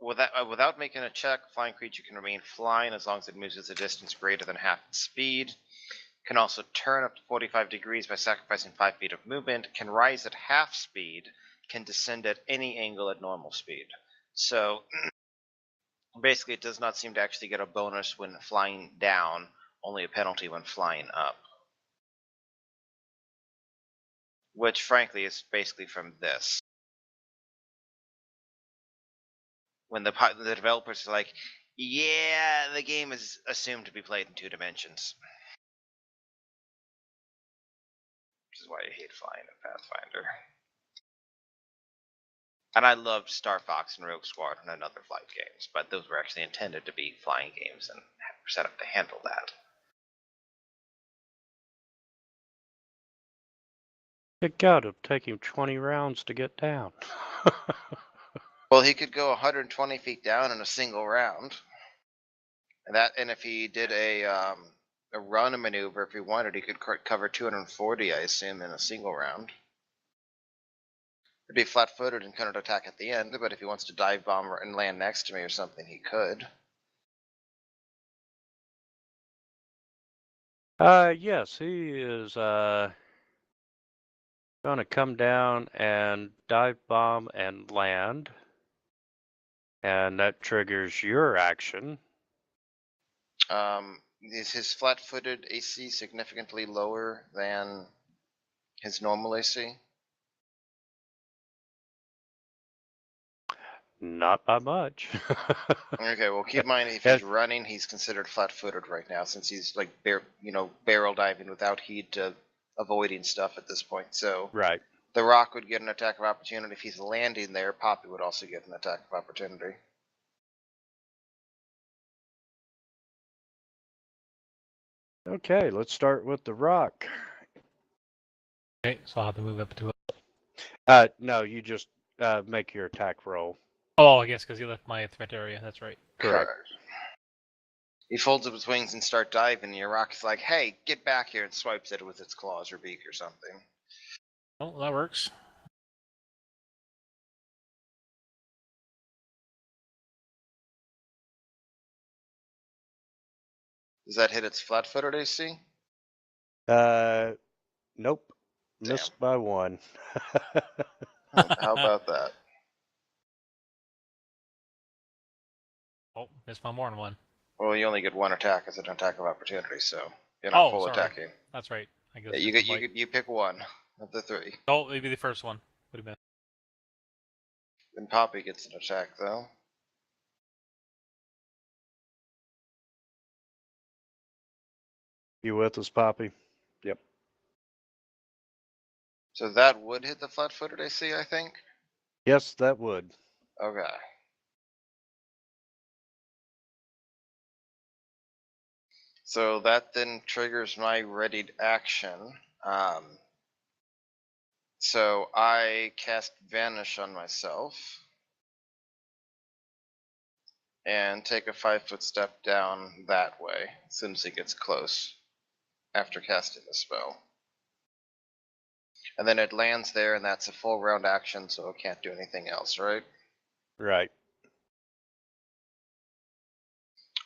Without making a check, flying creature can remain flying as long as it moves at a distance greater than half its speed. Can also turn up to 45 degrees by sacrificing 5 feet of movement. Can rise at half speed. Can descend at any angle at normal speed. So basically, it does not seem to actually get a bonus when flying down, only a penalty when flying up. Which, frankly, is basically from this. When the developers are like, yeah, the game is assumed to be played in 2 dimensions. Which is why I hate flying in Pathfinder. And I loved Star Fox and Rogue Squadron and other flight games, but those were actually intended to be flying games and were set up to handle that. Good God, it'll take him 20 rounds to get down. Well, he could go 120 feet down in a single round. And if he did a run maneuver, if he wanted, he could cover 240, I assume, in a single round. It'd be flat-footed and couldn't attack at the end, but if he wants to dive bomb and land next to me or something, he could. Yes, he is gonna come down and dive bomb and land. And that triggers your action. Is his flat-footed AC significantly lower than his normal AC? Not by much. Okay, well, keep in mind if And- he's running, he's considered flat-footed right now since he's like barrel diving without heat to avoiding stuff at this point. So right. the Rock would get an attack of opportunity. If he's landing there, Poppy would also get an attack of opportunity. Okay, let's start with the rock. Okay, so I'll have to move up to it. No, you just make your attack roll. Oh, I guess because you left my threat area. That's right. Correct. He folds up his wings and start diving, and your Rock is like, "Hey, get back here!" and swipes at it with its claws or beak or something. Oh, that works. Does that hit its flat-footed AC? Nope. Damn. Missed by 1. How about that? Oh, missed my more than one. Well, you only get one attack as an attack of opportunity, so you're not full sorry. attacking. That's right. I guess Yeah, you pick one of the 3. Oh, maybe the first one would have been. Then Poppy gets an attack though. You with us, Poppy? Yep. So that would hit the flat-footed AC, I think. Yes, that would. Okay. So that then triggers my readied action. So I cast Vanish on myself and take a 5-foot step down that way as soon as it gets close after casting the spell. And then it lands there, and that's a full round action, so it can't do anything else, right? Right.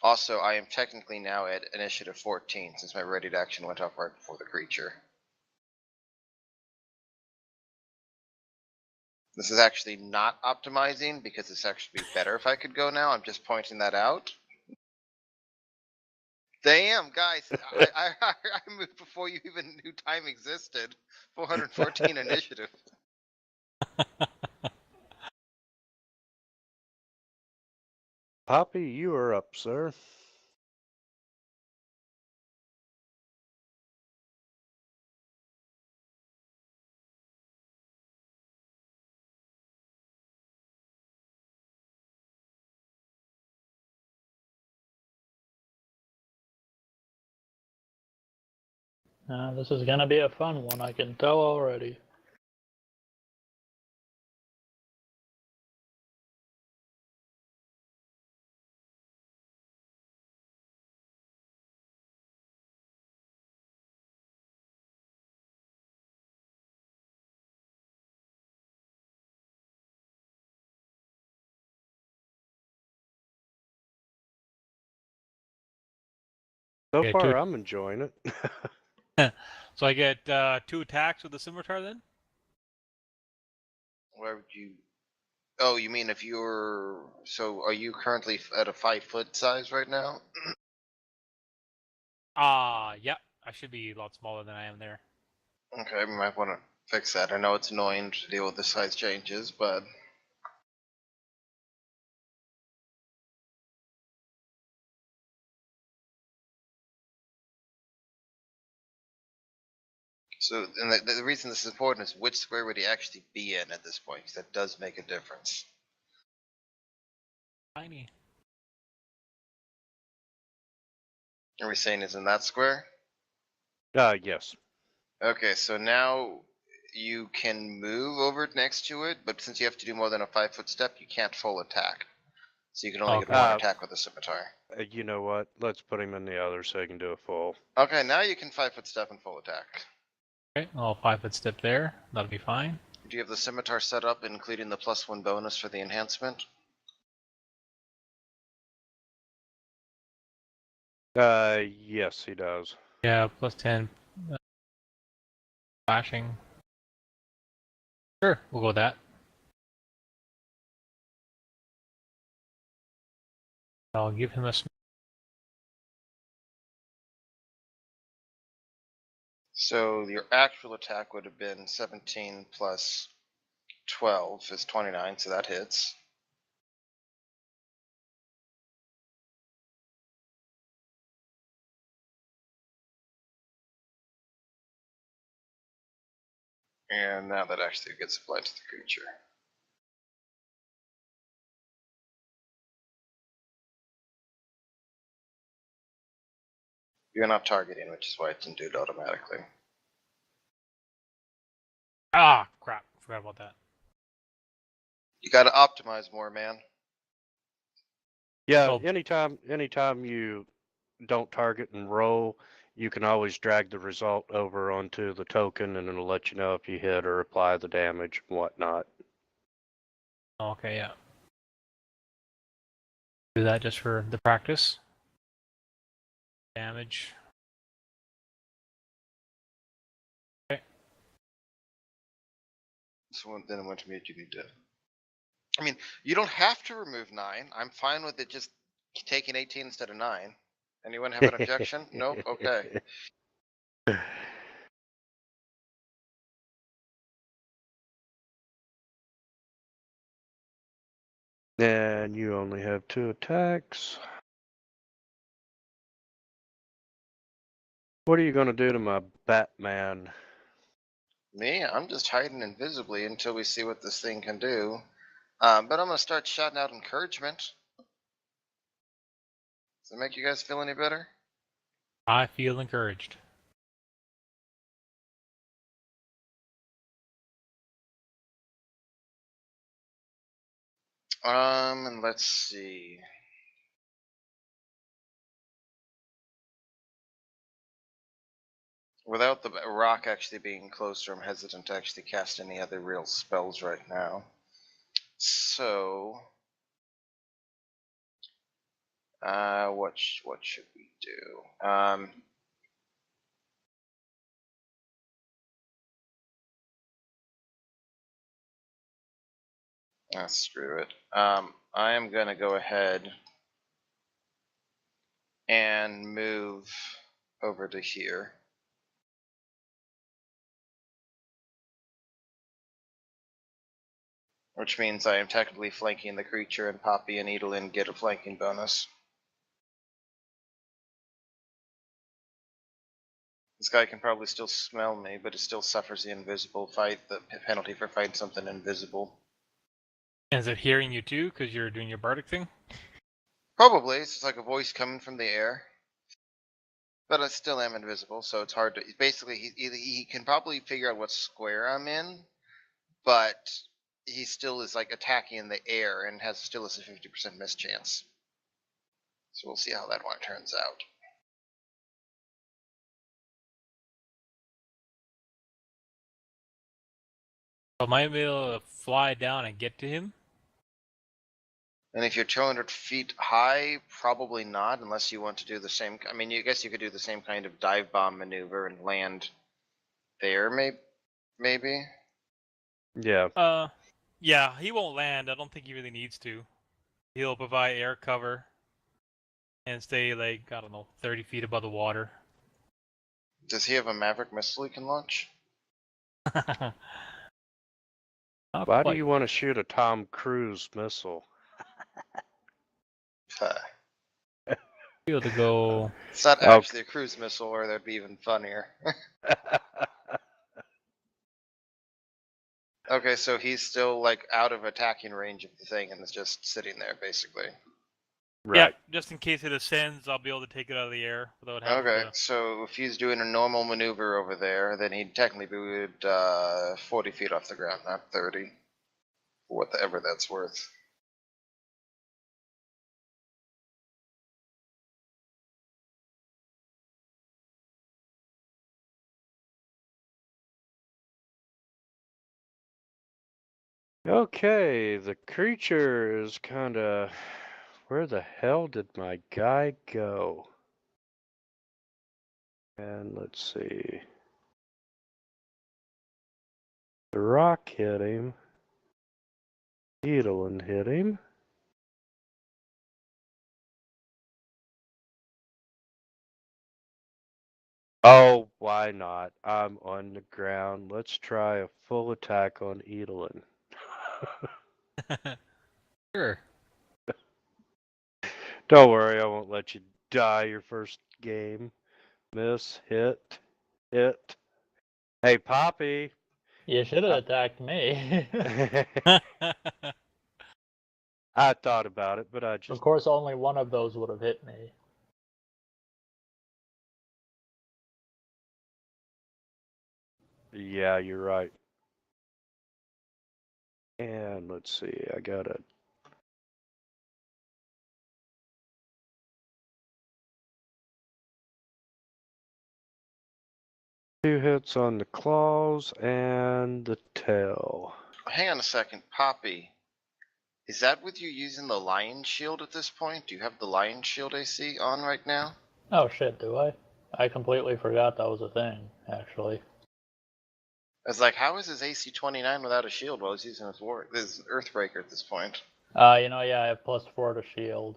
Also, I am technically now at initiative 14 since my readied action went off right before the creature. This is actually not optimizing because it's actually better if I could go now. I'm just pointing that out. Damn, guys, I moved before you even knew time existed. 414 initiative. Poppy, you are up, sir. This is gonna be a fun one, I can tell already. So Yeah, far, two- I'm enjoying it. So I get 2 attacks with the scimitar then? Where would you? Oh, you mean if you're? So, are you currently at a 5-foot size right now? Yeah. I should be a lot smaller than I am there. Okay, we might want to fix that. I know it's annoying to deal with the size changes, but so and the reason this is important is which square would he actually be in at this point? Because that does make a difference. Tiny. Are we saying is in that square? Yes. Okay, so now you can move over next to it, but since you have to do more than a 5-foot step, you can't full attack. So you can only get Okay. one attack with a scimitar. You know what? Let's put him in the other so he can do a full. Okay, now you can 5-foot step and full attack. Okay, I'll 5-foot step there. That'll be fine. Do you have the scimitar set up, including the +1 bonus for the enhancement? Yes, he does. Yeah, plus 10 flashing. Sure, we'll go with that. I'll give him a So your actual attack would have been 17 plus 12 is 29, so that hits. And now that actually gets applied to the creature. You're not targeting, which is why it didn't do it automatically. Ah, crap. Forgot about that. You gotta optimize more, man. Yeah, Oh. anytime you don't target and roll, you can always drag the result over onto the token, and it'll let you know if you hit or apply the damage and whatnot. Okay, yeah. Do that just for the practice. Damage. So then what to mute you need to. I mean, you don't have to remove 9. I'm fine with it just taking 18 instead of 9. Anyone have an objection? Nope. Okay. And you only have 2 attacks. What are you going to do to my Batman? Me, I'm just hiding invisibly until we see what this thing can do. But I'm gonna start shouting out encouragement. Does it make you guys feel any better? I feel encouraged. And let's see. Without the rock actually being closer, I'm hesitant to actually cast any other real spells right now. So, what should we do? Screw it. I am gonna go ahead and move over to here. Which means I am technically flanking the creature, and Poppy and Edelin get a flanking bonus. This guy can probably still smell me, but it still suffers the invisible fight, the penalty for fighting something invisible. And is it hearing you too, because you're doing your bardic thing? Probably, it's just like a voice coming from the air. But I still am invisible, so it's hard to. Basically, he can probably figure out what square I'm in, but he still is like attacking in the air and has still a 50% miss chance. So we'll see how that one turns out. So am I able to fly down and get to him? And if you're 200 feet high, probably not, unless you want to do the same. I mean, I guess you could do the same kind of dive bomb maneuver and land there, maybe. Yeah. Yeah, he won't land. I don't think he really needs to. He'll provide air cover and stay, like, I don't know, 30 feet above the water. Does he have a Maverick missile he can launch? Why do you want to shoot a Tom Cruise missile? Be able to go. It's not actually a cruise missile, or that'd be even funnier. Okay, so he's still like out of attacking range of the thing and is just sitting there, basically. Right. Yeah, just in case it ascends, I'll be able to take it out of the air without having Okay, to. so if he's doing a normal maneuver over there, then he'd technically be 40 feet off the ground, not 30. Whatever that's worth. Okay, the creature is kind of... Where the hell did my guy go? And let's see. The rock hit him. Edelin hit him. Oh, why not? I'm on the ground. Let's try a full attack on Edelin. Sure. Don't worry, I won't let you die your first game. Miss, hit, hit. Hey, Poppy, You should have attacked me. I thought about it, but I Of just course, only one of those would have hit me. yeah, you're right. And let's see, I got a two hits on the claws and the tail. Hang on a second, Poppy. Is that with you using the Lion Shield at this point? Do you have the Lion Shield AC on right now? Oh shit, do I? I completely forgot that was a thing, actually. I was like, how is his AC 29 without a shield while he's using his Earthbreaker at this point? Yeah, I have +4 to shield.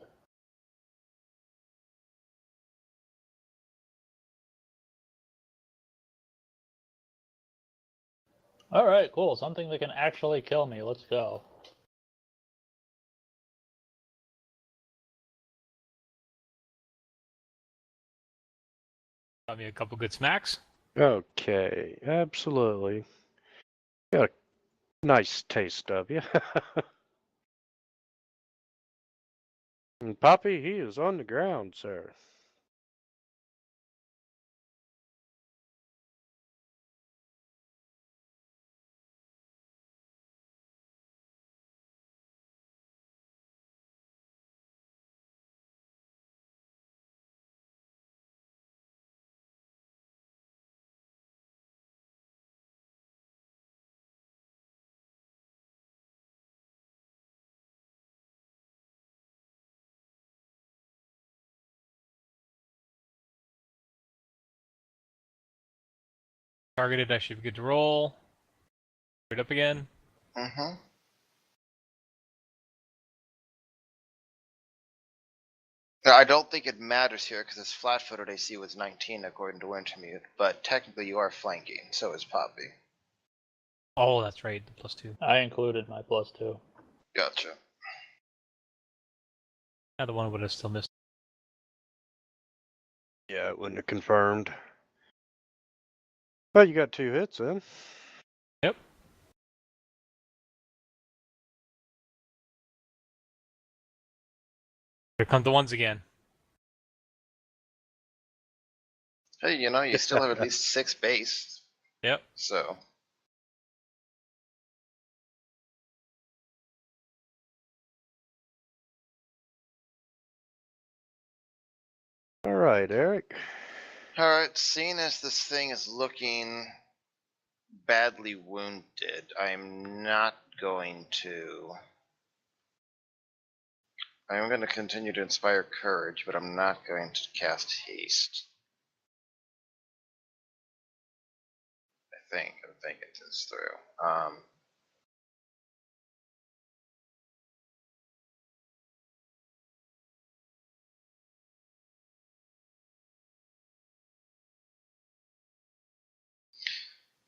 Alright, cool. Something that can actually kill me. Let's go. Got me a couple good smacks. Okay, absolutely. Got a nice taste of you. And Poppy, he is on the ground, sir. Targeted, I should be good to roll. Right up again. Mm-hmm. I don't think it matters here because his flat-footed AC was 19 according to Wintermute, but technically you are flanking, so is Poppy. Oh, that's right, the +2. I included my +2. Gotcha. Another one would have still missed. Yeah, it wouldn't have confirmed. But you got two hits then. Yep. Here come the ones again. Hey, you still have at least 6 base, Yep. so... All right, Eric. Alright, seeing as this thing is looking badly wounded, I'm not going to... I'm going to continue to inspire courage, but I'm not going to cast haste. I'm thinking this through.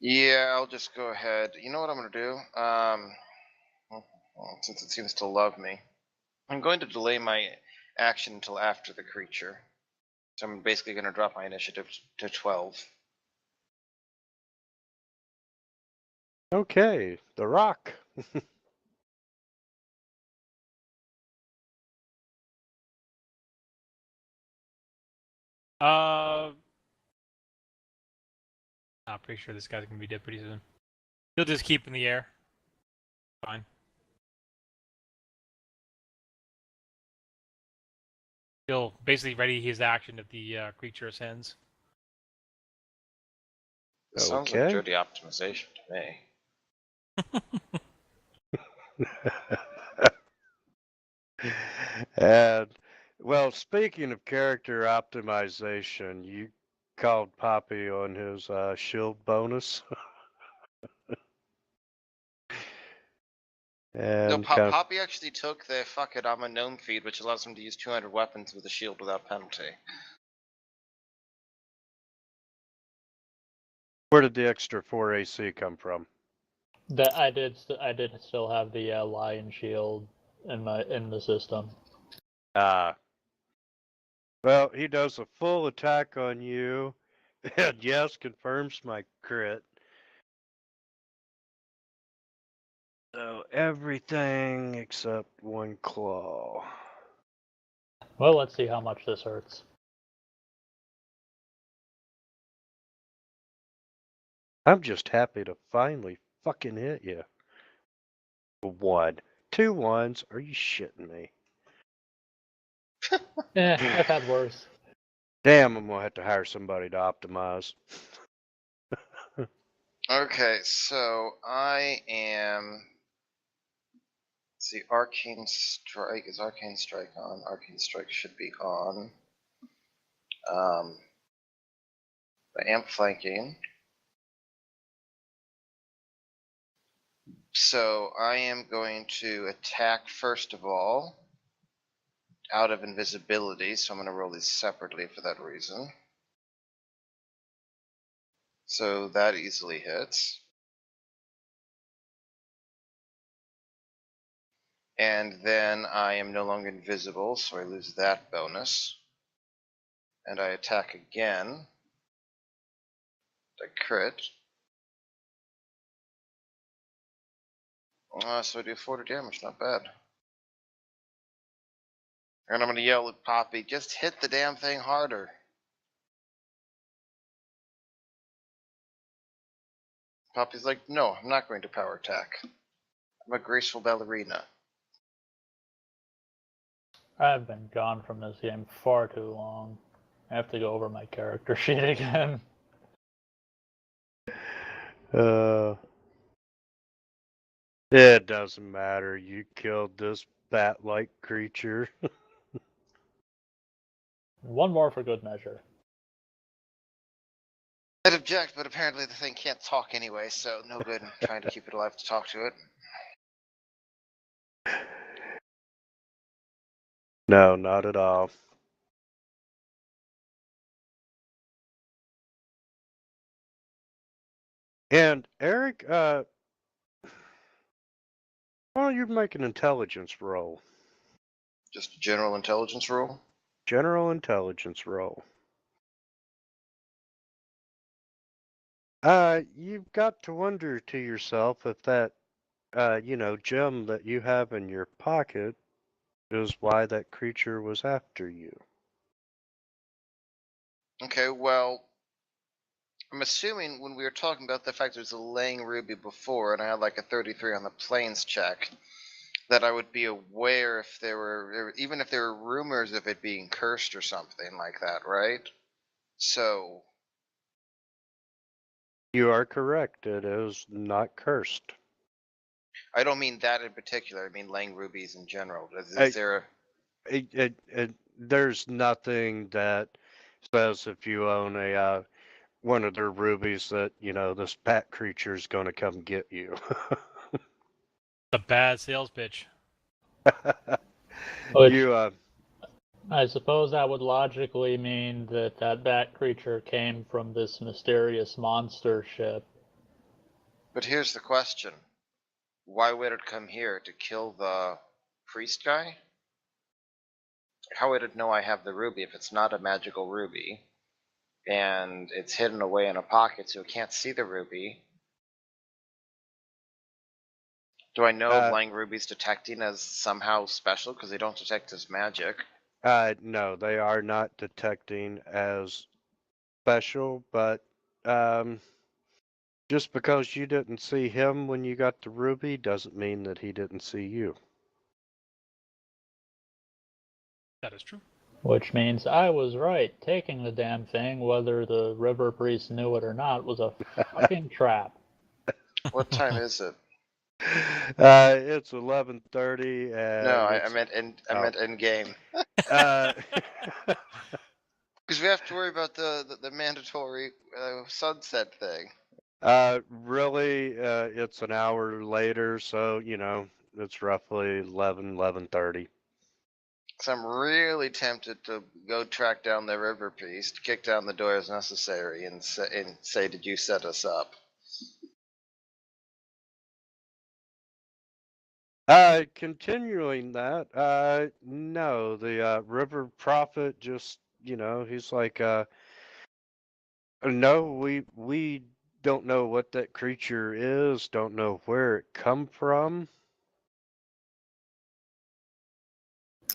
Yeah, I'll just go ahead. You know what I'm going to do? Since it seems to love me, I'm going to delay my action until after the creature. So I'm basically going to drop my initiative to 12. Okay, the rock. I'm pretty sure this guy's gonna be dead pretty soon. He'll just keep in the air. Fine. He'll basically ready his action if the creature ascends. Sounds like Okay. dirty optimization to me. And well, speaking of character optimization, you called Poppy on his shield bonus. No, And kind of, Poppy actually took the fuck it, I'm a gnome feed, which allows him to use 200 weapons with a shield without penalty. where did the extra 4 AC come from? That I did still have the Lion Shield in the system. Well, he does a full attack on you, and yes, confirms my crit. So everything except one claw. Well, let's see how much this hurts. I'm just happy to finally fucking hit you. 1. 2 ones? Are you shitting me? I've had worse. Damn, I'm gonna have to hire somebody to optimize. Okay, so I am. Let's see, Arcane Strike. Is Arcane Strike on? Arcane Strike should be on. I am flanking. So I am going to attack first of all out of invisibility, so I'm going to roll these separately for that reason. So that easily hits. And then I am no longer invisible, so I lose that bonus. And I attack again. I crit. So I do 40 damage, not bad. And I'm going to yell at Poppy, just hit the damn thing harder. Poppy's like, no, I'm not going to power attack. I'm a graceful ballerina. I've been gone from this game far too long. I have to go over my character sheet again. It doesn't matter. You killed this bat-like creature. One more for good measure. I'd object, but apparently the thing can't talk anyway, so no good in trying to keep it alive to talk to it. No, not at all. And Eric, why don't you make an intelligence roll? Just a general intelligence roll? General intelligence roll. You've got to wonder to yourself if that, gem that you have in your pocket is why that creature was after you. Okay, well, I'm assuming when we were talking about the fact there's a laying ruby before, and I had like a 33 on the planes check, that I would be aware if there were, even if there were rumors of it being cursed or something like that, right? So, You are correct. It is not cursed. I don't mean that in particular. I mean laying rubies in general. Is I- there There's nothing that says if you own a one of their rubies that this bat creature is going to come get you. A bad sales pitch. Which, You I suppose that would logically mean that that bat creature came from this mysterious monster ship. But here's the question. Why would it come here? To kill the priest guy? How would it know I have the ruby if it's not a magical ruby? And it's hidden away in a pocket so it can't see the ruby? Do I know Lang Ruby's detecting as somehow special because they don't detect as magic? no, they are not detecting as special, but just because you didn't see him when you got the ruby doesn't mean that he didn't see you. That is true. Which means I was right. Taking the damn thing, whether the river priest knew it or not, was a fucking trap. What time is it? It's 11:30, and No, I it's, meant I meant end game. uh, Because we have to worry about the mandatory sunset thing. really, it's an hour later, so it's roughly 11:30. So I'm really tempted to go track down the river priest, kick down the door as necessary, and say, "Did you set us up?" Continuing that, no, the river prophet just, he's like, no, we don't know what that creature is, don't know where it come from.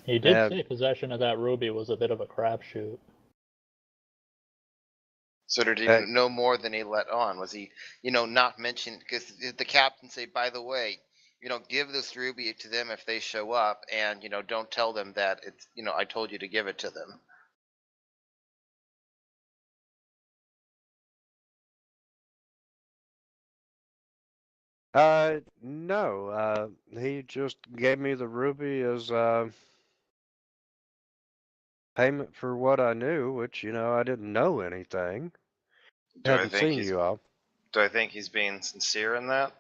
He did And say possession of that ruby was a bit of a crapshoot. So did he uh, know more than he let on? Was he, not mention, because the captain say, by the way, give this ruby to them if they show up, and don't tell them that it's, I told you to give it to them. no, he just gave me the ruby as payment for what I knew, which, I didn't know anything. Do I Hadn't think seen he's you all. Do I think he's being sincere in that?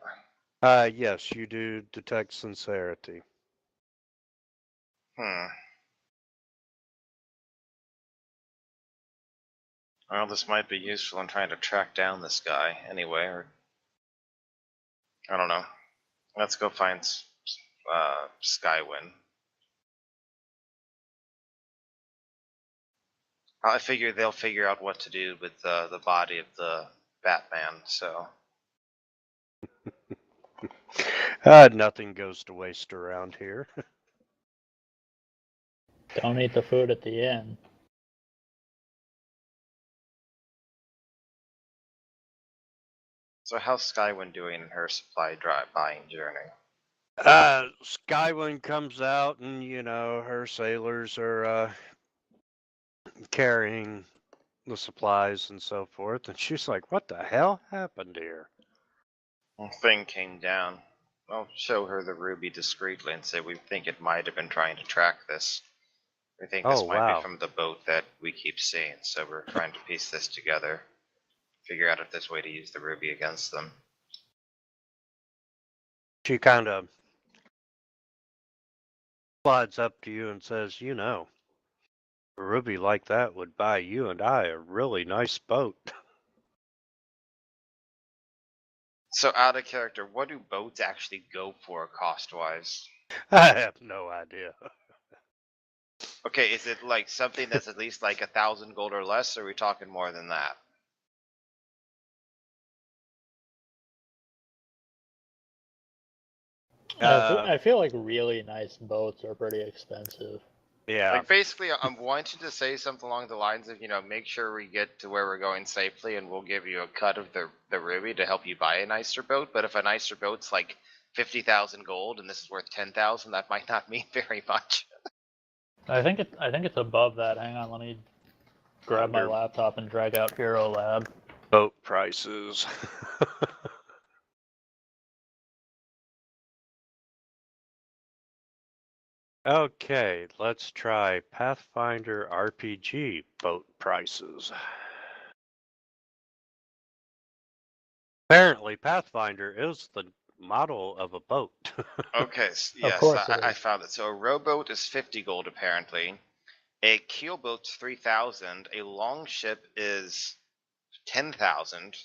Yes, you do detect sincerity. Hmm. Well, this might be useful in trying to track down this guy anyway, or I don't know. Let's go find Skywin. I figure they'll figure out what to do with the body of the Batman, so. Nothing goes to waste around here. Don't eat the food at the inn. So how's Skywin doing in her supply buying journey? Skywin comes out, and her sailors are carrying the supplies and so forth, and she's like, "What the hell happened here?" Thing came down. I'll show her the ruby discreetly and say we think it might have been trying to track this. We think Oh this might be wow. from the boat that we keep seeing, so we're trying to piece this together. Figure out if there's a way to use the ruby against them. She kind of slides up to you and says, a ruby like that would buy you and I a really nice boat." So out of character, what do boats actually go for cost-wise? I have no idea. Okay, is it like something that's at least like 1,000 gold or less, or are we talking more than that? I feel like really nice boats are pretty expensive. Yeah. Like basically, I'm wanting to say something along the lines of, make sure we get to where we're going safely, and we'll give you a cut of the ruby to help you buy a nicer boat. But if a nicer boat's like 50,000 gold and this is worth 10,000, that might not mean very much. I think it's above that. Hang on, let me grab my Under laptop and drag out Hero Lab. boat prices. Okay, let's try Pathfinder RPG boat prices. Apparently, Pathfinder is the model of a boat. Okay, Of yes, course it I is. found it. So a rowboat is 50 gold apparently. A keelboat's 3,000. A longship is 10,000.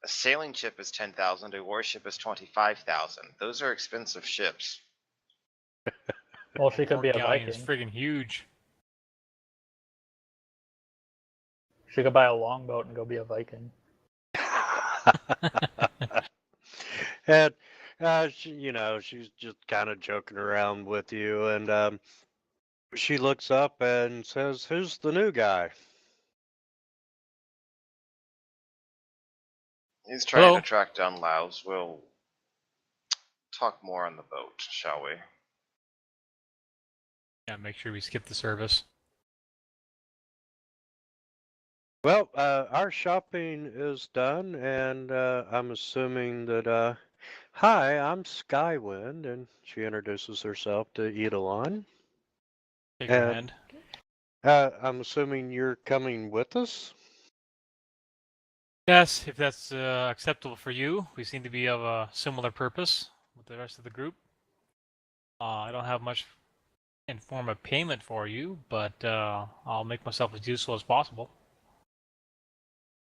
A sailing ship is 10,000. A warship is 25,000. Those are expensive ships. Well, she could be a Galleon's Viking. friggin' huge. She could buy a longboat and go be a Viking. And she's just kind of joking around with you, and she looks up and says, "Who's the new guy?" He's trying Hello? to track down Laos. We'll talk more on the boat, shall we? Yeah, make sure we skip the service. Well, our shopping is done, and I'm assuming that. Hi, I'm Skywind, and she introduces herself to Eidolon. Take her And hand. I'm assuming you're coming with us? Yes, if that's acceptable for you. We seem to be of a similar purpose with the rest of the group. I don't have much in form of payment for you, but I'll make myself as useful as possible.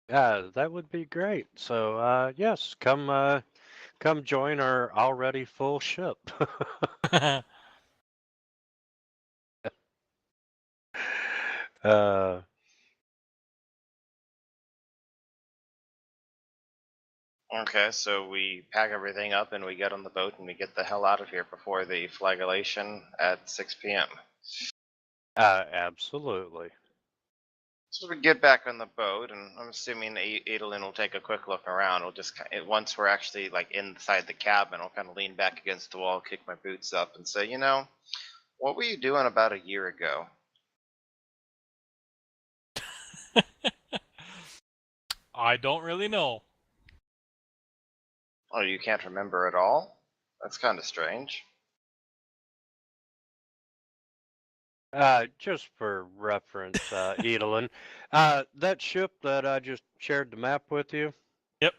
That would be great. So, yes, come join our already full ship. uh, Okay, so we pack everything up and we get on the boat and we get the hell out of here before the flagellation at 6 p.m. Absolutely. So we get back on the boat, and I'm assuming Adolin will take a quick look around. We'll just once we're actually like inside the cabin, I'll kind of lean back against the wall, kick my boots up, and say, what were you doing about a year ago? I don't really know. Oh, you can't remember at all? That's kind of strange. Just for reference, Edelin, that ship that I just shared the map with you. Yep.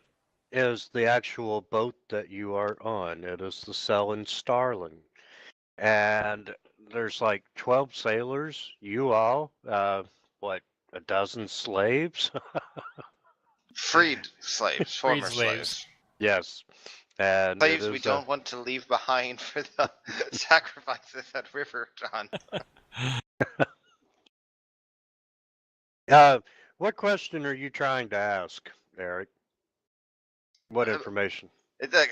Is the actual boat that you are on. It is the Selin Starling. And there's like 12 sailors, you all, what, a dozen slaves? Freed slaves, Freed former slaves. slaves. Yes. And it Slaves we is don't want to leave behind for the sacrifices at River John. what question are you trying to ask, Eric? What information?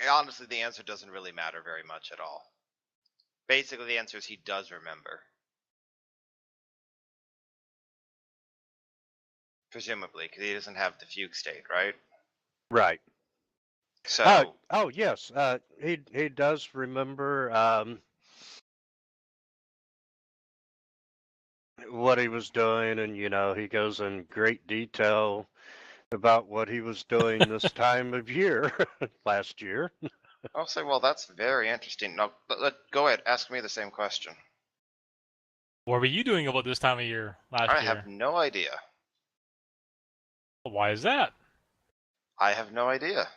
Honestly, the answer doesn't really matter very much at all. Basically, the answer is he does remember. Presumably, because he doesn't have the fugue state, right? Right. So. Oh yes. He does remember what he was doing, and he goes in great detail about what he was doing this time of year last year. I'll say, well, that's very interesting. No, go ahead, ask me the same question. What were you doing about this time of year last year? I have no idea. Why is that? I have no idea.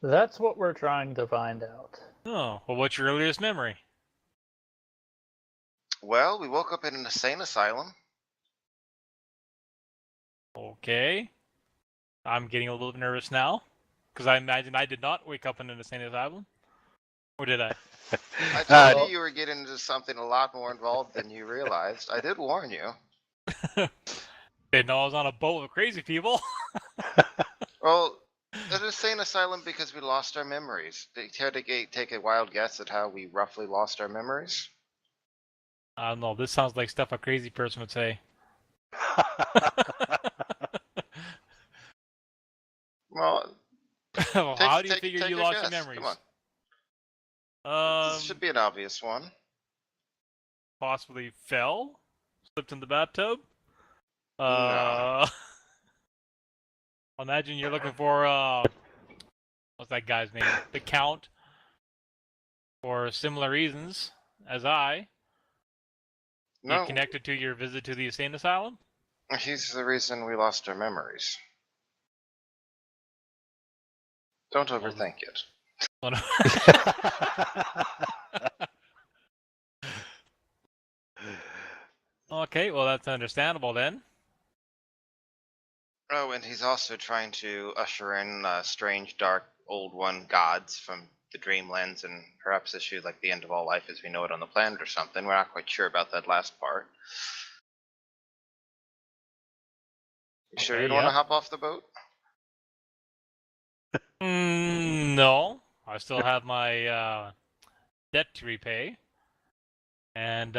That's what we're trying to find out. Oh, well, what's your earliest memory? Well, we woke up in an insane asylum. Okay. I'm getting a little bit nervous now, because I imagine I did not wake up in an insane asylum. Or did I? I told you were getting into something a lot more involved than you realized. I did warn you. Didn't know I was on a boat with crazy people. Well, an insane asylum because we lost our memories. Care to take a wild guess at how we roughly lost our memories? I don't know. This sounds like stuff a crazy person would say. Well, how do you figure you lost your guess. memories? Come on. This should be an obvious one. Possibly fell, slipped in the bathtub. No. Imagine you're looking for what's that guy's name? The Count. For similar reasons as I. No. You connected to your visit to the insane asylum? He's the reason we lost our memories. Don't overthink it. Okay, well that's understandable then. Oh, and he's also trying to usher in strange, dark, old one gods from the Dreamlands and perhaps issue like the end of all life as we know it on the planet or something. We're not quite sure about that last part. You sure you don't want to hop off the boat? No. I still have my debt to repay. And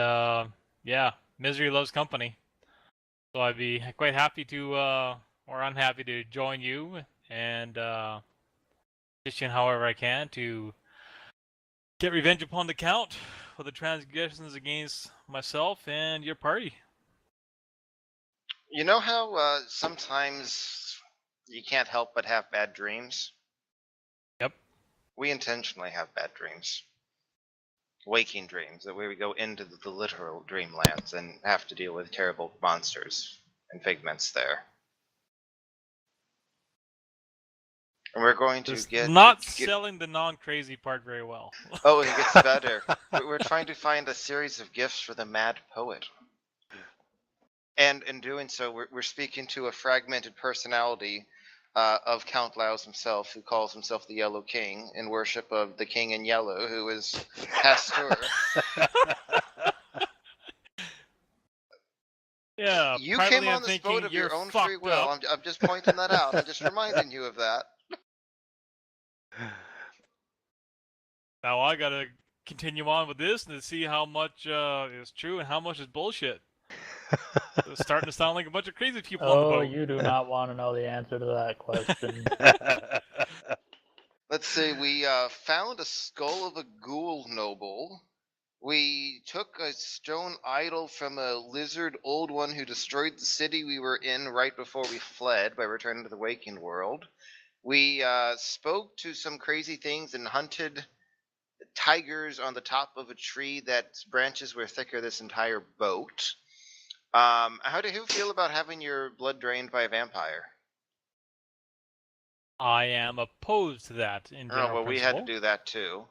yeah, misery loves company. So I'd be quite happy to, or unhappy to join you and petition however I can to get revenge upon the Count for the transgressions against myself and your party. You know how sometimes you can't help but have bad dreams? Yep. We intentionally have bad dreams. Waking dreams, where we go into the literal dreamlands and have to deal with terrible monsters and figments there. And we're going to selling the non-crazy part very well. Oh, it gets better. We're trying to find a series of gifts for the mad poet. And in doing so, we're speaking to a fragmented personality of Count Laos himself, who calls himself the Yellow King, in worship of the King in Yellow, who is Pasteur. Yeah, You came privately I'm on this thinking boat of you're your own free fucked will. up. I'm just pointing that out. I'm just reminding you of that. Now I gotta continue on with this and to see how much is true and how much is bullshit. It's starting to sound like a bunch of crazy people on the Oh, boat. you do not want to know the answer to that question. Let's see. We found a skull of a ghoul noble. We took a stone idol from a lizard old one who destroyed the city we were in right before we fled by returning to the waking world. We spoke to some crazy things and hunted tigers on the top of a tree that branches were thicker this entire boat. How do you feel about having your blood drained by a vampire? I am opposed to that in Oh, general well, we had to principle. do that too.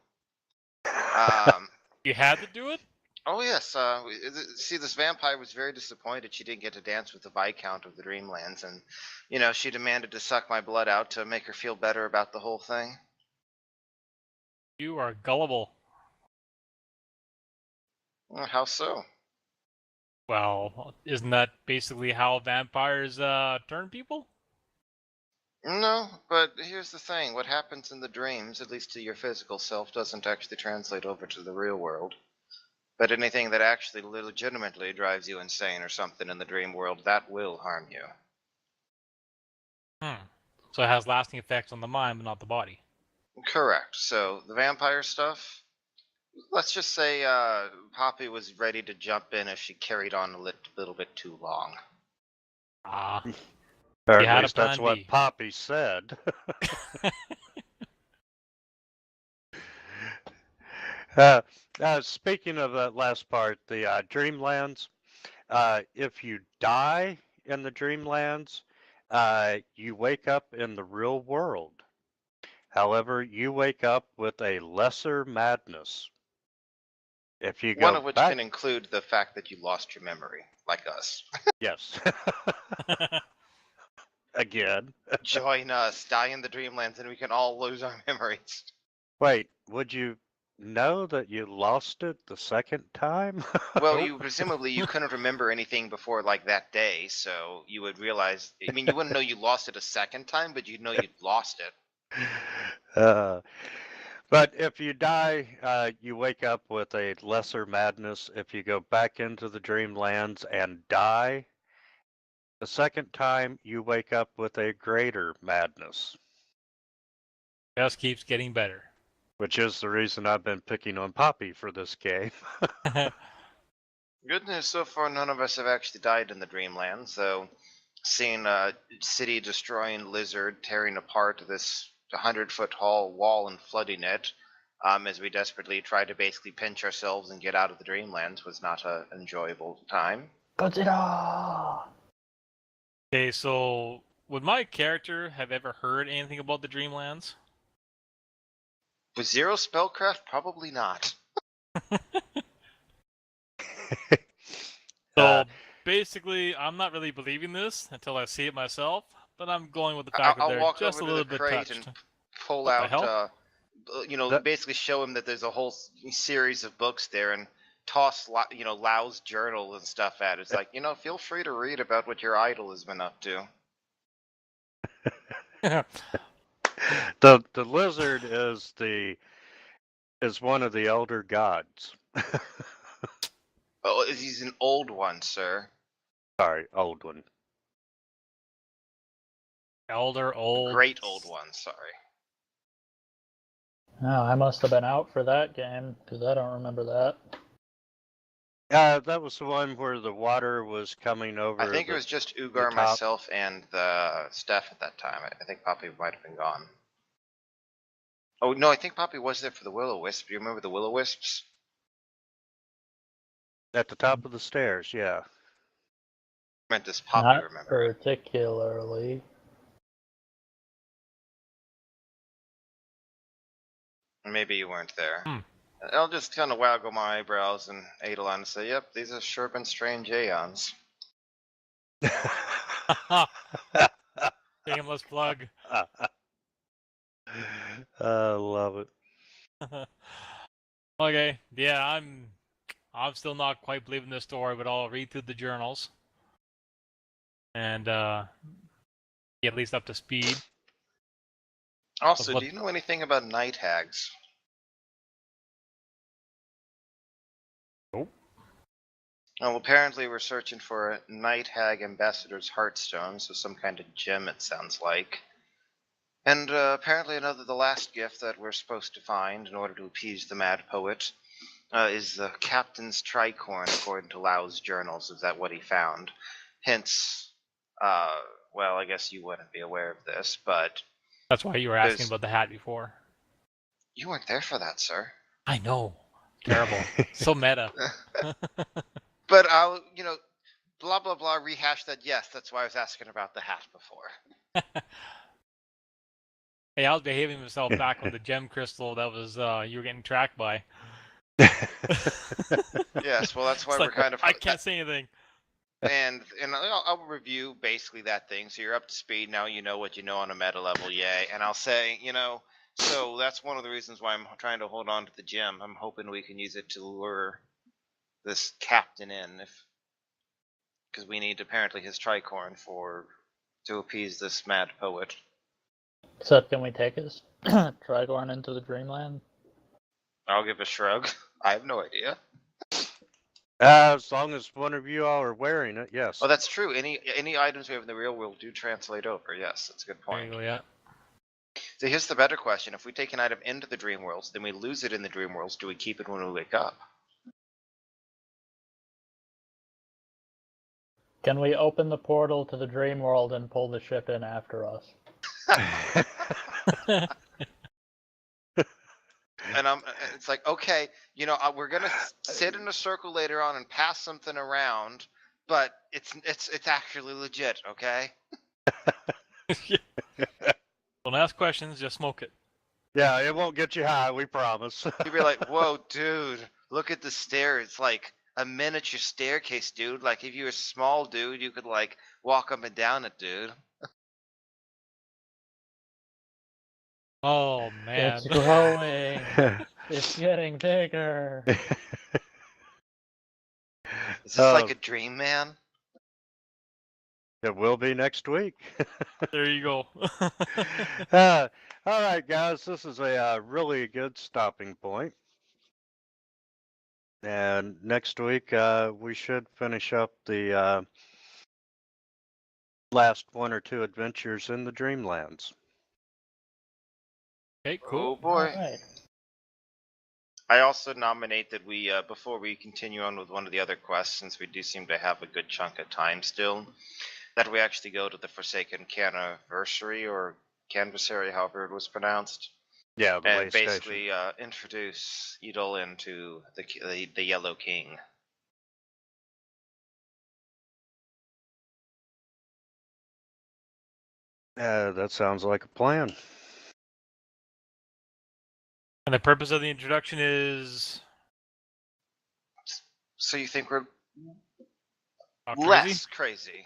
Um, You had to do it? oh yes. See, this vampire was very disappointed she didn't get to dance with the Viscount of the Dreamlands, and she demanded to suck my blood out to make her feel better about the whole thing. You are gullible. How so? Well, isn't that basically how vampires turn people? No, but here's the thing. What happens in the dreams, at least to your physical self, doesn't actually translate over to the real world. But anything that actually legitimately drives you insane or something in the dream world, that will harm you. So it has lasting effects on the mind, but not the body. Correct. So the vampire stuff, let's just say Poppy was ready to jump in if she carried on a little bit too long. Ah, Or You at had a least that's plan what B. Poppy said. uh, Speaking of that last part, the Dreamlands, if you die in the Dreamlands, you wake up in the real world. However, you wake up with a lesser madness. If you One go of which back, can include the fact that you lost your memory, like us. yes, again. Join us, die in the Dreamlands, and we can all lose our memories. Wait, would you know that you lost it the second time? Well, Nope. you presumably you couldn't remember anything before like that day, so you would realize. I mean, you wouldn't know you lost it a second time, but you'd know you'd lost it. uh, but if you die, you wake up with a lesser madness. If you go back into the Dreamlands and die, the second time you wake up with a greater madness, Just keeps getting better. which is the reason I've been picking on Poppy for this game. Good news so far, none of us have actually died in the Dreamlands, though. Seeing a city destroying lizard tearing apart this 100-foot tall wall and flooding it, as we desperately try to basically pinch ourselves and get out of the Dreamlands, was not an enjoyable time. Godzilla! Okay, so would my character have ever heard anything about the Dreamlands? With zero spellcraft, probably not. So basically, I'm not really believing this until I see it myself, but I'm going with the fact that I'll they're walk just over a to the little bit crate touched. and pull What the out, hell? That- basically show him that there's a whole series of books there, and toss, Lau's journal and stuff at it. It's like, feel free to read about what your idol has been up to. the lizard is one of the elder gods. Oh, he's an old one, sir. Sorry, old one. Elder, old. Great old one, sorry. No, I must have been out for that game, because I don't remember that. That was the one where the water was coming over. I think it was just Ugar, top. myself, and the Steph at that time. I think Poppy might have been gone. Oh, no, I think Poppy was there for the Will-O-Wisp. Do you remember the Will-O-Wisps? At the top of the stairs, yeah. I meant, does Poppy Not remember it? particularly. Maybe you weren't there. Hmm. I'll just kind of waggle my eyebrows and Eidolon and say, yep, these have sure been strange Aeons. Shameless plug. I love it. Okay, yeah, I'm still not quite believing this story, but I'll read through the journals. and be at least up to speed. Also, what- do you know anything about night hags? Nope. Well, apparently we're searching for a night hag ambassador's heartstone, so some kind of gem it sounds like. And apparently the last gift that we're supposed to find in order to appease the mad poet is the captain's tricorn, according to Lau's journals. Is that what he found? Hence, well, I guess you wouldn't be aware of this, but That's why you were asking There's- about the hat before. you weren't there for that, sir. I know. Terrible. So meta. But I'll, blah blah blah, rehash that. Yes, that's why I was asking about the hat before. Hey, I was behaving myself back with the gem crystal that was you were getting tracked by. Yes, well, that's why It's we're like, kind of. I can't say anything. And I'll review basically that thing. So you're up to speed now. You know what you know on a meta level, yay. And I'll say, so that's one of the reasons why I'm trying to hold on to the gem. I'm hoping we can use it to lure this captain in, because we need apparently his tricorn to appease this mad poet. So can we take his Trigorn into the Dreamland? I'll give a shrug. I have no idea. As long as one of you all are wearing it, yes. Oh, that's true. Any items we have in the real world do translate over. Yes, that's a good There you point. go, yeah. So here's the better question: if we take an item into the dream worlds, then we lose it in the dream worlds. Do we keep it when we wake up? Can we open the portal to the dream world and pull the ship in after us? And it's like, okay, we're gonna sit in a circle later on and pass something around, but it's actually legit, okay? Don't ask questions, just smoke it. Yeah, it won't get you high, we promise. You'd be like, whoa, dude, look at the stair. It's like a miniature staircase, dude. Like if you were a small dude, you could like walk up and down it, dude. Oh man. It's growing. It's getting bigger. Is this like a dream, man? It will be next week. There you go. All right, guys, this is a really good stopping point. And next week, we should finish up the last one or two adventures in the Dreamlands. Okay, cool. Oh boy. Alright. I also nominate that we, before we continue on with one of the other quests, since we do seem to have a good chunk of time still, that we actually go to the Forsaken Canniversary, or Canvassary, however it was pronounced, Yeah, the way and station. basically introduce Edel into the Yellow King. That sounds like a plan. And the purpose of the introduction is So you think we're not crazy? less crazy?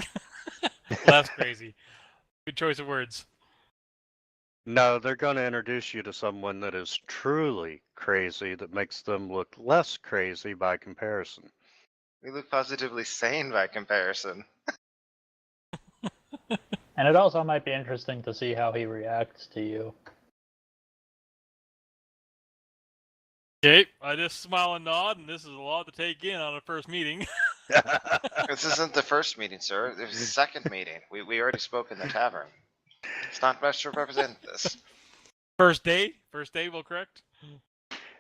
Less crazy. Good choice of words. No, they're going to introduce you to someone that is truly crazy that makes them look less crazy by comparison. We look positively sane by comparison. And it also might be interesting to see how he reacts to you. Okay, I just smile and nod, and this is a lot to take in on a first meeting. This isn't the first meeting, sir. It was the second meeting. We already spoke in the tavern. It's not best to represent this. First day will correct.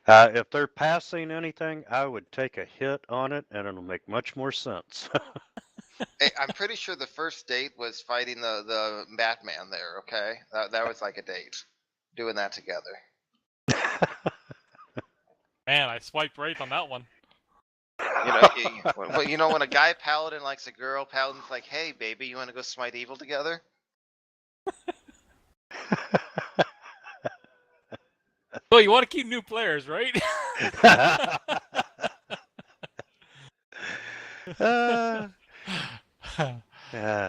If they're passing anything, I would take a hit on it, and it'll make much more sense. Hey, I'm pretty sure the first date was fighting the Batman there, okay? That was like a date. Doing that together. Man, I swiped right on that one. When a guy paladin likes a girl, paladin's like, hey, baby, you want to go smite evil together? Well, you want to keep new players, right? Yeah.